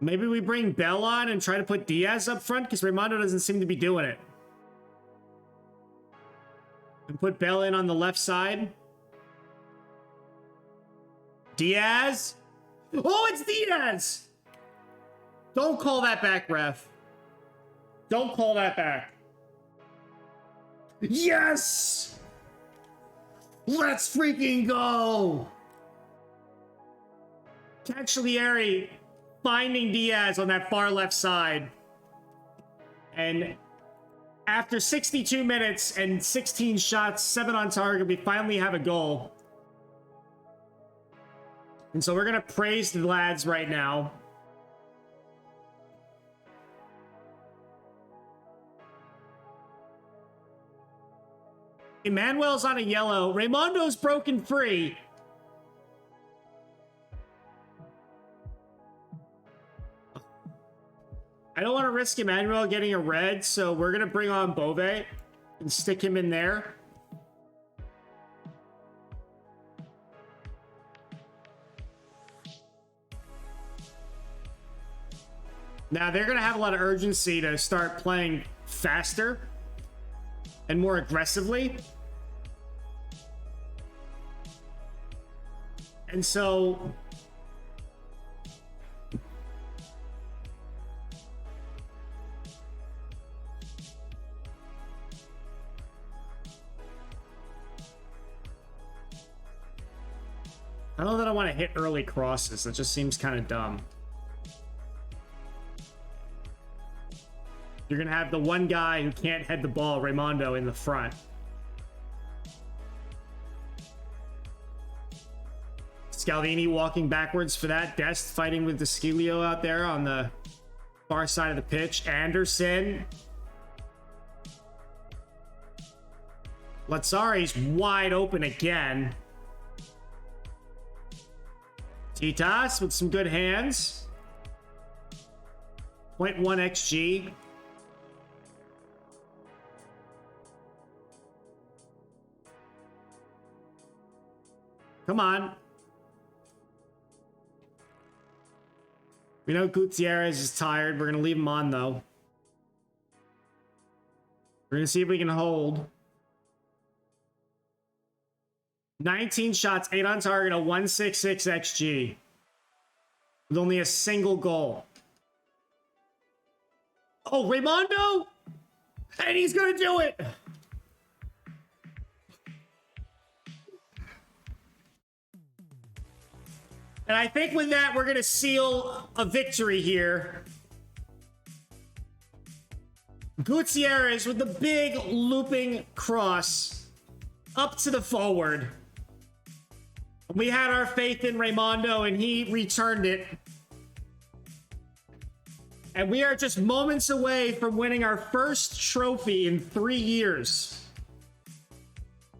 Maybe we bring Bell on and try to put Diaz up front because Raimondo doesn't seem to be doing it. And put Bell in on the left side. Diaz. Oh, it's Diaz! Don't call that back, ref. Don't call that back. Yes! Let's freaking go! Cancellieri finding Diaz on that far left side. And after 62 minutes and 16 shots, 7 on target, we finally have a goal. And so we're going to praise the lads right now. Emmanuel's on a yellow. Raimondo's broken free. I don't want to risk Emmanuel getting a red, so we're going to bring on Bove and stick him in there. Now, they're going to have a lot of urgency to start playing faster and more aggressively. And so I don't know that I want to hit early crosses. That just seems kind of dumb. You're going to have the one guy who can't head the ball, Raimondo, in the front. Scalvini walking backwards for that. Dest fighting with Descilio out there on the far side of the pitch. Anderson. Lazzari's wide open again. Titas with some good hands. 0.1 XG. Come on. We know Gutierrez is tired. We're going to leave him on, though. We're going to see if we can hold. 19 shots, 8 on target, a 166 XG. With only a single goal. Oh, Raimondo! And he's going to do it! And I think with that, we're going to seal a victory here. Gutierrez with the big looping cross up to the forward. We had our faith in Raimondo, and he returned it. And we are just moments away from winning our first trophy in 3 years.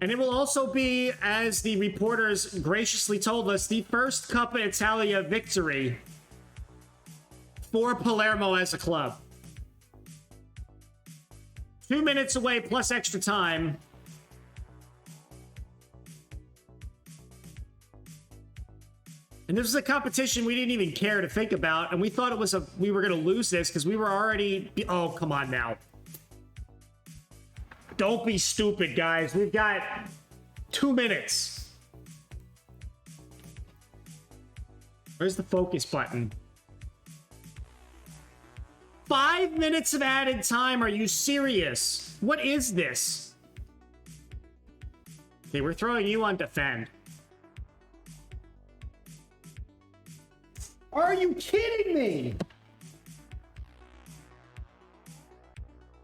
And it will also be, as the reporters graciously told us, the first Coppa Italia victory for Palermo as a club. 2 minutes away plus extra time. And this was a competition we didn't even care to think about, and we thought it was we were going to lose this because we were already... Oh, come on now. Don't be stupid, guys. We've got 2 minutes. Where's the focus button? 5 minutes of added time. Are you serious? What is this? Okay, we're throwing you on defend. Are you kidding me?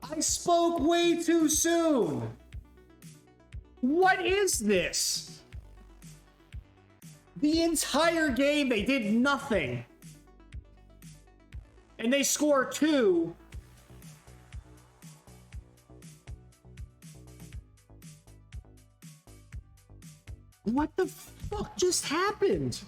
I spoke way too soon. What is this? The entire game, they did nothing. And they score 2. What the fuck just happened?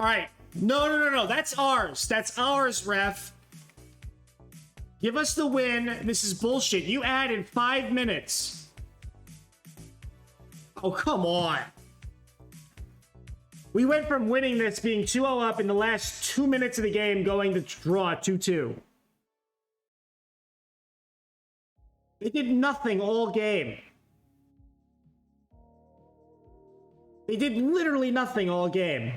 All right. No. That's ours. That's ours, ref. Give us the win. This is bullshit. You added 5 minutes. Oh, come on. We went from winning this being 2-0 up in the last 2 minutes of the game going to draw 2-2. They did nothing all game. They did literally nothing all game.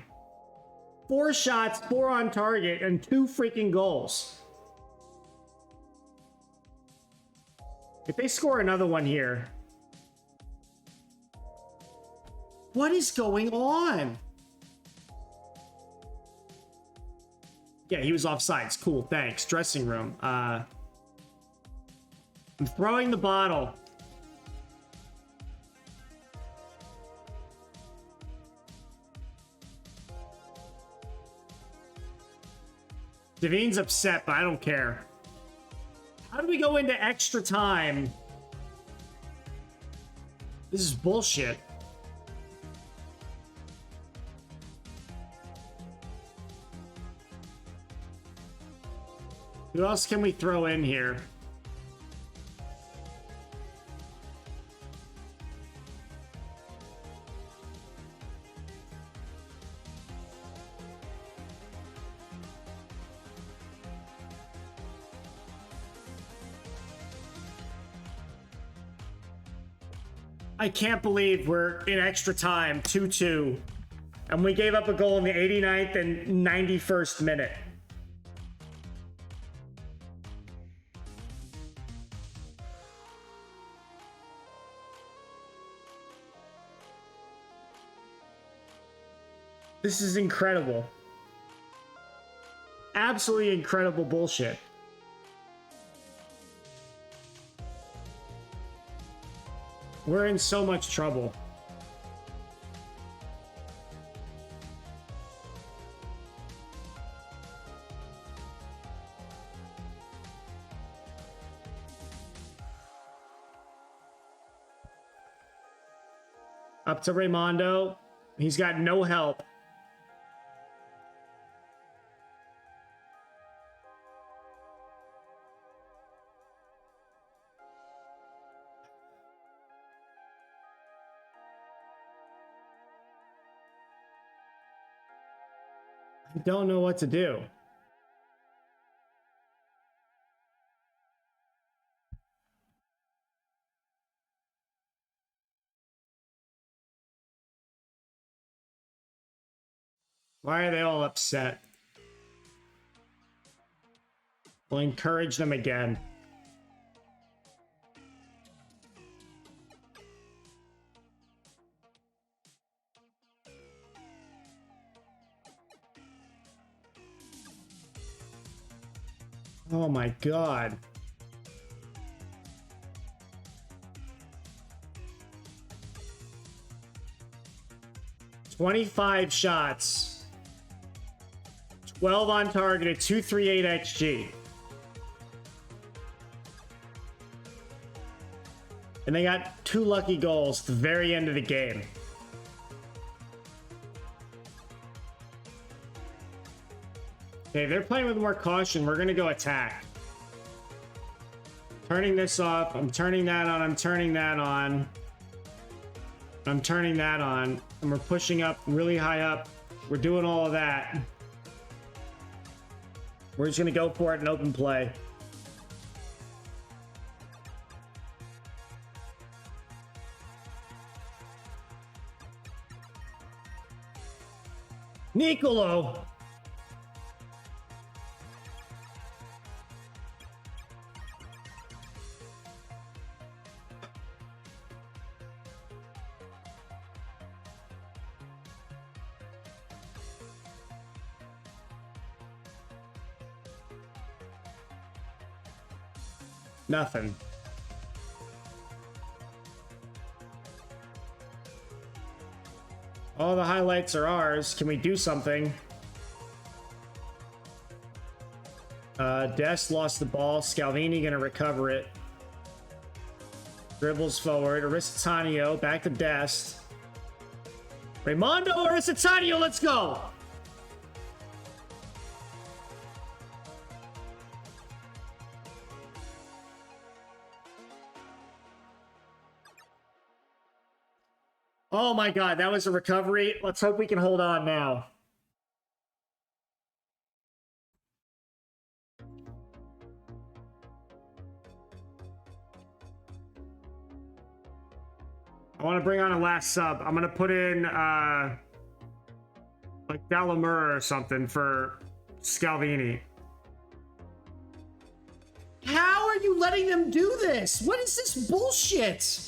4 shots, 4 on target, and 2 freaking goals. If they score another one here... What is going on? Yeah, he was offsides. Cool, thanks. Dressing room. I'm throwing the bottle. Davine's upset, but I don't care. How do we go into extra time? This is bullshit. Who else can we throw in here? I can't believe we're in extra time, 2-2, and we gave up a goal in the 89th and 91st minute. This is incredible. Absolutely incredible bullshit. We're in so much trouble. Up to Raimondo. He's got no help. I don't know what to do. Why are they all upset? We'll encourage them again. Oh my God. "25 shots. 12 on target at 238 XG. And they got 2 lucky goals at the very end of the game. Okay, they're playing with more caution. We're going to go attack. Turning this off. I'm turning that on. I'm turning that on. I'm turning that on. And we're pushing up really high up. We're doing all of that. We're just going to go for it in open play. Nicolo. Nothing. All the highlights are ours. Can we do something? Dest lost the ball. Scalvini gonna recover it. Dribbles forward. Aristitanio back to Dest. Raimondo Aristitanio, let's go! Oh my god, that was a recovery. Let's hope we can hold on now. I want to bring on a last sub. I'm going to put in, like, Delamura or something for Scalvini. How are you letting them do this? What is this bullshit?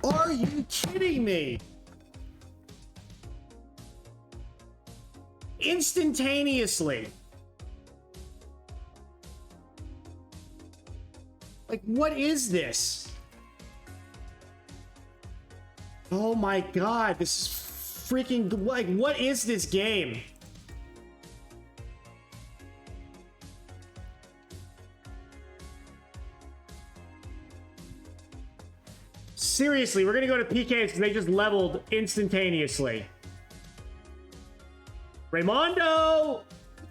Are you kidding me? Instantaneously. Like, what is this? Oh my god, this is freaking... Like, what is this game? Seriously, we're gonna go to PKs because they just leveled instantaneously. Raimondo!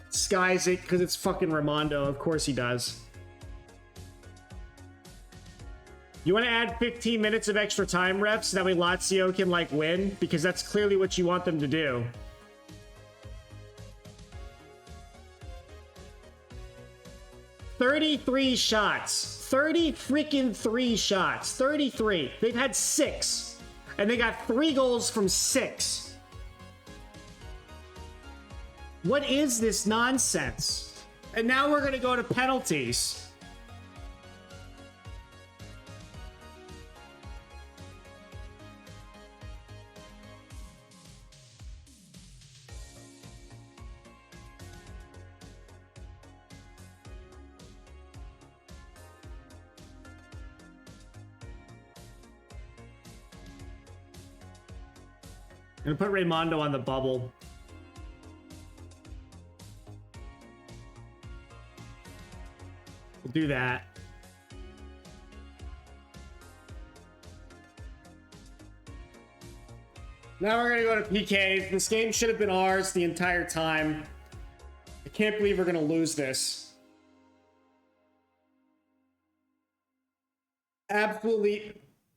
Skies it because it's fucking Raimondo. Of course he does. You want to add 15 minutes of extra time, refs, so that way Lazio can, like, win? Because that's clearly what you want them to do. 33 shots. 30 freaking 3 shots. 33. They've had 6. And they got 3 goals from 6. What is this nonsense? And now we're going to go to penalties. I'm gonna put Raimondo on the bubble. We'll do that. Now we're gonna go to PKs. This game should have been ours the entire time. I can't believe we're gonna lose this. Absolutely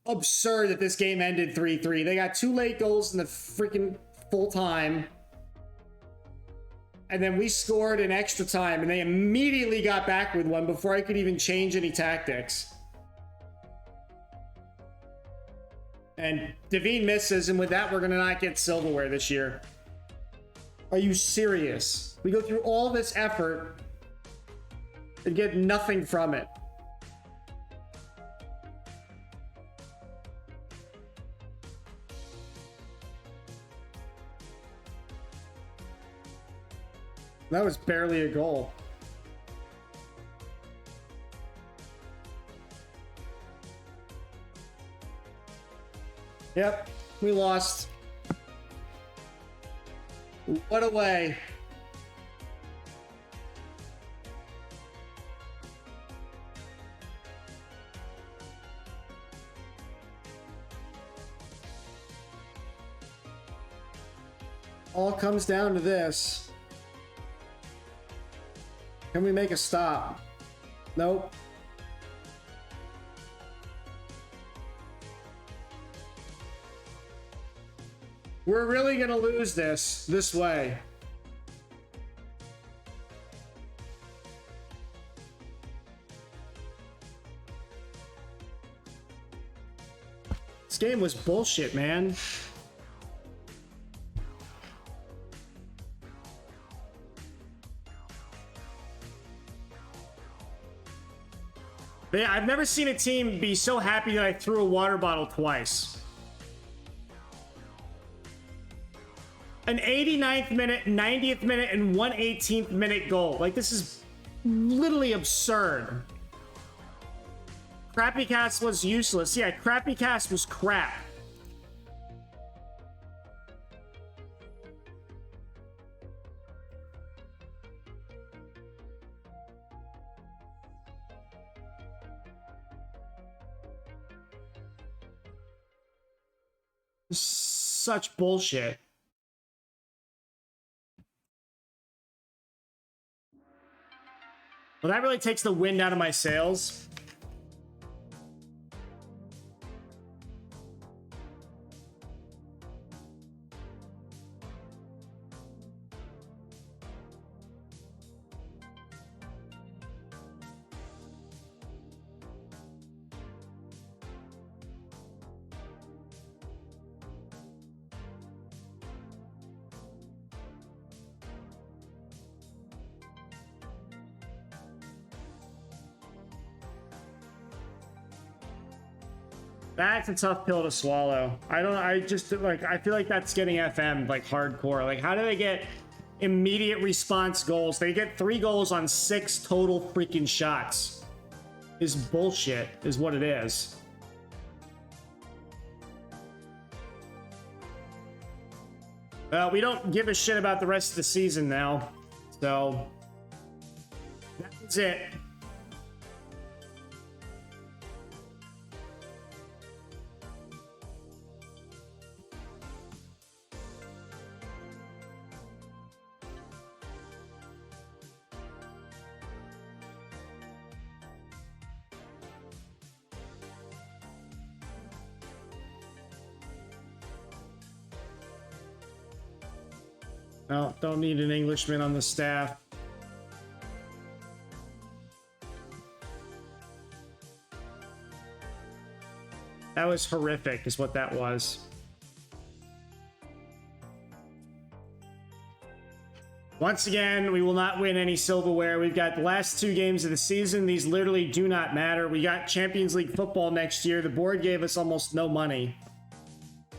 absurd that this game ended 3-3. They got 2 late goals in the freaking full time. And then we scored in extra time, and they immediately got back with one before I could even change any tactics. And Devine misses, and with that, we're going to not get silverware this year. Are you serious? We go through all this effort and get nothing from it. That was barely a goal. Yep, we lost. What a way. All comes down to this. Can we make a stop? Nope. We're really gonna lose this way. This game was bullshit, man. I've never seen a team be so happy that I threw a water bottle twice. An 89th minute, 90th minute, and 118th minute goal. Like, this is literally absurd. Crappy Cast was useless. Yeah, Crappy Cast was crap. Such bullshit. Well, that really takes the wind out of my sails. That's a tough pill to swallow. I feel like that's getting FM'd like hardcore. Like, how do they get immediate response goals? They get 3 goals on 6 total freaking shots. Is bullshit, is what it is. Well, we don't give a shit about the rest of the season now. So, that's it. No, don't need an Englishman on the staff. That was horrific, is what that was. Once again, we will not win any silverware. We've got the last 2 games of the season. These literally do not matter. We got Champions League football next year. The board gave us almost no money.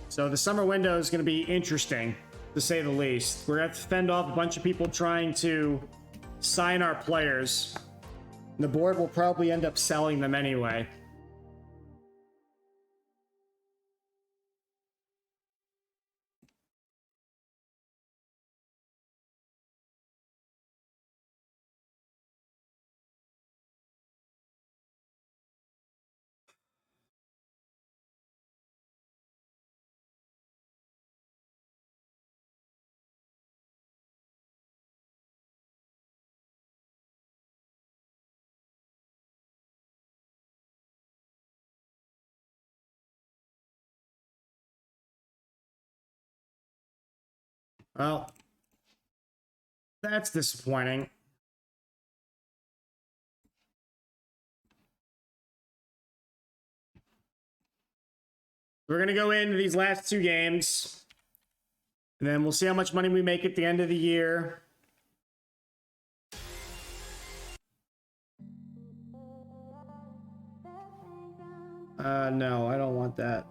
So the summer window is going to be interesting, to say the least. We're going to have to fend off a bunch of people trying to sign our players. The board will probably end up selling them anyway. Well, that's disappointing. We're going to go into these last 2 games, and then we'll see how much money we make at the end of the year. No, I don't want that.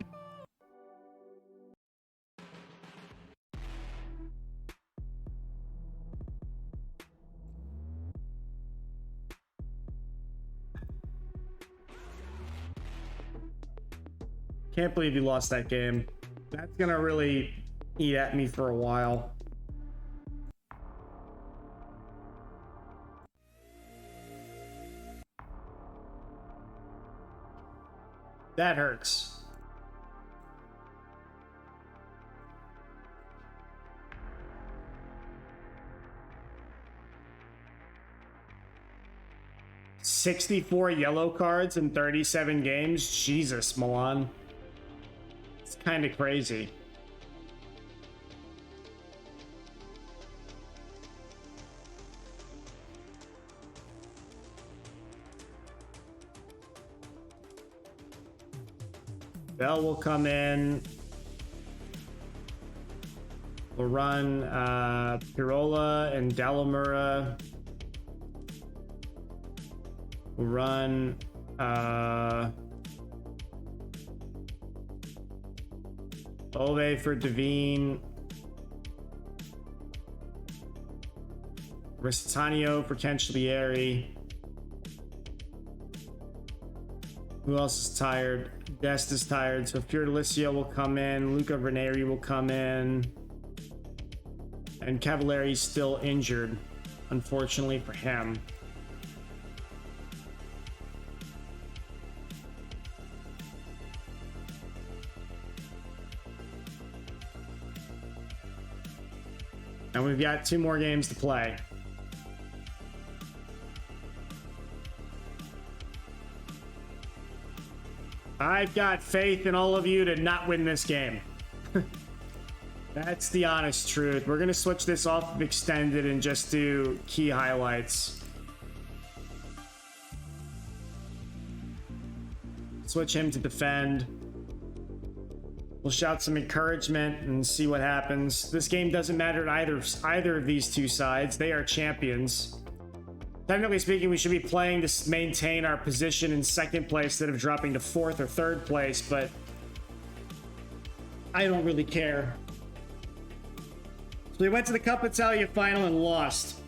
Can't believe you lost that game. That's gonna really eat at me for a while. That hurts. $64 yellow cards in 37 games? Jesus, Milan. It's kind of crazy. Bell will come in. We'll run Pirola and Dallamura. We'll run Ove for Devine. Ristanio for Cancellieri. Who else is tired? Dest is tired, so Fiordalicio will come in. Luca Ranieri will come in. And Cavalleri's still injured, unfortunately for him. And we've got 2 more games to play. I've got faith in all of you to not win this game. That's the honest truth. We're going to switch this off of extended and just do key highlights. Switch him to defend. We'll shout some encouragement and see what happens. This game doesn't matter to either of these two sides. They are champions. Technically speaking, we should be playing to maintain our position in second place instead of dropping to 4th or 3rd place, but I don't really care. So we went to the Coppa Italia final and lost.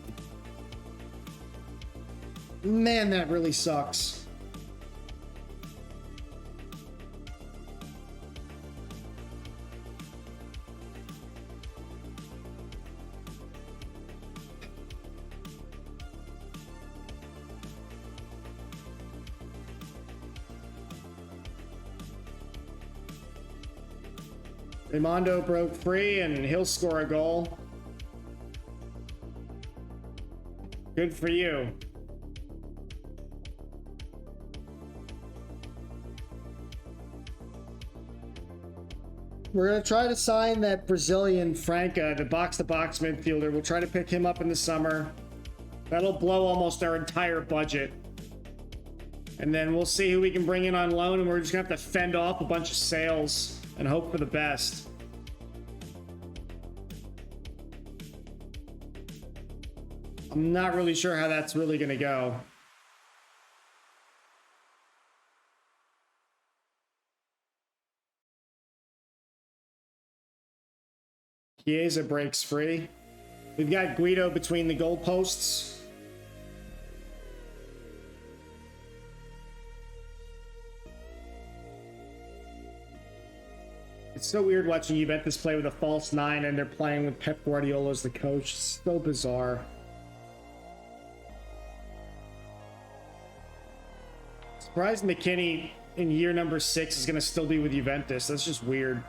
Man, that really sucks. Raimondo broke free and he'll score a goal. Good for you. We're going to try to sign that Brazilian Franca, the box-to-box midfielder. We'll try to pick him up in the summer. That'll blow almost our entire budget. And then we'll see who we can bring in on loan, and we're just going to have to fend off a bunch of sales and hope for the best. I'm not really sure how that's really going to go. Chiesa breaks free. We've got Guido between the goalposts. It's so weird watching Juventus play with a false 9 and they're playing with Pep Guardiola as the coach. It's so bizarre. Surprised McKinney in year number 6 is going to still be with Juventus. That's just weird.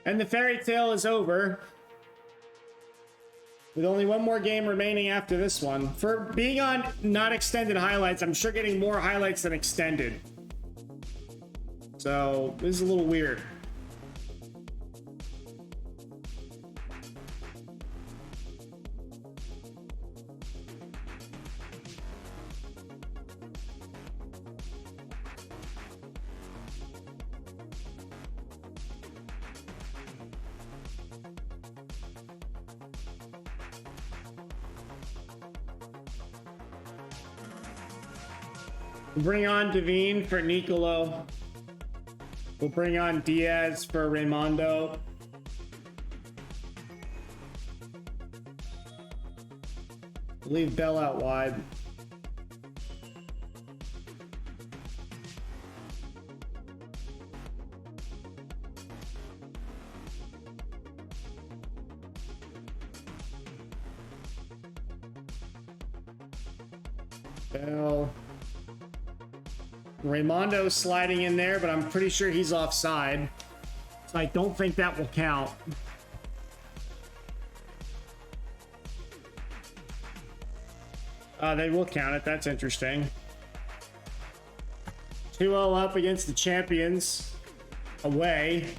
And the fairy tale is over. With only one more game remaining after this one. For being on not extended highlights, I'm sure getting more highlights than extended. So, this is a little weird. Bring on Devine for Nicolo. We'll bring on Diaz for Raimondo. Leave Bell out wide. Bell. Raimondo sliding in there, but I'm pretty sure he's offside. So I don't think that will count. They will count it. That's interesting. 2-0 up against the champions. Away.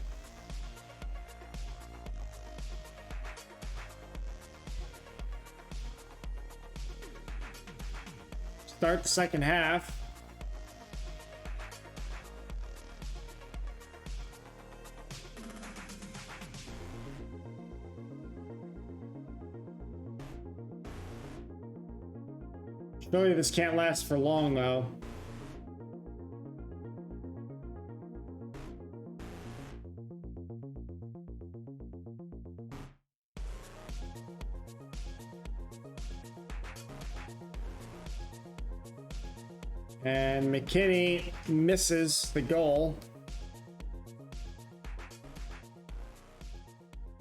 start the second half. Surely this can't last for long, though. And McKinney misses the goal.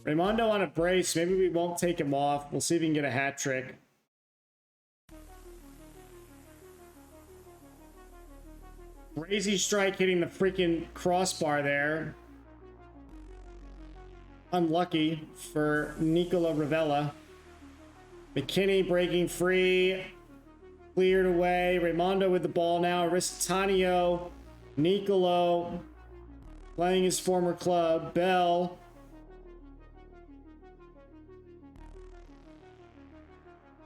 Raimondo on a brace. Maybe we won't take him off. We'll see if we can get a hat trick. Crazy strike hitting the freaking crossbar there. Unlucky for Nicola Ravella. McKinney breaking free. Cleared away. Raimondo with the ball now. Aristanio. Nicolo playing his former club. Bell.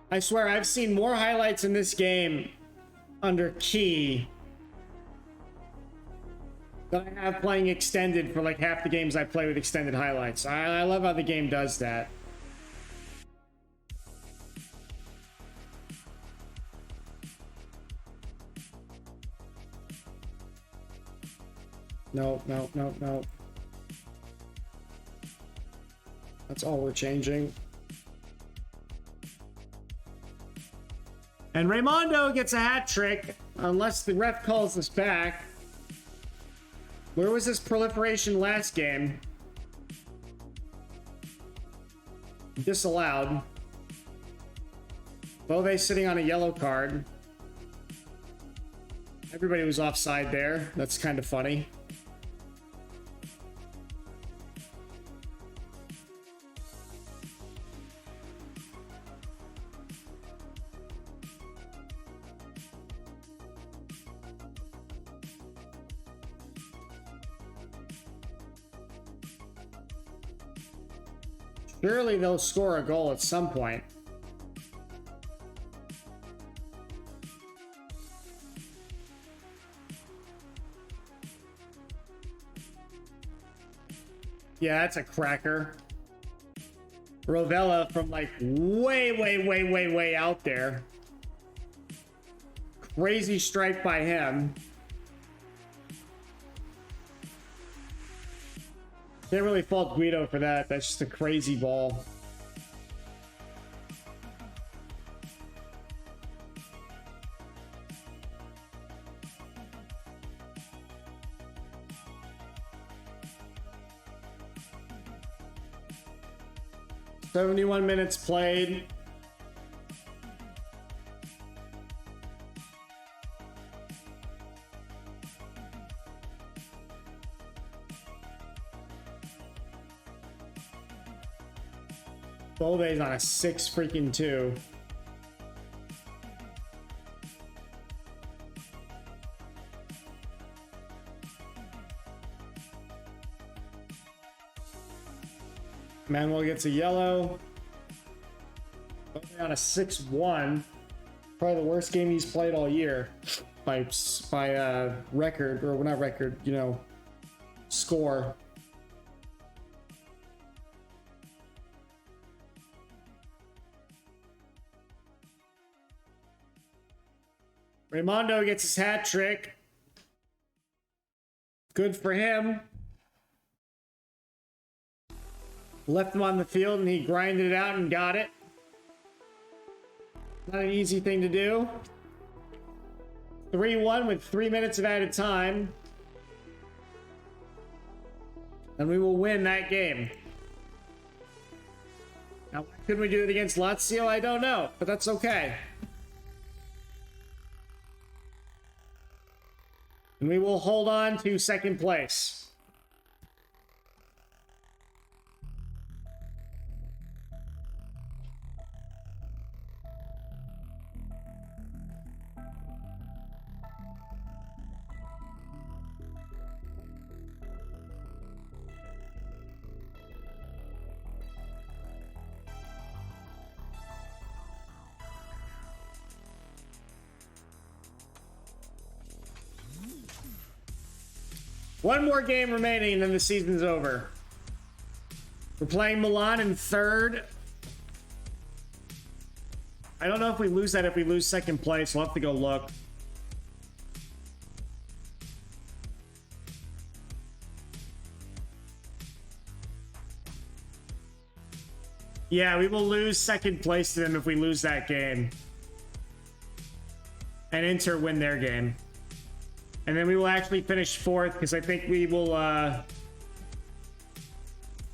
I swear, I've seen more highlights in this game under Key than I have playing extended for like half the games I play with extended highlights. I love how the game does that. No. That's all we're changing. And Raimondo gets a hat trick, unless the ref calls us back. Where was this proliferation last game? Disallowed. Bove sitting on a yellow card. Everybody was offside there. That's kind of funny. Surely they'll score a goal at some point. Yeah, that's a cracker. Rovella from like way out there. Crazy strike by him. Can't really fault Guido for that. That's just a crazy ball. "71 minutes played. Bove's on a 6-2. Manuel gets a yellow. Bove on a 6-1. Probably the worst game he's played all year by record, or not record, you know, score. Raimondo gets his hat trick. Good for him. Left him on the field and he grinded it out and got it. Not an easy thing to do. 3-1 with 3 minutes of added time. And we will win that game. Now, why couldn't we do it against Lazio? I don't know, but that's okay. And we will hold on to second place. One more game remaining and then the season's over. We're playing Milan in third. I don't know if we lose that, if we lose second place. We'll have to go look. Yeah, we will lose second place to them if we lose that game. And Inter win their game. And then we will actually finish fourth because I think we will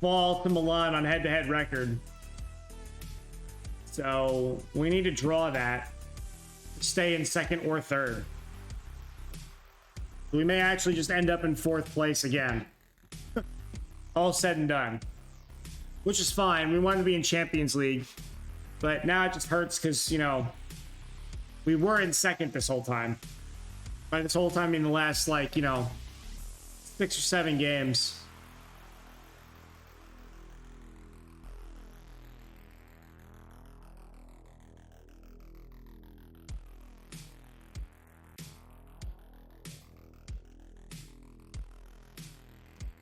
fall to Milan on head-to-head record. So we need to draw that to stay in second or third. We may actually just end up in fourth place again. All said and done. Which is fine. We wanted to be in Champions League. But now it just hurts because, you know, we were in second this whole time. By this whole time in the last, like, you know, 6 or 7 games.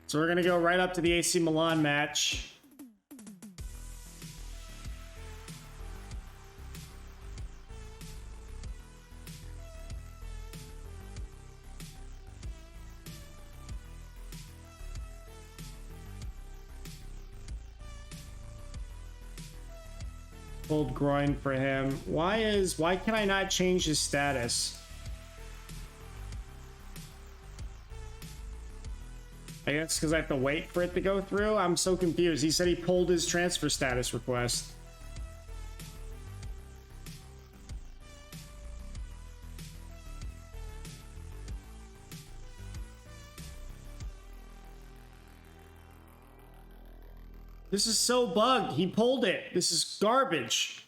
So we're going to go right up to the AC Milan match. Pulled groin for him. Why can I not change his status? I guess because I have to wait for it to go through? I'm so confused. He said he pulled his transfer status request. This is so bugged. He pulled it. This is garbage.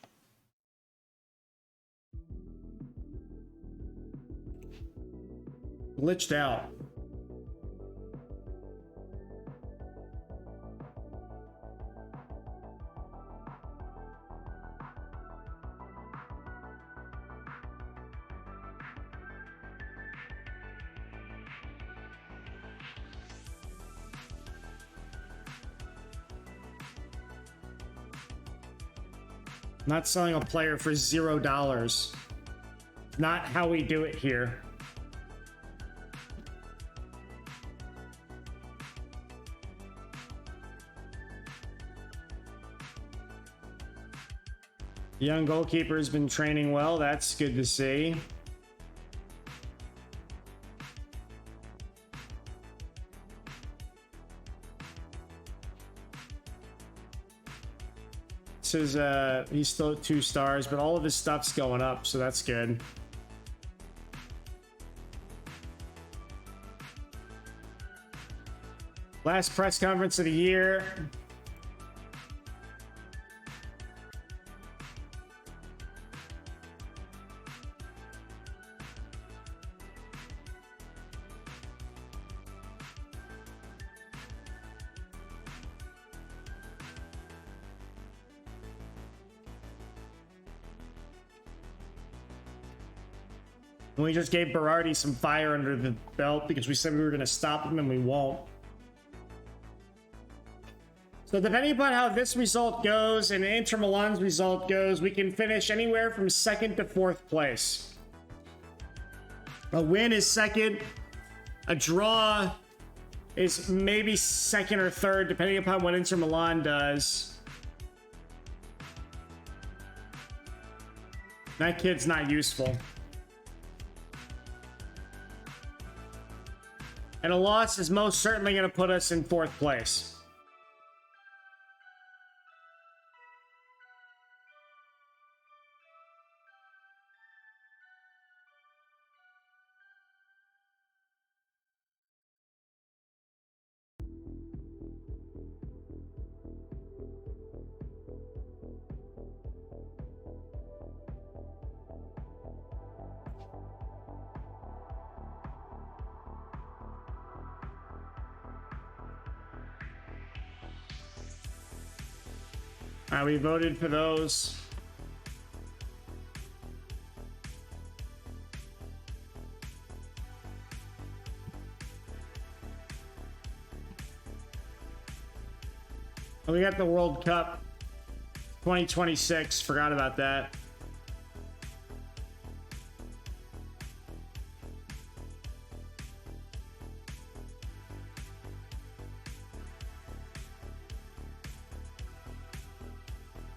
Glitched out. Not selling a player for $0. Not how we do it here. The young goalkeeper has been training well. That's good to see. He's still at 2 stars, but all of his stuff's going up, so that's good. Last press conference of the year. We just gave Berardi some fire under the belt because we said we were going to stop him and we won't. So depending upon how this result goes and Inter Milan's result goes, we can finish anywhere from 2nd to 4th place. A win is 2nd. A draw is maybe 2nd or 3rd, depending upon what Inter Milan does. That kid's not useful. And a loss is most certainly going to put us in 4th place. We voted for those. Oh, we got the World Cup 2026. Forgot about that.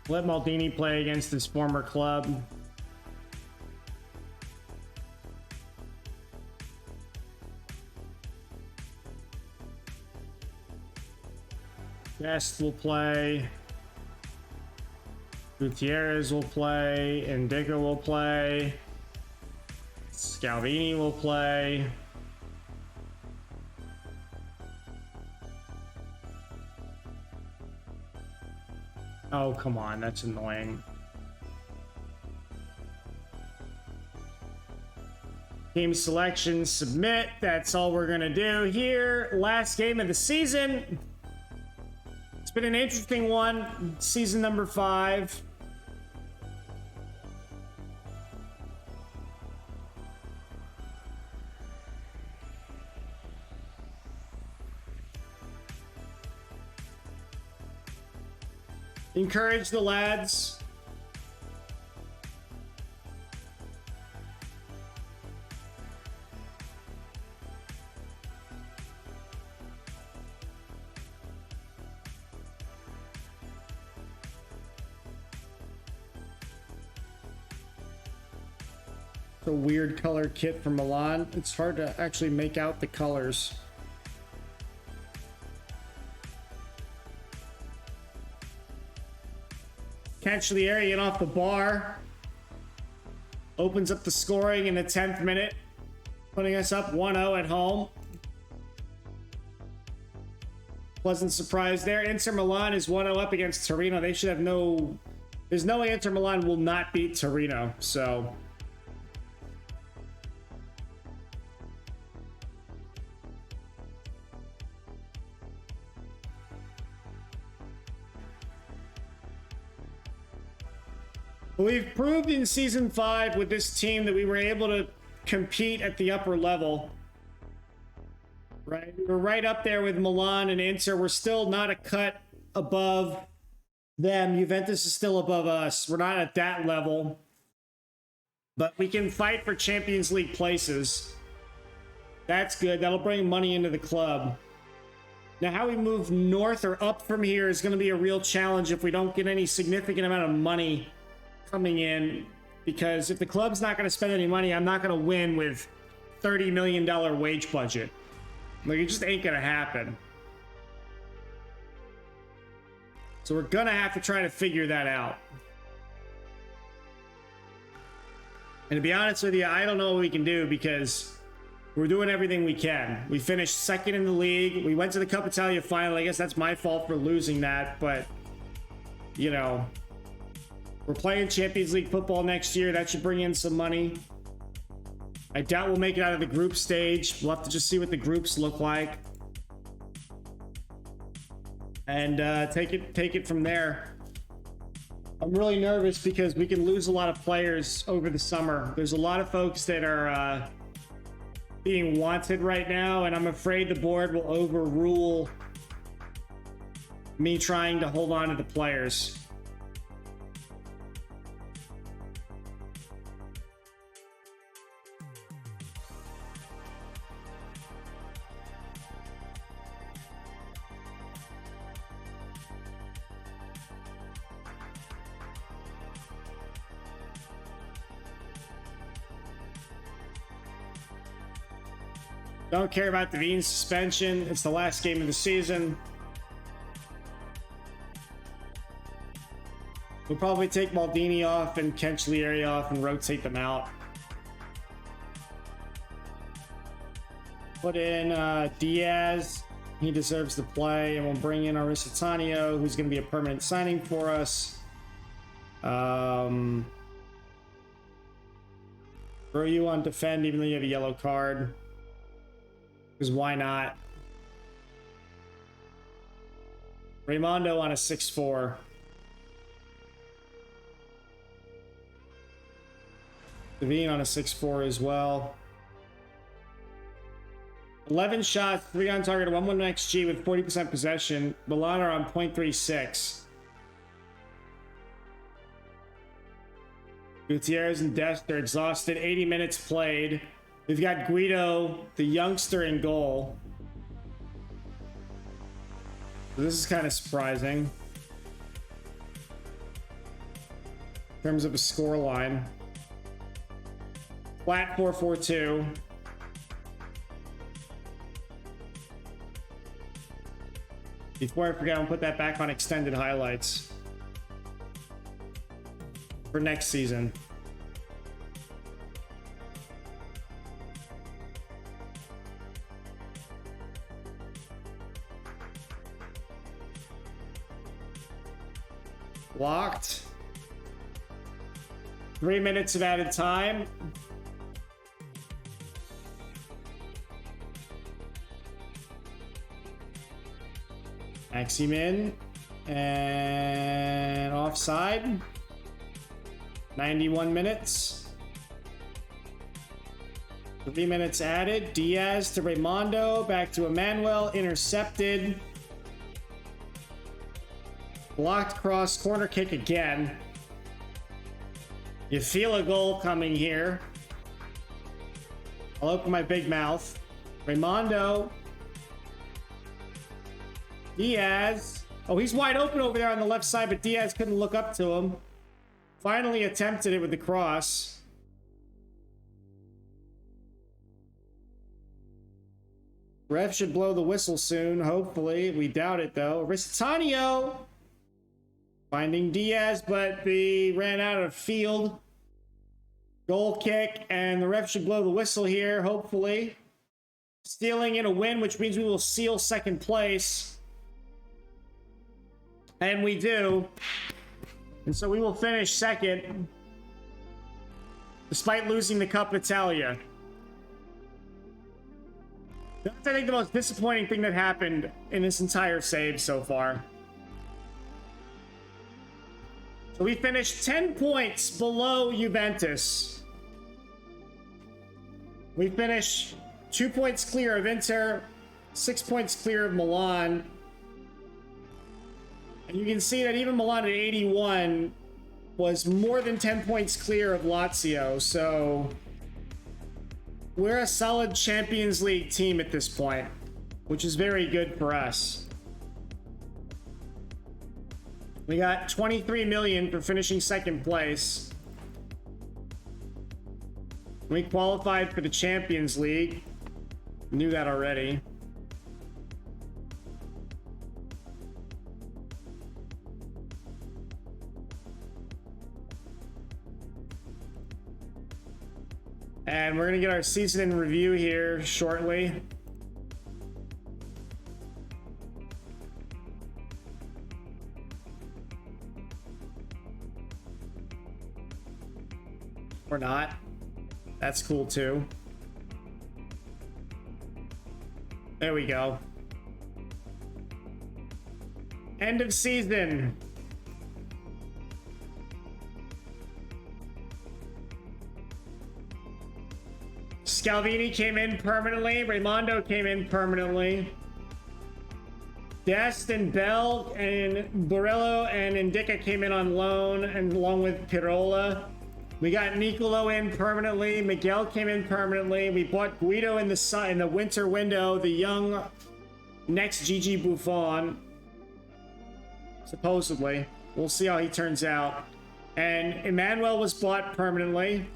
Let Maldini play against his former club. Guest will play. Gutierrez will play. Indica will play. Scalvini will play. Oh, come on. That's annoying. Team selection, submit. That's all we're going to do here. Last game of the season. It's been an interesting one. Season number 5. Encourage the lads. It's a weird color kit from Milan. It's hard to actually make out the colors. Cancellieri in off the bar. Opens up the scoring in the 10th minute. Putting us up 1-0 at home. Pleasant surprise there. Inter Milan is 1-0 up against Torino. They should have no... There's no way Inter Milan will not beat Torino, so... We've proved in Season 5 with this team that we were able to compete at the upper level. Right? We're right up there with Milan and Inter. We're still not a cut above them. Juventus is still above us. We're not at that level. But we can fight for Champions League places. That's good. That'll bring money into the club. Now, how we move north or up from here is going to be a real challenge if we don't get any significant amount of money coming in, because if the club's not going to spend any money, I'm not going to win with $30 million wage budget. Like, it just ain't going to happen. So we're going to have to try to figure that out. And to be honest with you, I don't know what we can do, because we're doing everything we can. We finished second in the league. We went to the Coppa Italia Final. I guess that's my fault for losing that, but, you know... We're playing Champions League football next year. That should bring in some money. I doubt we'll make it out of the group stage. We'll have to just see what the groups look like. And take it from there. I'm really nervous because we can lose a lot of players over the summer. There's a lot of folks that are being wanted right now, and I'm afraid the board will overrule me trying to hold on to the players. Don't care about the Veen suspension. It's the last game of the season. We'll probably take Maldini off and Cancellieri off and rotate them out. Put in Diaz. He deserves to play. And we'll bring in Aristitanio, who's going to be a permanent signing for us. Throw you on defend, even though you have a yellow card. Because why not? Raimondo on a 6-4. Devine on a 6-4 as well. 11 shots, 3 on target, 1-1 XG with 40% possession. Milan are on 0.36. Gutierrez and Dest are exhausted. 80 minutes played. We've got Guido, the youngster, in goal. This is kind of surprising in terms of a score line. Flat 4-4-2. Before I forget, I'll put that back on extended highlights for next season. Locked. 3 minutes of added time. Maximin and offside. 91 minutes. 3 minutes added. Diaz to Raimondo. Back to Emmanuel. Intercepted. Blocked cross. Corner kick again. You feel a goal coming here. I'll open my big mouth. Raimondo. Diaz. Oh, he's wide open over there on the left side, but Diaz couldn't look up to him. Finally attempted it with the cross. Ref should blow the whistle soon, hopefully. We doubt it, though. Ristanio finding Diaz, but he ran out of field. Goal kick, and the ref should blow the whistle here, hopefully. Stealing in a win, which means we will seal second place. And we do. And so we will finish second, despite losing the Coppa Italia. That's, I think, the most disappointing thing that happened in this entire save so far. So we finished 10 points below Juventus. We finished 2 points clear of Inter, 6 points clear of Milan. And you can see that even Milan at 81 was more than 10 points clear of Lazio. So we're a solid Champions League team at this point, which is very good for us. We got 23 million for finishing second place. We qualified for the Champions League. Knew that already. And we're going to get our season in review here shortly. Or not. That's cool too. There we go. End of season. Scalvini came in permanently. Raimondo came in permanently. Dest and Bell and Borello and Indica came in on loan, and along with Pirola. We got Nicolo in permanently. Miguel came in permanently. We bought Guido in the winter window, the young next Gigi Buffon. Supposedly. We'll see how he turns out. And Emmanuel was bought permanently.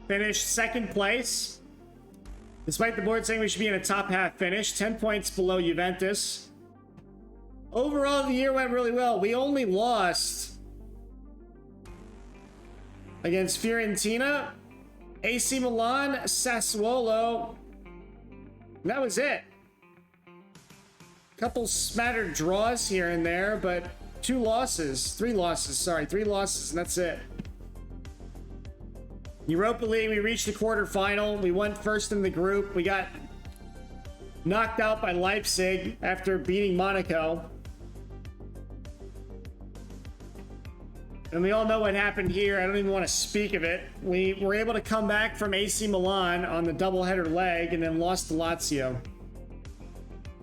Finished second place. Despite the board saying we should be in a top half finish. 10 points below Juventus. Overall, the year went really well. We only lost against Fiorentina, AC Milan, Sassuolo. And that was it. Couple smattered draws here and there, but three losses, and that's it. Europa League, we reached the quarterfinal. We went first in the group. We got knocked out by Leipzig after beating Monaco. And we all know what happened here. I don't even want to speak of it. We were able to come back from AC Milan on the doubleheader leg and then lost to Lazio.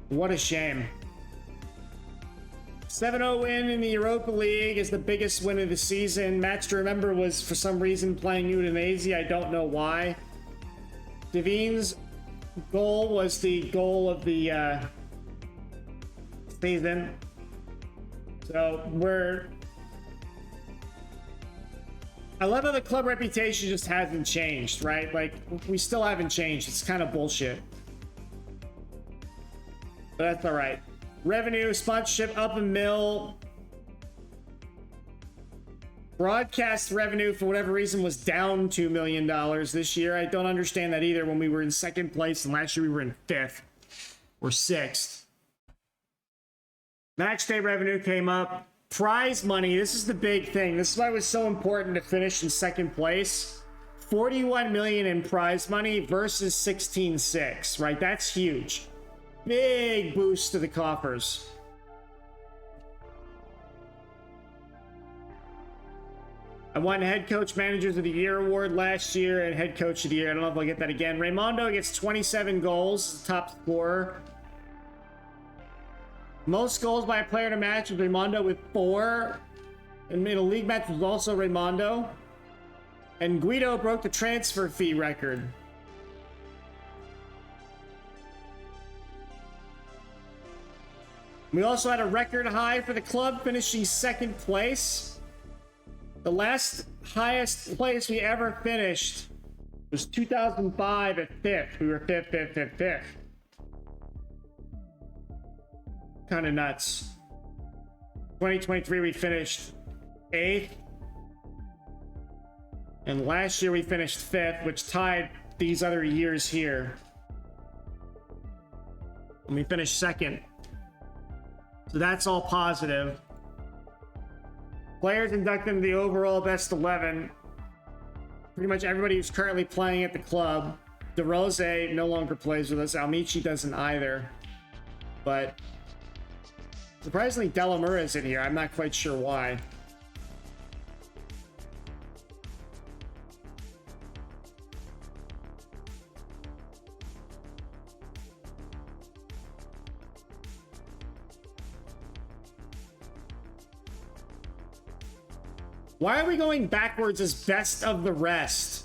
What a shame. 7-0 win in the Europa League is the biggest win of the season. Match to remember was, for some reason, playing Udinese. I don't know why. Devine's goal was the goal of the season. So I love how the club reputation just hasn't changed, right? Like, we still haven't changed. It's kind of bullshit. But that's all right. Revenue, sponsorship up a mil. Broadcast revenue, for whatever reason, was down $2 million this year. I don't understand that either when we were in second place, and last year we were in fifth or sixth. Match day revenue came up. Prize money, this is the big thing. This is why it was so important to finish in second place. 41 million in prize money versus 16.6, right? That's huge. Big boost to the coffers. I won Head Coach Managers of the Year award last year and Head Coach of the Year. I don't know if I'll get that again. Raimondo gets 27 goals, top scorer. Most goals by a player in a match was Raimondo with 4. And in a league match was also Raimondo. And Guido broke the transfer fee record. We also had a record high for the club, finishing second place. The last highest place we ever finished was 2005 at 5th. We were 5th. Kind of nuts. 2023 we finished 8th. And last year we finished 5th, which tied these other years here. And we finished 2nd. So that's all positive. Players inducted into the overall best 11. Pretty much everybody who's currently playing at the club. De Rose no longer plays with us. Almichi doesn't either. But surprisingly, Delamura is in here. I'm not quite sure why. Why are we going backwards as best of the rest?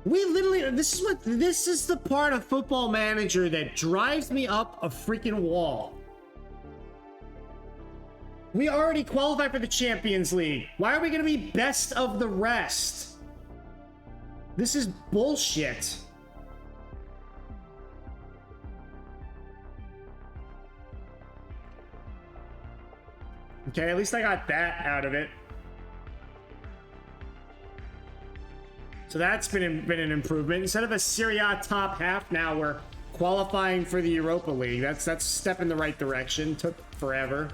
We literally, this is the part of Football Manager that drives me up a freaking wall. We already qualified for the Champions League. Why are we going to be best of the rest? This is bullshit. Okay, at least I got that out of it. So that's been an improvement. Instead of a Serie A top half, now we're qualifying for the Europa League. That's a step in the right direction. Took forever.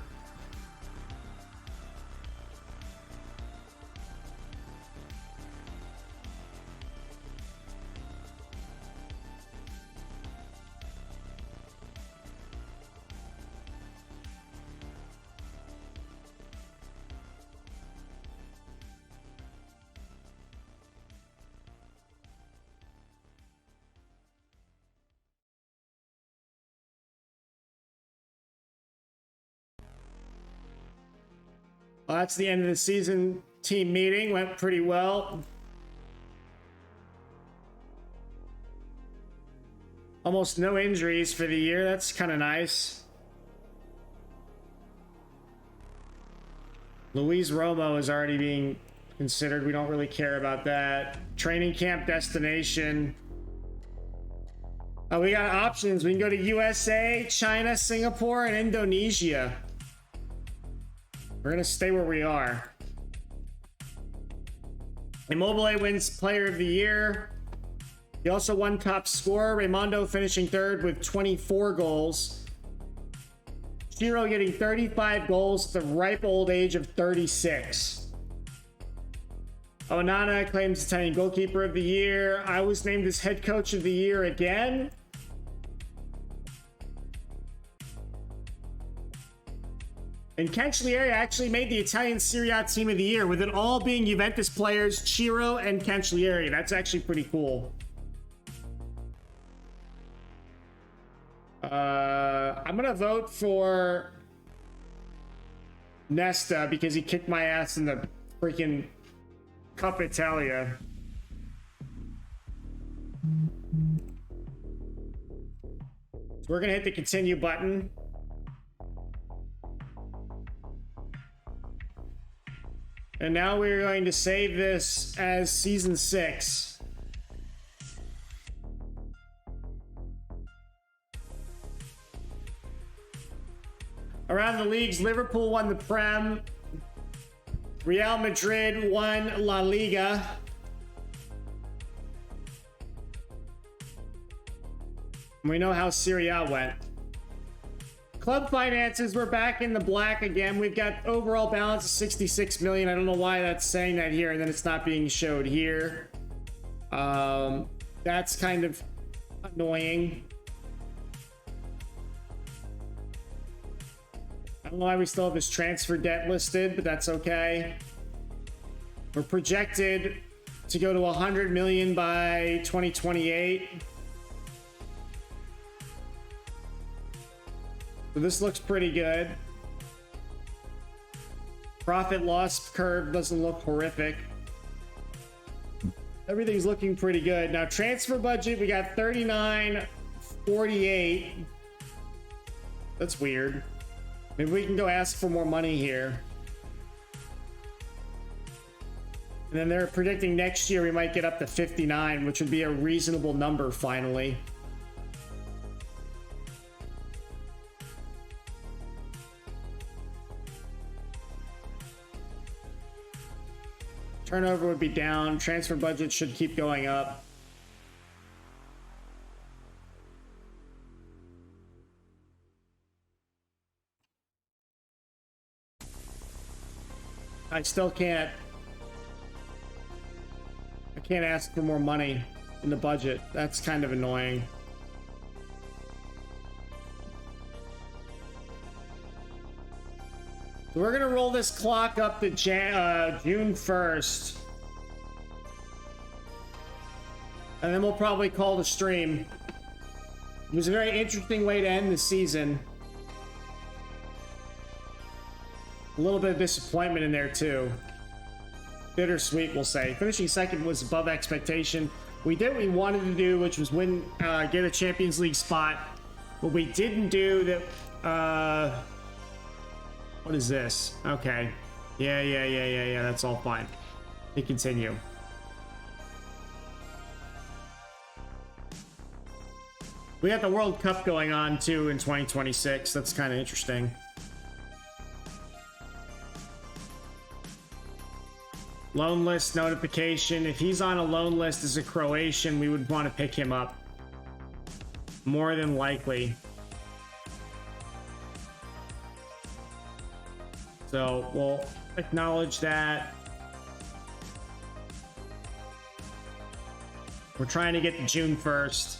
Well, that's the end of the season. Team meeting went pretty well. Almost no injuries for the year. That's kind of nice. Luis Romo is already being considered. We don't really care about that. Training camp destination. Oh, we got options. We can go to USA, China, Singapore, and Indonesia. We're gonna stay where we are. Immobile wins Player of the Year. He also won top scorer. Raimondo finishing third with 24 goals. Shiro getting 35 goals at the ripe old age of 36. Onana claims Italian goalkeeper of the year. I was named as head coach of the year again. And Cancellieri actually made the Italian Serie A team of the year, with it all being Juventus players, Ciro and Cancellieri. That's actually pretty cool. I'm gonna vote for Nesta because he kicked my ass in the freaking Coppa Italia. So we're gonna hit the continue button. And now we're going to save this as season 6. Around the leagues, Liverpool won the Prem. Real Madrid won La Liga. We know how Serie A went. Club finances, we're back in the black again. We've got overall balance of 66 million. I don't know why that's saying that here and then it's not being showed here. That's kind of annoying. I don't know why we still have this transfer debt listed, but that's okay. We're projected to go to 100 million by 2028. So this looks pretty good. Profit loss curve doesn't look horrific. Everything's looking pretty good. Now transfer budget, we got 39.48. That's weird. Maybe we can go ask for more money here. And then they're predicting next year we might get up to 59, which would be a reasonable number finally. Turnover would be down. Transfer budget should keep going up. I still can't. I can't ask for more money in the budget. That's kind of annoying. So we're gonna roll this clock up to June 1st. And then we'll probably call the stream. It was a very interesting way to end the season. A little bit of disappointment in there too. Bittersweet, we'll say. Finishing second was above expectation. We did what we wanted to do, which was win, get a Champions League spot. What we didn't do that, what is this? Okay. Yeah, that's all fine. We continue. We got the World Cup going on too in 2026. That's kind of interesting. Loan list notification. If he's on a loan list as a Croatian, we would want to pick him up. More than likely. So we'll acknowledge that. We're trying to get to June 1st.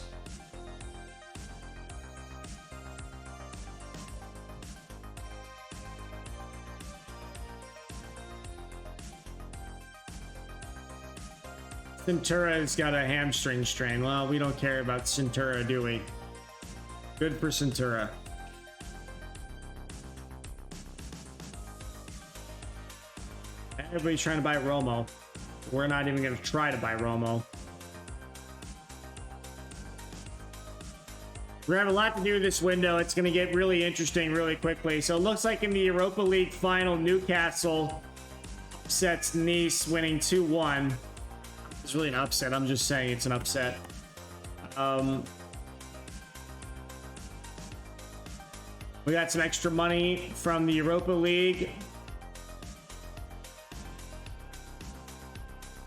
Cintura's got a hamstring strain. Well, we don't care about Cintura, do we? Good for Cintura. Everybody's trying to buy Romo. We're not even going to try to buy Romo. We're going to have a lot to do this window. It's going to get really interesting really quickly. So it looks like in the Europa League final, Newcastle sets Nice, winning 2-1. It's really an upset. I'm just saying it's an upset. We got some extra money from the Europa League.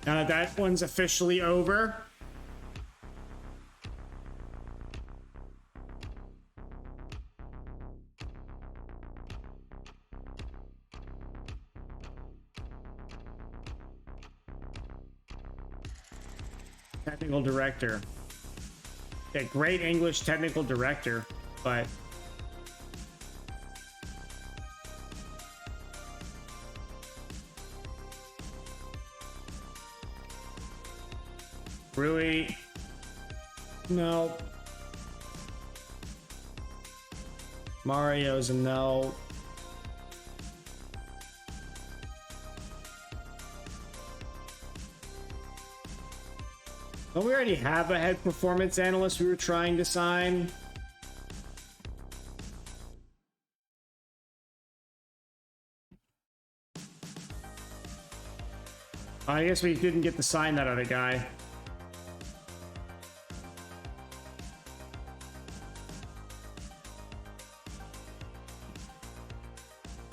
Now that one's officially over. Technical director. A great English technical director, but Rui, no. Mario's a no. Don't we already have a head performance analyst we were trying to sign? I guess we didn't get to sign that other guy.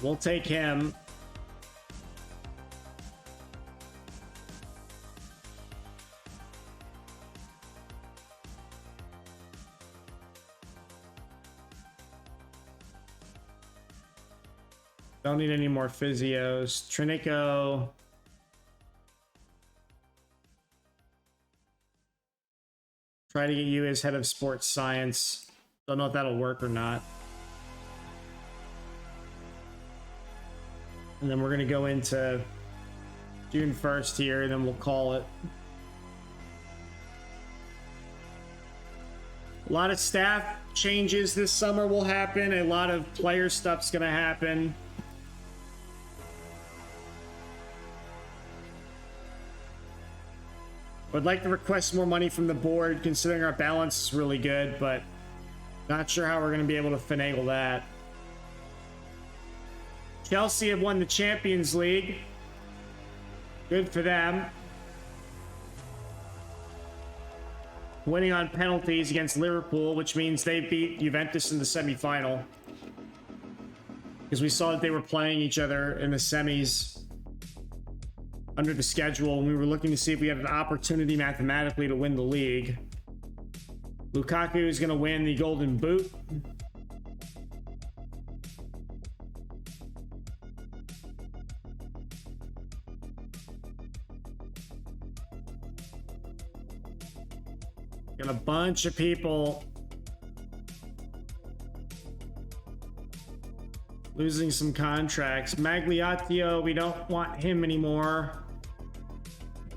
We'll take him. Don't need any more physios. Trinico. Try to get you as head of sports science. Don't know if that'll work or not. And then we're going to go into June 1st here, and then we'll call it. A lot of staff changes this summer will happen. A lot of player stuff's going to happen. I'd like to request more money from the board, considering our balance is really good, but not sure how we're going to be able to finagle that. Chelsea have won the Champions League. Good for them. Winning on penalties against Liverpool, which means they beat Juventus in the semi-final. Because we saw that they were playing each other in the semis under the schedule, and we were looking to see if we had an opportunity mathematically to win the league. Lukaku is going to win the Golden Boot. Got a bunch of people losing some contracts. Magliaccio, we don't want him anymore.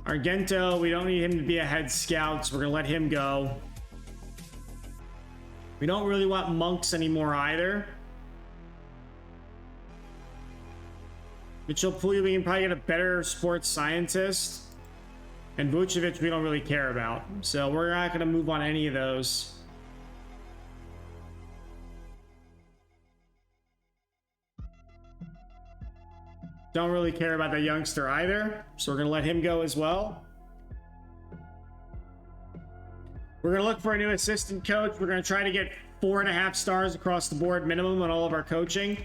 Argento, we don't need him to be a head scout, so we're gonna let him go. We don't really want Monks anymore either. Mitchell Puyo, we can probably get a better sports scientist. And Vucevic, we don't really care about. So we're not gonna move on any of those. Don't really care about that youngster either, so we're going to let him go as well. We're going to look for a new assistant coach. We're going to try to get 4.5 stars across the board minimum on all of our coaching.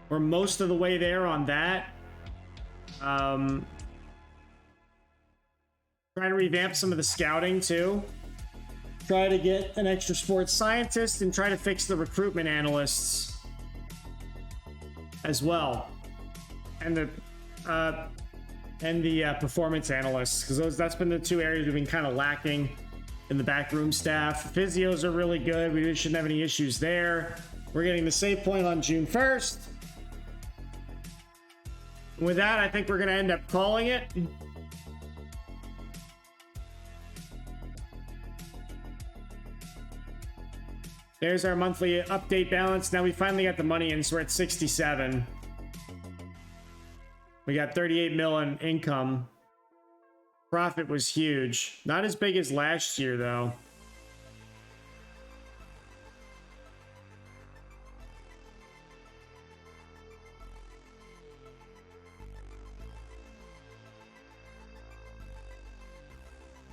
We're most of the way there on that. Trying to revamp some of the scouting too. Try to get an extra sports scientist and try to fix the recruitment analysts as well. And the performance analysts, because that's been the two areas we've been kind of lacking in the backroom staff. Physios are really good. We shouldn't have any issues there. We're getting the save point on June 1st. And with that, I think we're going to end up calling it. There's our monthly update balance. Now we finally got the money in, so we're at 67. We got 38 mil in income. Profit was huge. Not as big as last year, though.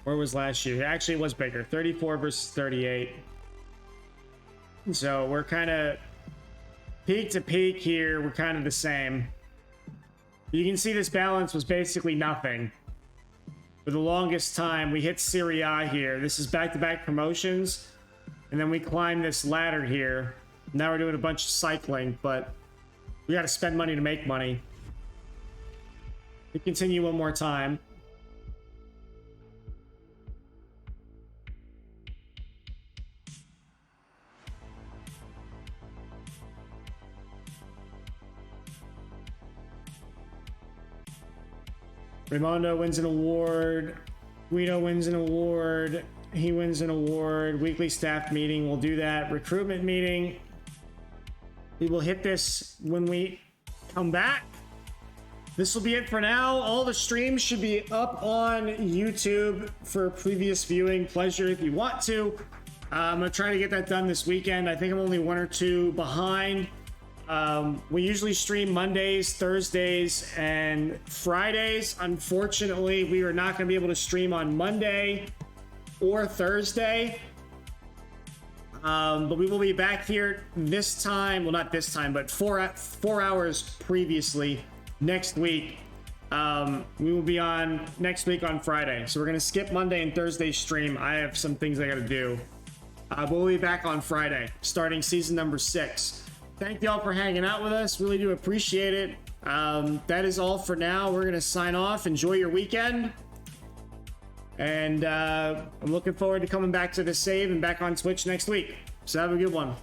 Where was last year? Actually, it was bigger. 34 versus 38. So we're kind of peak to peak here. We're kind of the same. You can see this balance was basically nothing. for the longest time. We hit Serie A here. This is back-to-back promotions. And then we climb this ladder here. Now we're doing a bunch of cycling, but we got to spend money to make money. We continue one more time. Raimondo wins an award. Guido wins an award. He wins an award. Weekly staff meeting. We'll do that. Recruitment meeting. We will hit this when we come back. This will be it for now. All the streams should be up on YouTube for previous viewing pleasure if you want to. I'm going to try to get that done this weekend. I think I'm only 1 or 2 behind. We usually stream Mondays, Thursdays, and Fridays. Unfortunately, we are not going to be able to stream on Monday or Thursday. But we will be back here this time. Well, not this time, but 4 hours previously next week. We will be on next week on Friday. So we're going to skip Monday and Thursday stream. I have some things I got to do. But we'll be back on Friday, starting season number 6. Thank y'all for hanging out with us. Really do appreciate it. That is all for now. We're going to sign off. Enjoy your weekend. And I'm looking forward to coming back to the save and back on Twitch next week. So have a good one.